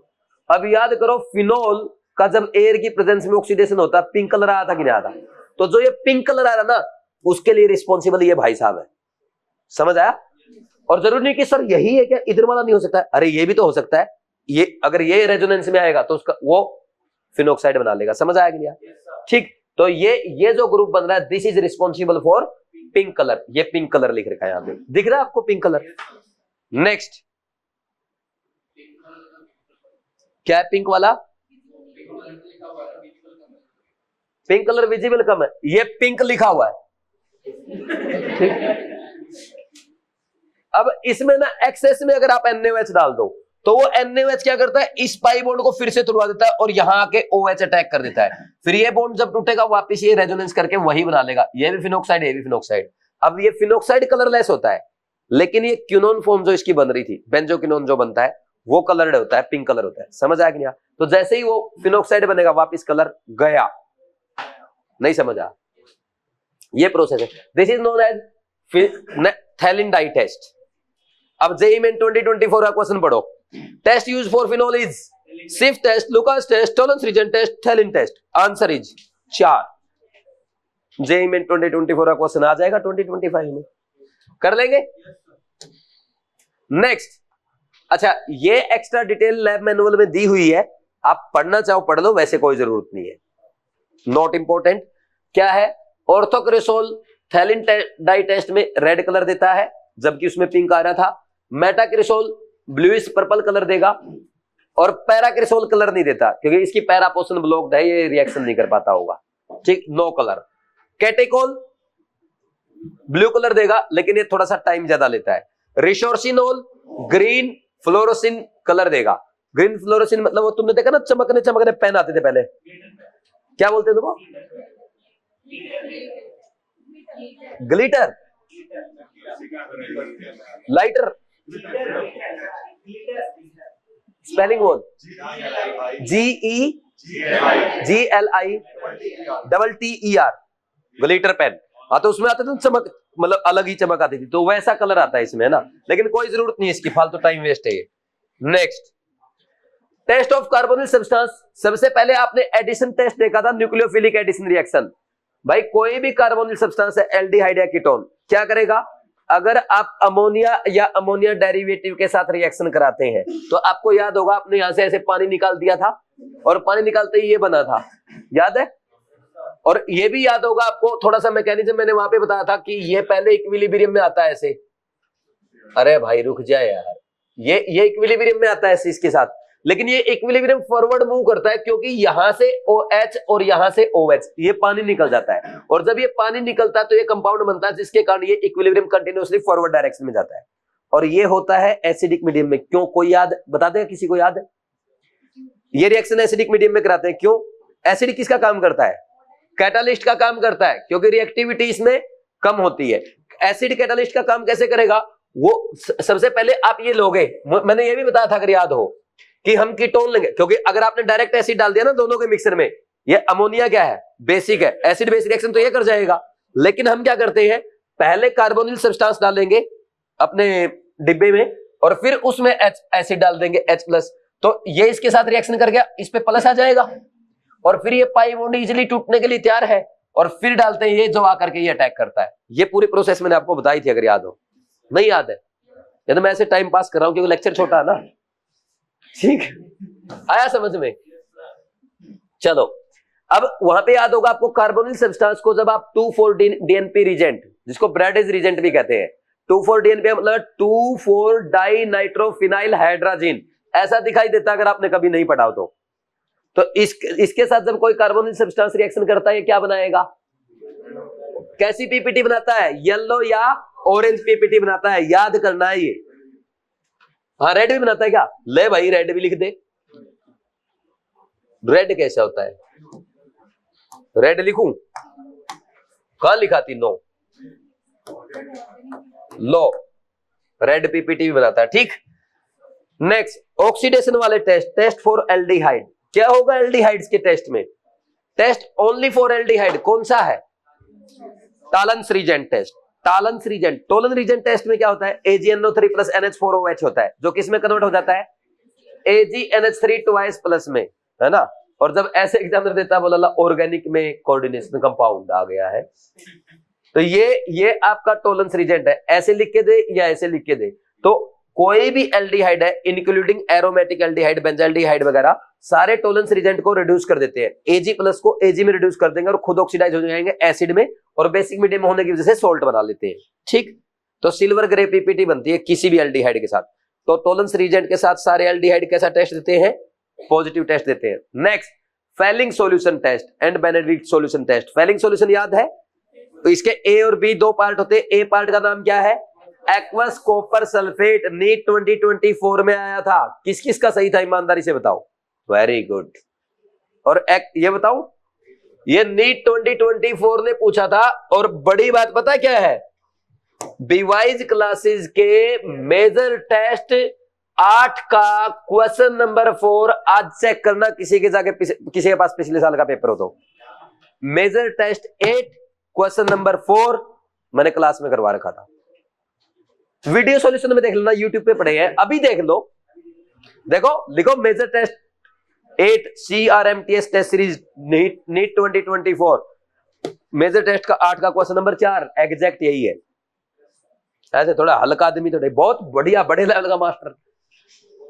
अब याद करो, फिनोल का जब एयर की प्रेजेंस में ऑक्सीडेशन होता है, पिंक कलर आया था कि नहीं आया था? तो जो ये पिंक कलर आ रहा ना, उसके लिए रिस्पॉन्सिबल ये भाई साहब है। समझ आया? और जरूरी नहीं कि सर यही है क्या, इधर वाला नहीं हो सकता है? अरे ये भी तो हो सकता है। ये अगर ये रेजोनेंस में आएगा तो उसका वो फिनोक्साइड बना लेगा। समझ आया कि नहीं? ठीक। तो ये जो ग्रुप बन रहा है, this is responsible for pink colour. ये पिंक कलर लिख रखा है यहां पे, दिख रहा है आपको पिंक कलर? नेक्स्ट, क्या है पिंक वाला? पिंक कलर विजिबल कम है, ये पिंक लिखा हुआ है, ठीक। अब इसमें ना एक्सेस में अगर आप NaOH डाल दो, तो वो NaOH क्या करता है? इस पाई बॉन्ड को फिर से तोड़वा देता है, और यहां आके OH अटैक कर देता है। फिर ये बॉन्ड जब टूटेगा, वापस ये रेजोनेंस करके वही बना लेगा। ये भी फिनोक्साइड, ये भी फिनोक्साइड। अब ये फिनोक्साइड कलरलेस होता है, लेकिन ये क्यूनोन फॉर्म जो इसकी बन रही थी, बेंजोक्विनोन जो बनता है, वो कलर्ड होता है, पिंक कलर होता है। समझ आया कि नहीं? तो जैसे ही वो फिनोक्साइड बनेगा, वापस कलर गया। नहीं समझ आया? ये प्रोसेस है। This is known as phthalein dye test. अब जेईई में 2024 का क्वेश्चन पढ़ो। Test use for phenol is Schiff test, Lucas test, Tollens reagent test, phthalein test. Answer is 4। JEE में 2024 का क्वेश्चन आ जाएगा 2025 में, कर लेंगे। नेक्स्ट, अच्छा ये एक्स्ट्रा डिटेल लैब मैनुअल में दी हुई है, आप पढ़ना चाहो पढ़ लो, वैसे कोई जरूरत नहीं है, नॉट इंपॉर्टेंट। क्या है? ऑर्थोक्रेसोल थैलिन डाई टेस्ट में रेड कलर देता है, जबकि उसमें पिंक आ रहा था। मेटाक्रेसोल ब्लूइश पर्पल कलर देगा, और पैराक्रेसोल कलर नहीं देता, क्योंकि इसकी पैरा पोर्शन ब्लॉक्ड है, ये रिएक्शन नहीं कर पाता होगा, ठीक, no colour. Catechol blue colour देगा, लेकिन ये थोड़ा सा टाइम ज्यादा लेता है। रिसोर्सिनोल ग्रीन फ्लोरोसिन कलर देगा। ग्रीन फ्लोरोसिन मतलब वो तुमने देखा ना, चमकने चमकने पेन आते थे पहले, क्या बोलते थे वो? ग्लिटर, लाइटर, स्पेलिंग बोल। GEGLITTER, glitter pen. हाँ, तो उसमें आते थे चमक, मतलब अलग ही चमक आती थी, तो वैसा कलर आता है इसमें, है ना, लेकिन कोई जरूरत नहीं है इसकी, फालतू टाइम वेस्ट है ये। Next, test of carbonyl substance. सबसे पहले आपने एडिशन टेस्ट देखा था, न्यूक्लियोफिलिक एडिशन रिएक्शन। भाई कोई भी कार्बोनिल सब्सटेंस है, एल्डिहाइड या कीटोन, क्या करेगा? अगर आप अमोनिया या अमोनिया डेरिवेटिव के साथ रिएक्शन कराते हैं, तो आपको याद होगा आपने यहां से ऐसे पानी निकाल दिया था, और पानी निकालते ही ये बना था, याद है? और ये भी याद होगा आपको, थोड़ा सा मैकेनिज्म मैंने वहां पे बताया था कि ये पहले इक्विलिब्रियम में आता है ऐसे। अरे भाई रुक जाए यार, ये इक्विलिब्रियम में आता है ऐसे इसके साथ, लेकिन ये इक्विलिब्रियम फॉरवर्ड मूव करता है क्योंकि यहां से OH और यहां से OH ये पानी निकल जाता है, और जब ये पानी निकलता है तो ये कंपाउंड बनता है जिसके कारण ये इक्विलिब्रियम कंटिन्यूअसली फॉरवर्ड डायरेक्शन में जाता है, और ये होता है एसिडिक मीडियम में। क्यों, कोई याद बता देगा, किसी को याद है? ये रिएक्शन एसिडिक मीडियम में कराते हैं, क्यों? एसिड किसका काम करता है? कैटालिस्ट का काम करता है, क्योंकि रिएक्टिविटी इसमें कम होती है। एसिड कैटालिस्ट का काम कैसे करेगा? वो सबसे पहले आप ये लोगे, मैंने ये भी बताया था अगर याद हो, कि हम कीटोन लेंगे, क्योंकि अगर आपने डायरेक्ट एसिड डाल दिया ना दोनों के मिक्सर में, ये अमोनिया क्या है? बेसिक है, एसिड बेस रिएक्शन तो ये कर जाएगा। लेकिन हम क्या करते हैं, पहले कार्बोनिल सब्सटेंस डालेंगे अपने डिब्बे में, और फिर उसमें एसिड डाल देंगे H+, तो ये इसके साथ रिएक्शन कर गया, इस पे प्लस आ जाएगा, और फिर ये पाई बॉन्ड इजीली टूटने के लिए तैयार है, और फिर डालते हैं ये जो आकर के ये अटैक करता है। ये पूरी प्रोसेस मैंने आपको बताई थी, अगर याद हो। नहीं याद है या तो मैं ऐसे टाइम पास कर रहा हूं क्योंकि लेक्चर छोटा है ना। ठीक, आया समझ में? चलो, अब वहां पे याद होगा आपको, कार्बोनिल सब्सटेंस को जब आप 2,4-DNP रिजेंट, जिसको ब्रैडेज रिजेंट भी कहते हैं, 2,4-DNP मतलब 2,4-डाइनाइट्रोफिनाइल हाइड्रोजन, ऐसा दिखाई देता अगर आपने कभी नहीं पढ़ा हो तो इसके साथ जब कोई कार्बोनिल सब्सटेंस रिएक्शन करता है, क्या बनाएगा? कैसी पीपीटी बनाता है? येलो या ऑरेंज पीपीटी बनाता है, याद करना है ये। हाँ, रेड भी बनाता है क्या? ले भाई, रेड भी लिख दे। रेड कैसा होता है? रेड लिखूं? कहां लिखा थी? नो, लो, रेड पीपीटी भी बनाता है। ठीक, नेक्स्ट, ऑक्सीडेशन वाले टेस्ट फॉर एल्डिहाइड। क्या होगा एल्डिहाइड्स के टेस्ट में? टेस्ट ओनली फॉर एल्डिहाइड कौन सा है? Tollens reagent test. Tollens reagent, Tollens reagent test में क्या होता है? AgNO3 + NH4OH होता है, जो किस में कन्वर्ट हो जाता है? AgNH3 ट्वाइस प्लस में, है ना। और जब ऐसे एग्जामिनर देता है, बोला ऑर्गेनिक में कोऑर्डिनेशन कंपाउंड आ गया है, तो ये आपका टॉलरेंस रीजेंट है। ऐसे लिख के दे या ऐसे लिख के दे, तो कोई भी एल्डिहाइड है, इंक्लूडिंग एरोमेटिक एल्डिहाइड, बेंजाल्डिहाइड वगैरह, सारे टॉलरेंस रीजेंट को रिड्यूस कर देते हैं। Ag+ को Ag में रिड्यूस कर देंगे और खुद ऑक्सीडाइज हो जाएंगे एसिड में, और बेसिक मीडियम होने की वजह से सोल्ट बना लेते हैं। ठीक, तो सिल्वर ग्रे पीपीटी बनती है किसी भी एल्डिहाइड के साथ। तो टॉलरेंस रीजेंट के साथ सारे एल्डिहाइड कैसा टेस्ट देते हैं? पॉजिटिव टेस्ट देते हैं। Next, Fehling solution test and Benedict solution test. Fehling solution याद है? तो इसके A और B दो पार्ट होते हैं। ए पार्ट का नाम क्या है? Aqueous copper sulphate. नीट 2024 में आया था। किस किस का सही था, ईमानदारी से बताओ। Very good. और ये बताओ, ये नीट 2024 ने पूछा था, और बड़ी बात पता क्या है? बीवाइज क्लासेस के मेजर टेस्ट 8 का क्वेश्चन नंबर 4 आज चेक करना, किसी के पास पिछले साल का पेपर हो तो। मेजर टेस्ट 8 क्वेश्चन नंबर 4 मैंने क्लास में करवा रखा था। वीडियो सॉल्यूशन में देख लेना, यूट्यूब पे पड़े हैं, अभी देख लो। देखो, लिखो major test 8 CRMTS test series NEET 2024, major test का 8 का क्वेश्चन नंबर 4 एग्जैक्ट यही है। ऐसे थोड़ा हल्का आदमी तो नहीं, बहुत बढ़िया बड़े लेवल का मास्टर।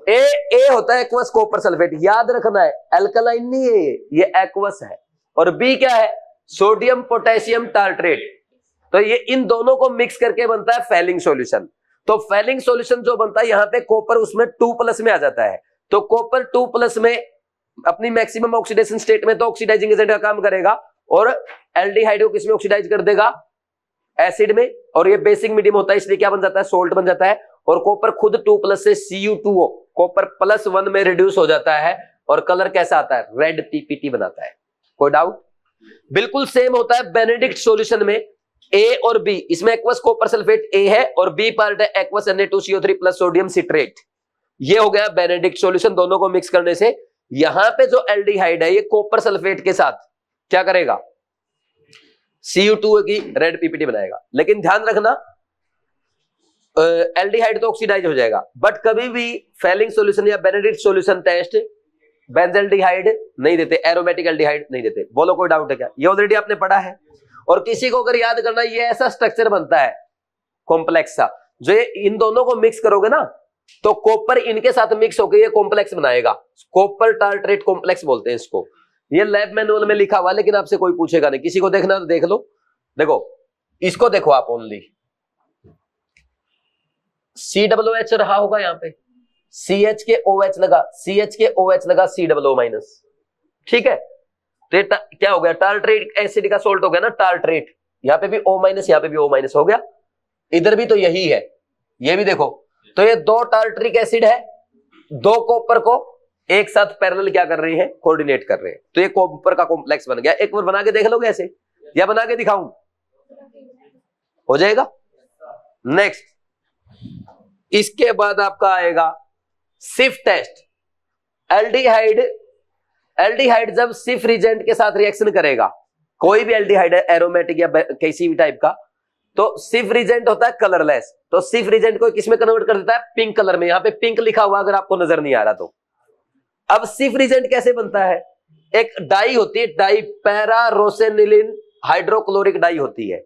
ए होता है एक्वस कॉपर सल्फेट, याद रखना है, अल्कलाइन नहीं है ये एक्वस है। और बी क्या है? Sodium potassium tartrate. तो ये इन दोनों को मिक्स करके बनता है फेलिंग सॉल्यूशन। तो फेलिंग सॉल्यूशन जो बनता है, यहां पे कॉपर उसमें 2+ में आ जाता है। तो कॉपर 2+ में अपनी मैक्सिमम ऑक्सीडेशन स्टेट में तो ऑक्सीडाइजिंग एजेंट का काम करेगा, और एल्डिहाइड को किसमें ऑक्सीडाइज कर देगा? एसिड में। और ये बेसिक मीडियम होता है, इसलिए क्या बन जाता है? सोल्ट बन जाता है। और कॉपर खुद 2+ से Cu2O कॉपर +1 में रिड्यूस हो जाता है, और कलर कैसा आता है? रेड पीपीटी बनाता है। कोई डाउट? बिल्कुल सेम होता है बेनेडिक्ट सॉल्यूशन में। A और B, इसमें एक्वस कॉपर सल्फेट A है, और B पार्ट है एक्वस Na2CO3 + सोडियम सिट्रेट। ये हो गया बेनेडिक्ट सॉल्यूशन। दोनों को मिक्स करने से यहां पे जो एल्डिहाइड है, ये कॉपर सल्फेट के साथ क्या करेगा? Cu2 की रेड पीपीटी बनाएगा। लेकिन ध्यान रखना, एल्डिहाइड तो ऑक्सीडाइज हो जाएगा, बट कभी भी फेलिंग सॉल्यूशन या बेनेडिक्ट सॉल्यूशन टेस्ट बेंजल्डिहाइड नहीं देते, एरोमेटिक एल्डिहाइड नहीं देते। बोलो कोई डाउट है क्या? ये ऑलरेडी आपने पढ़ा है। और किसी को अगर याद करना, ये ऐसा स्ट्रक्चर बनता है कॉम्प्लेक्स सा, जो ये इन दोनों को मिक्स करोगे ना, तो कॉपर इनके साथ मिक्स होकर ये कॉम्प्लेक्स बनाएगा। कॉपर टार्ट्रेट कॉम्प्लेक्स बोलते हैं इसको। ये लैब मैनुअल में लिखा हुआ, लेकिन आपसे कोई पूछेगा नहीं। किसी को देखना तो देख लो। देखो, इसको देखो आप, ओनली COOH रहा होगा यहाँ पे, CH के OH लगा, CH के OH लगा COO-, ठीक है। तो ये क्या हो गया, टार्ट्रेट एसिड का सोल्ट हो गया ना, टार्ट्रेट। यहाँ पे भी O-, यहाँ पे भी O- हो गया, इधर भी तो यही है, ये भी देखो। तो ये दो टार्ट्रिक एसिड है, दो कॉपर को एक साथ पैरेलल क्या कर रहे हैं, कोऑर्डिनेट कर रहे हैं। तो ये कॉपर का कॉम्प्लेक्स बन गया। एक बार बना के देख लोगे ऐसे, या बना के दिखाऊं, हो जाएगा। नेक्स्ट, इसके बाद आपका आएगा सिफ टेस्ट। एल्डिहाइड जब सिफ रिजेंट के साथ रिएक्शन करेगा, कोई भी एल्डिहाइड है, एरोमेटिक या किसी भी टाइप का, तो सिफ रिजेंट होता है कलरलेस। तो सिफ रिजेंट को किसमें कन्वर्ट कर देता है, पिंक कलर में। यहां पे पिंक लिखा हुआ अगर आपको नजर नहीं आ रहा तो। अब सिफ रिजेंट कैसे बनता है, एक डाई होती है, डाई पैरा रोसेनिलिन हाइड्रोक्लोरिक डाई होती है।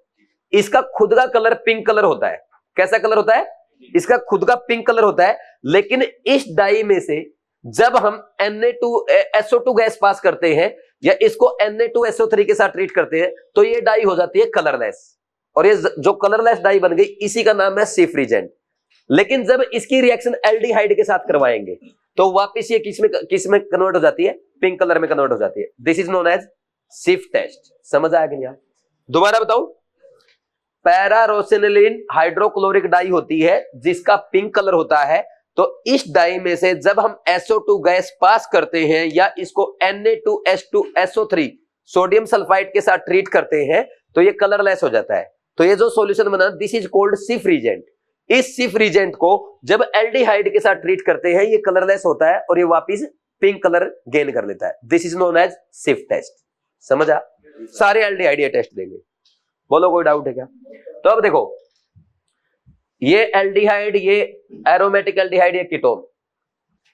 इसका खुद का कलर पिंक कलर होता है। कैसा कलर होता है, इसका खुद का पिंक कलर होता है। लेकिन इस डाई में से जब हम Na2SO2 गैस पास करते हैं या इसको Na2SO3 के साथ ट्रीट करते हैं, तो ये डाई हो जाती है कलरलेस। और ये जो कलरलेस डाई बन गई, इसी का नाम है सिफ रिजेंट। लेकिन जब इसकी रिएक्शन एल्डिहाइड के साथ करवाएंगे तो वापस ये किसमें कन्वर्ट हो जाती है, पिंक कलर में कन्वर्ट हो जाती है। This is known as Schiff test. समझ आया कि नहीं? दोबारा बताऊं, पैरारोसिनिलिन हाइड्रोक्लोरिक डाई होती है जिसका पिंक कलर होता है। तो इस डाई में से जब हम SO2 गैस पास करते हैं या इसको Na2H2SO3 सोडियम सल्फाइड के साथ ट्रीट करते हैं, तो ये कलरलेस हो जाता है। तो ये जो सॉल्यूशन बना, दिस इज कॉल्ड सिफ रिजेंट। इस सिफ रिजेंट को जब एल्डिहाइड के साथ ट्रीट करते हैं, ये कलरलेस होता है और ये वापस पिंक कलर गेन कर लेता है। This is known as Schiff test. समझ आ? सारे एल्डिहाइड ये टेस्ट देंगे। बोलो कोई डाउट है क्या? तो अब देखो, ये एल्डिहाइड, ये एरोमेटिक एल्डिहाइड, ये ketone,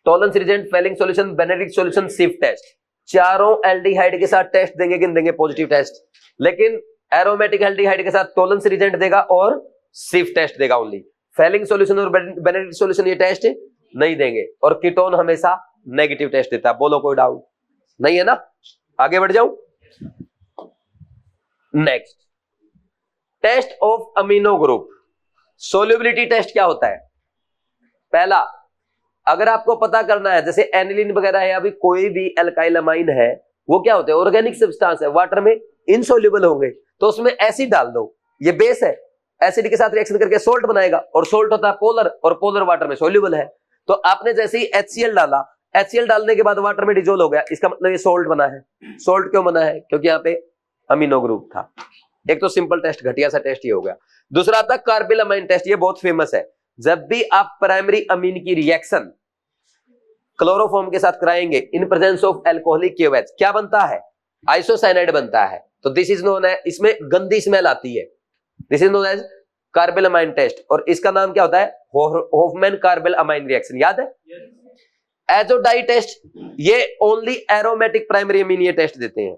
Tollens reagent, Fehling solution, Benedict solution, Schiff test, चारों एल्डिहाइड के साथ टेस्ट देंगे, किन देंगे, पॉजिटिव टेस्ट। लेकिन एरोमेटिक एल्डिहाइड के साथ टॉलरेंस रिजेंट देगा और सिफ टेस्ट देगा ओनली। फेलिंग सॉल्यूशन और बेनेडिक्ट सॉल्यूशन ये टेस्ट नहीं देंगे, और कीटोन हमेशा नेगेटिव टेस्ट देता है। बोलो कोई डाउट नहीं है ना? आगे बढ़ जाऊं। Next, test of amino group. Solubility test क्या होता है? पहला, अगर आपको पता करना है, जैसे एनिलीन वगैरह है, अभी कोई भी एल्काइल अमाइन है, वो क्या होते हैं, ऑर्गेनिक सब्सटेंस है, वाटर में इनसोल्यूबल होंगे, तो उसमें एसिड डाल दो, ये बेस है, एसिड के साथ रिएक्शन करके सोल्ट बनाएगा, और सोल्ट होता है पोलर, और पोलर वाटर में सोल्यूबल है। तो आपने जैसे ही HCl डाला, HCl डालने के बाद वाटर में डिजोल्व हो गया, इसका मतलब ये सोल्ट बना है। सोल्ट क्यों बना है? क्योंकि यहाँ पे अमीनो ग्रुप था। एक तो सिंपल टेस्ट, घटिया सा टेस्ट ये हो गया। दूसरा आता है कार्बिल अमाइन टेस्ट, ये बहुत फेमस है। जब भी आप प्राइमरी अमीन की रिएक्शन क्लोरोफॉर्म के साथ कराएंगे इन प्रेजेंस ऑफ अल्कोहलिक KOH, क्या बनता है? आइसोसाइनाइड बनता है। तो दिस इज नोन है, इसमें गंदी स्मेल आती है, this is known as carbylamine test. और इसका नाम क्या होता है? Hofmann carbylamine reaction. याद है? एजोडाई टेस्ट, ये ओनली एरोमेटिक प्राइमरी अमीन ये टेस्ट देते हैं,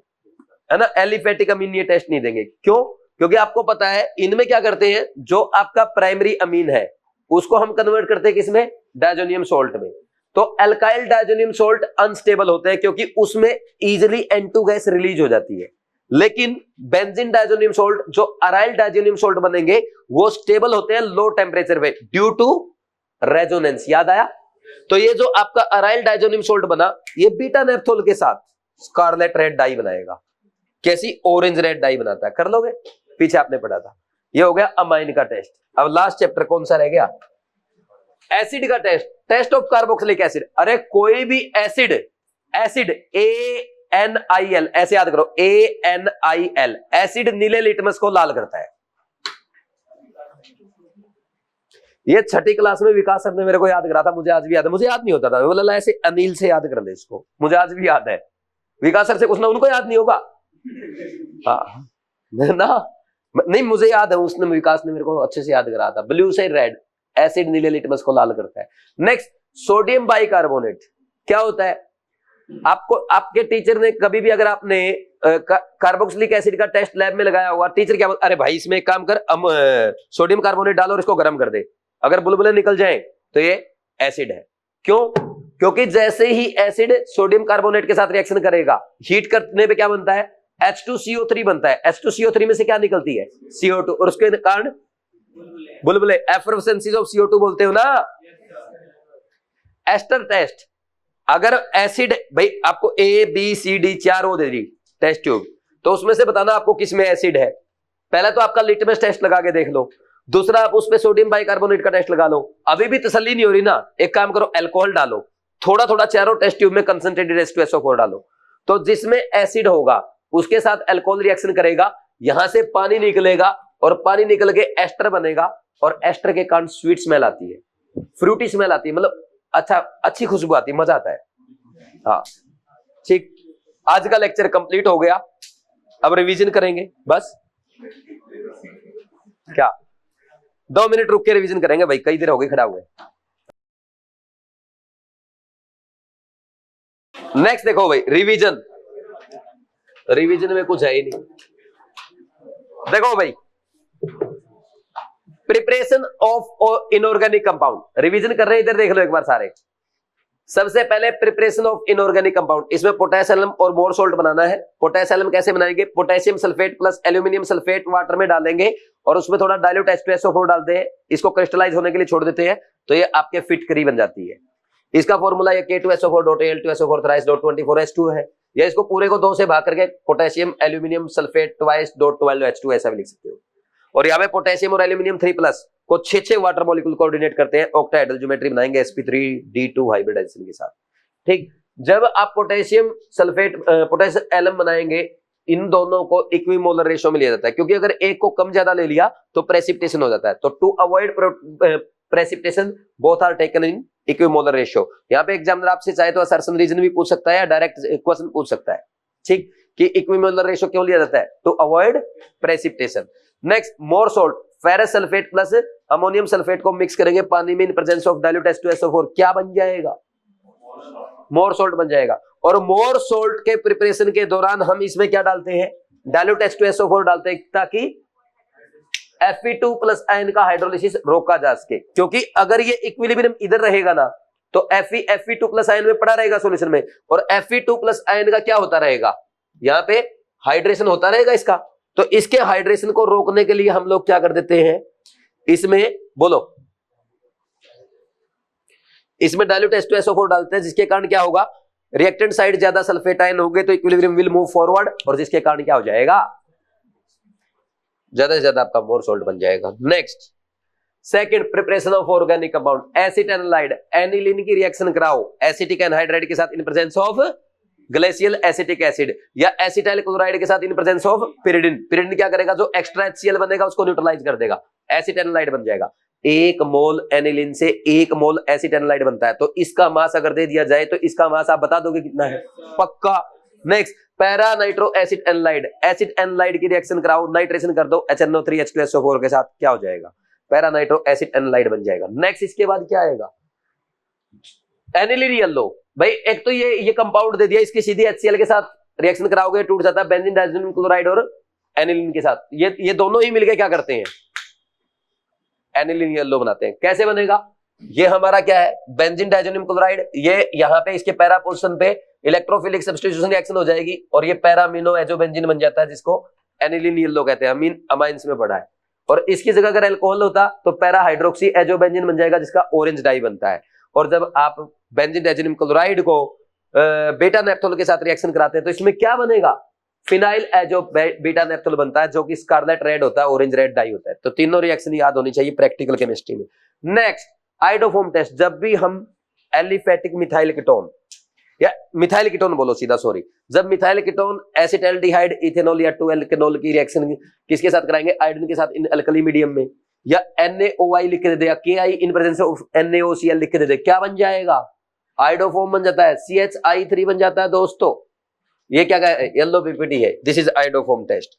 है ना। एलिफेटिक अमीन ये टेस्ट नहीं देंगे। क्यों? क्योंकि आपको पता है इनमें क्या करते हैं, जो आपका प्राइमरी अमीन है उसको हम कन्वर्ट करते हैं किसमें? डायजोनियम सोल्ट में। तो अल्काइल डायजोनियम सोल्ट अनस्टेबल होते हैं क्योंकि उसमें इजीली N2 गैस रिलीज हो जाती है। लेकिन बेंजीन डायजोनियम सोल्ट, जो अराइल डायजोनियम सोल्ट बनेंगे, वो स्टेबल होते हैं लो टेम्परेचर पे ड्यू टू रेजोनेंस। याद आया? तो ये जो आपका अराइल डायजोनियम सोल्ट बना, ये बीटा नेप्थोल के साथ स्कारलेट रेड डाई बनाएगा। कैसी? ऑरेंज रेड डाई बनाता है। कर लोगे? पीछे आपने पढ़ा था। ये हो गया अमाइन का टेस्ट। अब लास्ट चैप्टर कौन सा रह गया? एसिड का test, test of carboxylic acid. अरे कोई भी एसिड, एसिड ANIL ऐसे याद करो, ANIL, एसिड नीले लिटमस को लाल करता है। ये छठी क्लास में विकास सर ने मेरे को याद करा था, मुझे आज भी याद है। मुझे याद नहीं होता था, बोला ऐसे अनिल से याद कर ले इसको, मुझे आज भी याद है। विकास सर से कुछ ना, उनको याद नहीं होगा। हाँ ना, नहीं मुझे याद है, उसने विकास ने मेरे को अच्छे से याद करा था। ब्लू से रेड, एसिड नीले लिटमस को लाल करता है। नेक्स्ट, सोडियम बाइकार्बोनेट क्या होता है? आपको आपके टीचर ने कभी भी, अगर आपने कार्बोक्सिलिक एसिड का टेस्ट लैब में लगाया हुआ, टीचर क्या बोलता? अरे भाई इसमें एक काम कर, सोडियम कार्बोनेट डालो और इसको गर्म कर दे, अगर बुलबुले निकल जाए तो ये एसिड है। क्यों? क्योंकि जैसे ही एसिड सोडियम कार्बोनेट के साथ रिएक्शन करेगा, हीट करने पे क्या बनता है? H2CO3 बनता है। H2CO3 में से क्या निकलती है? CO2, और उसके कारण बुलबुले, एफरवेसेंसी ऑफ CO2 बोलते हो ना। एस्टर टेस्ट, अगर एसिड, भाई आपको ए बी सी डी 4 वो दे दी टेस्ट ट्यूब, तो उसमें से बताना आपको किसमें एसिड है। पहला तो आपका लिटमस टेस्ट लगा के देख लो, दूसरा आप उसमें सोडियम बाइकार्बोनेट का टेस्ट लगा लो। अभी भी तसल्ली नहीं हो रही ना, एक काम करो, अल्कोहल डालो थोड़ा थोड़ा, चारों टेस्ट ट्यूब में कंसंट्रेटेड H2SO4 डालो, तो जिसमें एसिड होगा उसके साथ अल्कोहल रिएक्शन करेगा, यहां से पानी निकलेगा और पानी निकल के एस्टर बनेगा, और एस्टर के कारण स्वीट स्मेल आती है, फ्रूटी स्मेल आती है, मतलब अच्छा अच्छी खुशबू आती है, मजा आता है। हाँ ठीक, आज का लेक्चर कंप्लीट हो गया, अब रिवीजन करेंगे बस। क्या 2 मिनट रुक के रिवीजन करेंगे भाई, कई देर हो गई खड़ा हुए। नेक्स्ट देखो भाई, रिवीजन, रिवीजन में कुछ है ही नहीं। देखो भाई, preparation of inorganic compound, revision कर रहे हैं, इधर देख लो एक बार सारे। सबसे पहले प्रिपरेशन ऑफ इनऑर्गेनिक कंपाउंड, इसमें पोटेशियम और मोर सोल्ट बनाना है। पोटेशियम कैसे बनाएंगे, potassium sulphate plus aluminium sulphate water में डालेंगे और उसमें थोड़ा डाइल्यूट H2SO4 डालते हैं, इसको क्रिस्टलाइज होने के लिए छोड़ देते हैं, तो ये आपके फिटकरी बन जाती है। इसका फॉर्मूला ये K2SO4.Al2SO4 है, या इसको पूरे को 2 से भाग करके potassium aluminium sulphate twice dot 12H2 ऐसा भी लिख सकते हो। और यहाँ पे पोटेशियम और एल्यूमिनियम 3+ को 6 वाटर मॉलिक्यूल कोऑर्डिनेट करते हैं, ऑक्टाहेड्रल ज्योमेट्री बनाएंगे sp3d2 हाइब्रिडाइजेशन के साथ। ठीक, जब आप पोटेशियम सल्फेट पोटेशियम एलम बनाएंगे, इन दोनों को इक्विमोलर रेशियो में लिया जाता है, क्योंकि अगर एक को कम ज्यादा ले लिया तो प्रेसिपिटेशन हो जाता है। तो to avoid precipitation both are taken in equimolar ratio. यहाँ पे एग्जामिनर आपसे चाहे तो असर्शन रीजन भी पूछ सकता है या डायरेक्ट क्वेश्चन पूछ सकता है, ठीक, कि इक्विमोलर रेशियो क्यों लिया जाता है, to avoid precipitation. Next, Mohr salt, ferrous sulphate plus ammonium sulphate को मिक्स करेंगे पानी में इन प्रेजेंस ऑफ डाइल्यूट H2SO4, क्या बन जाएगा, मोर सोल्ट बन जाएगा। और मोर सोल्ट के प्रिपरेशन के दौरान हम इसमें क्या डालते हैं, डाइल्यूट H2SO4 डालते हैं, ताकि Fe2+ आयन का हाइड्रोलिसिस रोका जा सके। क्योंकि अगर ये इक्विलिब्रियम इधर रहेगा ना, तो Fe2+ आयन में पड़ा रहेगा सॉल्यूशन में, और Fe2+ आयन का क्या होता रहेगा, यहाँ पे हाइड्रेशन होता रहेगा इसका। तो इसके हाइड्रेशन को रोकने के लिए हम लोग क्या कर देते हैं, इसमें बोलो, इसमें डाइल्यूट H2SO4 डालते हैं, जिसके कारण क्या होगा, रिएक्टेंट साइड ज्यादा सल्फेट आयन हो गए तो इक्विलिब्रियम विल मूव फॉरवर्ड, और जिसके कारण क्या हो जाएगा, ज्यादा से ज्यादा आपका मोर सोल्ट बन जाएगा। Next, second, preparation of organic compound, acid anilide, aniline की रिएक्शन कराओ एसिटिक एनहाइड्राइड के साथ in presence of glacial acetic acid, या एसिटाइल क्लोराइड के साथ in presence of pyridine. Pyridine क्या करेगा, जो एक्स्ट्रा HCl बनेगा उसको न्यूट्रलाइज कर देगा, एसिड एनालाइड बन जाएगा। 1 मोल एनिलीन से 1 मोल एसिड एनालाइड बनता है, तो इसका मास अगर दे दिया जाए तो इसका मास आप बता दोगे कितना है, पक्का। Next, para nitro acid anilide, acid anilide की रिएक्शन कराओ, नाइट्रेशन कर दो HNO3 H2SO4 के साथ, क्या हो जाएगा, पैरा नाइट्रो एसिड एनालाइड बन जाएगा। नेक्स्ट, इसके बाद क्या आएगा, एनिलीन येलो। भाई एक तो ये कंपाउंड दे दिया, इसकी सीधी HCl के साथ रिएक्शन कराओगे, टूट जाता है बेंजीन डाइज़ोनियम क्लोराइड और एनिलीन के साथ, ये दोनों ही मिलके क्या करते हैं, एनिलीन येलो बनाते हैं। कैसे बनेगा, ये हमारा क्या है, बेंजीन डाइज़ोनियम क्लोराइड, ये यहाँ पे इसके पैरा पोजीशन पे इलेक्ट्रोफिलिक सब्स्टिट्यूशन रिएक्शन हो जाएगी और ये पैरा अमीनो एजोबेंजीन बन जाता है, जिसको एनिलीन येलो कहते हैं, अमीन अमाइंस में पड़ा है। और इसकी जगह अगर अल्कोहल होता तो पैरा हाइड्रोक्सी एजोबेंजीन बन जाएगा, जिसका ऑरेंज डाई बनता है। और जब आप बेंजीन डाइज़ोनियम क्लोराइड को बीटा नेप्थोल के साथ रिएक्शन कराते हैं तो इसमें क्या बनेगा, फिनाइल एजो बीटा नेप्थोल बनता है, जो कि स्कारलेट रेड होता है, ऑरेंज रेड डाई होता है। तो तीनों रिएक्शन याद होनी चाहिए प्रैक्टिकल केमिस्ट्री में। नेक्स्ट, आइडोफोम टेस्ट, जब भी हम एलिफेटिक मिथाइल कीटोन या मिथाइल कीटोन बोलो सीधा, सॉरी, जब मिथाइल कीटोन एसिटाल्डिहाइड इथेनॉल या 2-एल्केनॉल की रिएक्शन किसके साथ कराएंगे, आयोडीन के साथ इन अल्कली मीडियम में, या NaOI लिख के दे या KI in presence of NaOCl लिख के दे, क्या बन जाएगा, आइडोफोम बन जाता है, CHI3 बन जाता है दोस्तों। ये क्या येलो PPT है, दिस इज आइडोफोम टेस्ट।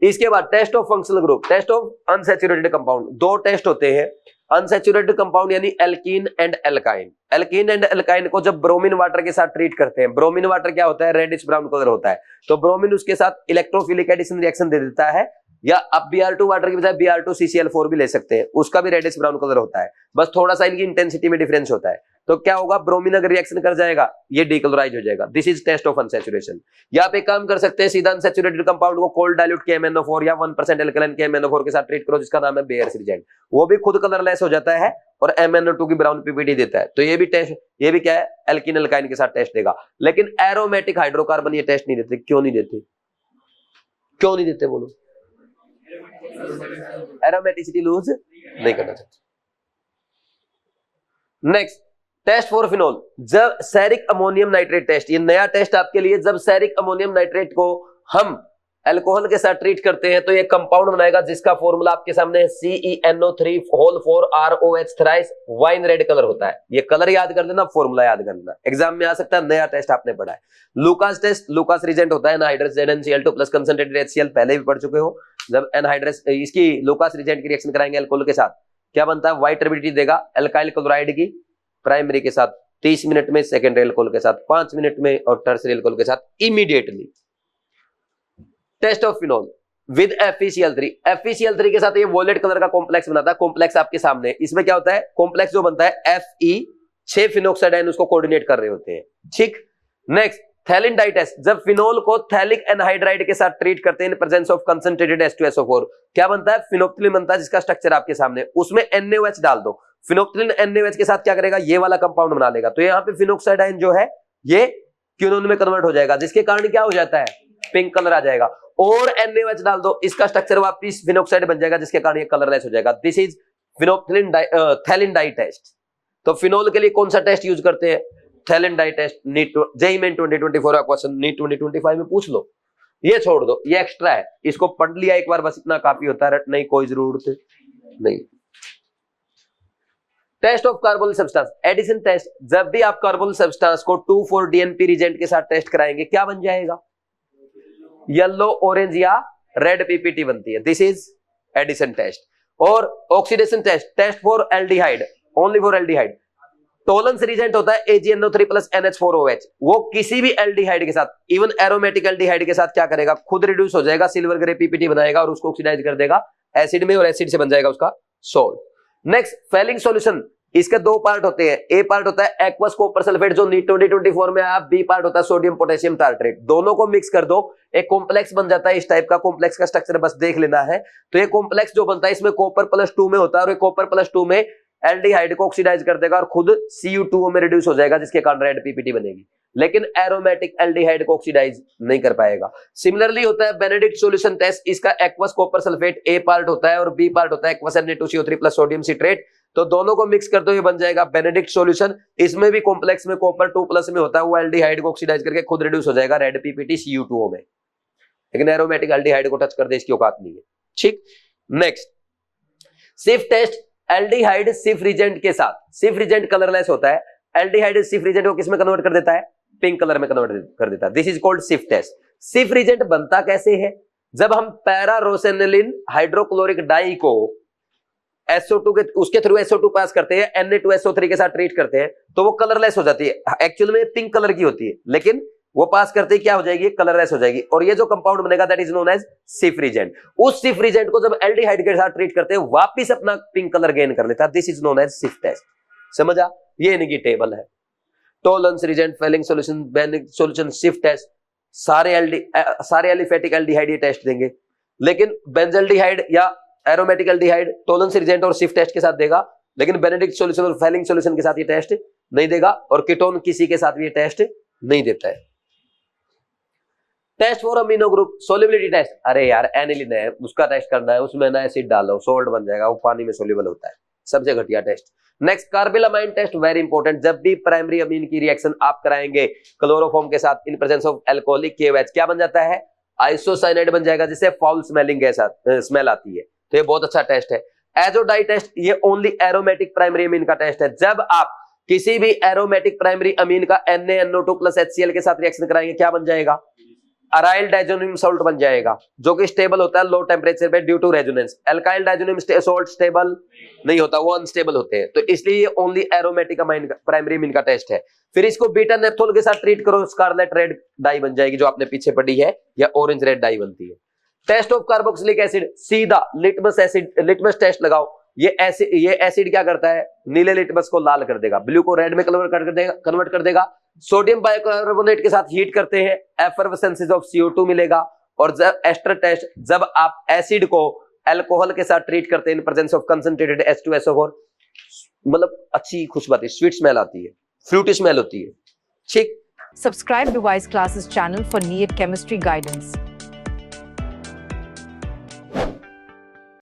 इसके बाद test of functional group, test of unsaturated compound, 2 test होते हैं। अनसैचुरेटेड कंपाउंड यानी alkene and alkyne. Alkene and alkyne को जब ब्रोमीन वाटर के साथ ट्रीट करते हैं, ब्रोमीन वाटर क्या होता है, रेडिश ब्राउन कलर होता है, तो ब्रोमीन उसके साथ इलेक्ट्रोफिलिक एडिशन रिएक्शन दे देता है, या आप Br2 वाटर की बजाय Br2CCl4 भी ले सकते हैं, उसका भी रेडिश ब्राउन कलर होता है, बस थोड़ा सा इनकी इंटेंसिटी में डिफरेंस होता है। तो क्या होगा, ब्रोमीन अगर रिएक्शन कर जाएगा ये डीक्लोराइज हो जाएगा, this is test of unsaturation. या आप एक काम कर सकते हैं, सीधा अनसैचुरेटेड कंपाउंड को कोल्ड डाइल्यूट KMnO4 या 1% एल्कलाइन KMnO4 के साथ ट्रीट करो, जिसका नाम है बेयर्स रिएजेंट, वो भी खुद कलरलेस हो जाता है और MnO2 की ब्राउन पीपीटी देता है। तो ये भी टेस्ट, ये भी क्या है, एल्किन एल्काइन के साथ टेस्ट देगा। लेकिन एरोमेटिक हाइड्रोकार्बन ये टेस्ट नहीं देते। क्यों नहीं देते? क्यों नहीं देते बोलो? एरोमेटिसिटी लूज नहीं करना चाहते। Next, test for phenol. जब सेरिक अमोनियम नाइट्रेट टेस्ट, ये नया टेस्ट आपके लिए। जब सेरिक अमोनियम नाइट्रेट को हम अल्कोहल के साथ ट्रीट करते हैं तो ये कंपाउंड बनाएगा जिसका फॉर्मूला आपके सामने है, CeNO3 whole 4 ROH thrice, wine red colour होता है। ये कलर याद कर देना, फॉर्मूला याद कर देना, एग्जाम में आ सकता है। नया टेस्ट आपने पढ़ा है। लुकास टेस्ट, लुकास रिजेंट होता है anhydrous ZnCl2 plus concentrated HCl, पहले भी पढ़ चुके हो। जब एनहाइड्रस इसकी लुकास रिजेंट की रिएक्शन कराएंगे अल्कोहल के साथ, क्या बनता है, व्हाइट टर्बिडिटी देगा अल्काइल क्लोराइड की प्राइमरी के साथ 30 मिनट में, सेकेंडरी अल्कोहल के साथ 5 मिनट में, और टर्सरी अल्कोहल के साथ immediately. Test of phenol with FeCl3। FeCl3 के साथ ये वॉयलेट कलर का कॉम्प्लेक्स बनाता है। कॉम्प्लेक्स आपके सामने, इसमें क्या होता है, कॉम्प्लेक्स जो बनता है Fe 6 फिनोक्साइड आयन उसको कोऑर्डिनेट कर रहे होते हैं। ठीक, नेक्स्ट थैलिन डाई टेस्ट। जब फिनोल को थैलिक एनहाइड्राइड के साथ ट्रीट करते हैं इन प्रेजेंस ऑफ कंसंट्रेटेड H2SO4, क्या बनता है, फिनोप्थिलिन बनता है, जिसका स्ट्रक्चर आपके सामने। उसमें NaOH डाल दो, फिनोप्थिलिन NaOH के साथ क्या करेगा, ये वाला कंपाउंड बना लेगा। तो यहाँ पे फिनोक्साइड आयन जो है ये क्विनोन में कन्वर्ट हो जाएगा, जिसके कारण क्या हो जाता है, पिंक कलर आ जाएगा। और NaOH डाल दो, इसका स्ट्रक्चर वापिस फिनोक्साइड बन जाएगा, जिसके कारण ये कलरलेस हो जाएगा। This is phenolphthalein phthalein dye test. तो फिनोल के लिए कौन सा टेस्ट यूज करते हैं, phthalein dye test. NEET JEE Main 2024 का क्वेश्चन नीट 2025 में पूछ लो। ये छोड़ दो, ये एक्स्ट्रा है, इसको पढ़ लिया एक बार बस, इतना काफी होता है, रटने की कोई जरूरत नहीं। Test of carbonyl substance, addition test. जब भी आप कार्बोनिल सब्सटेंस को 2,4-DNP रिजेंट के साथ टेस्ट कराएंगे, क्या बन जाएगा, येलो, ऑरेंज या रेड पीपीटी बनती है। This is addition test. और oxidation test, test for aldehyde, only for aldehyde. Tollens reagent होता है AgNO3 प्लस NH4OH। वो किसी भी एल्डिहाइड के साथ, इवन एरोमेटिक एल्डिहाइड के साथ क्या करेगा, खुद रिड्यूस हो जाएगा, सिल्वर ग्रे पीपीटी बनाएगा और उसको ऑक्सीडाइज कर देगा एसिड में, और एसिड से बन जाएगा उसका सोल्ट। Next, Fehling solution. इसके दो पार्ट होते हैं। ए पार्ट होता है एक्वस कॉपर सल्फेट जो नीट 2024 में आया, बी पार्ट होता है सोडियम पोटेशियम टार्ट्रेट। दोनों को मिक्स कर दो, एक कॉम्प्लेक्स बन जाता है। इस टाइप का कॉम्प्लेक्स का स्ट्रक्चर बस देख लेना है। तो ये कॉम्प्लेक्स जो बनता है, इसमें कॉपर +2 में होता है, और ये कॉपर +2 में एल्डिहाइड को ऑक्सीडाइज कर देगा और खुद Cu2 में रिड्यूस हो जाएगा, जिसके कारण रेड पीपीटी बनेगी। लेकिन एरोमेटिक एल्डिहाइड को ऑक्सीडाइज नहीं कर पाएगा। सिमिलरली होता है बेनेडिक्ट सॉल्यूशन टेस्ट। इसका एक्वस कॉपर सल्फेट ए पार्ट होता है और बी पार्ट होता है aqueous Na2CO3 plus sodium citrate. तो दोनों को मिक्स कर दो, ये बन जाएगा बेनेडिक्ट सॉल्यूशन। इसमें भी कॉम्प्लेक्स में कॉपर 2+ में होता है, वो एल्डिहाइड को ऑक्सीडाइज करके खुद रिड्यूस हो जाएगा रेड पीपीटी Cu2O में। लेकिन एरोमेटिक एल्डिहाइड को टच कर दे, इसकी औकात नहीं है। ठीक, नेक्स्ट सिफ टेस्ट। एल्डिहाइड सिफ रिजेंट के साथ, सिफ रिजेंट कलरलेस होता है, एल्डिहाइड सिफ रिजेंट को किसमें कन्वर्ट कर देता है, पिंक कलर में कन्वर्ट कर देता है। दिस इज कॉल्ड सिफ टेस्ट। सिफ रिजेंट बनता कैसे है, जब हम पैरारोसेनिलिन हाइड्रोक्लोरिक डाई को SO2 के उसके थ्रू SO2 पास करते हैं, Na2SO3 के साथ ट्रीट करते हैं, तो वो कलरलेस हो जाती है। एक्चुअल में पिंक कलर की होती है, लेकिन वो पास करते ही क्या हो जाएगी, कलरलेस हो जाएगी। और ये जो कंपाउंड बनेगा दैट इज नोन एज सिफ रिजेंट। उस सिफ रिजेंट को जब एल्डिहाइड के साथ ट्रीट करते हैं, वापिस अपना पिंक कलर गेन कर लेता है। This is known as Schiff test. समझा, ये इनकी टेबल है। Tollens reagent, Fehling solution, Benedict solution, Schiff test, सारे एलिफेटिक एल्डिहाइड ये टेस्ट देंगे। लेकिन बेंजल्डिहाइड या एरोमेटिक एल्डिहाइड टोलेंस रिजेंट और सिफ टेस्ट के साथ देगा, लेकिन बेनेडिक्ट सॉल्यूशन और फेलिंग सॉल्यूशन के साथ ये टेस्ट नहीं देगा, और कीटोन किसी के साथ भी ये टेस्ट नहीं देता है। Test for amino group, solubility test. अरे यार एनिलिन है, उसका टेस्ट करना है, उसमें ना एसिड डालो, सोल्ट बन जाएगा, वो पानी में सोल्यूबल होता है, सबसे घटिया test. Next carbylamine test, very important. जब भी प्राइमरी अमीन की रिएक्शन आप कराएंगे क्लोरोफॉर्म के साथ in presence of alcoholic KOH, क्या बन जाता है, आइसोसाइनाइड बन जाएगा, जिससे फाउल स्मेलिंग गैस स्मेल आती है। तो ये बहुत अच्छा टेस्ट है। एजोडाई टेस्ट, ये ओनली एरोमेटिक प्राइमरी अमीन का टेस्ट है। जब आप किसी भी एरोमेटिक प्राइमरी अमीन का NaNO2 प्लस HCl के साथ रिएक्शन कराएंगे, क्या बन जाएगा, अराइल डाइजोनियम सॉल्ट बन जाएगा, जो कि स्टेबल होता है लो टेम्परेचर पे due to resonance. Alkyl diazonium salt stable नहीं होता, वो अनस्टेबल होते हैं। तो इसलिए ये ओनली एरोमेटिक अमीन का प्राइमरी अमीन का टेस्ट है। फिर इसको बीटा नेप्थोल के साथ ट्रीट करो, स्कारलेट रेड डाई बन जाएगी, जो आपने पीछे पढ़ी है, या ऑरेंज रेड डाई बनती है। टेस्ट ऑफ कार्बोक्सिलिक एसिड, सीधा लिटमस एसिड, लिटमस टेस्ट लगाओ। ये एसिड क्या करता है, नीले लिटमस को लाल कर देगा, ब्लू को रेड में कन्वर्ट कर देगा। सोडियम बाइकार्बोनेट के साथ हीट करते हैं, एफरवेसेंस ऑफ CO2 मिलेगा। और जब एस्टर टेस्ट, जब आप एसिड को अल्कोहल के साथ ट्रीट करते हैं इन प्रेजेंस ऑफ कंसंट्रेटेड H2SO4, मतलब अच्छी खुशबू आती है, स्वीट स्मेल आती है, फ्रूटी स्मेल होती है। ठीक। Subscribe to Wise Classes channel for NEET chemistry guidance.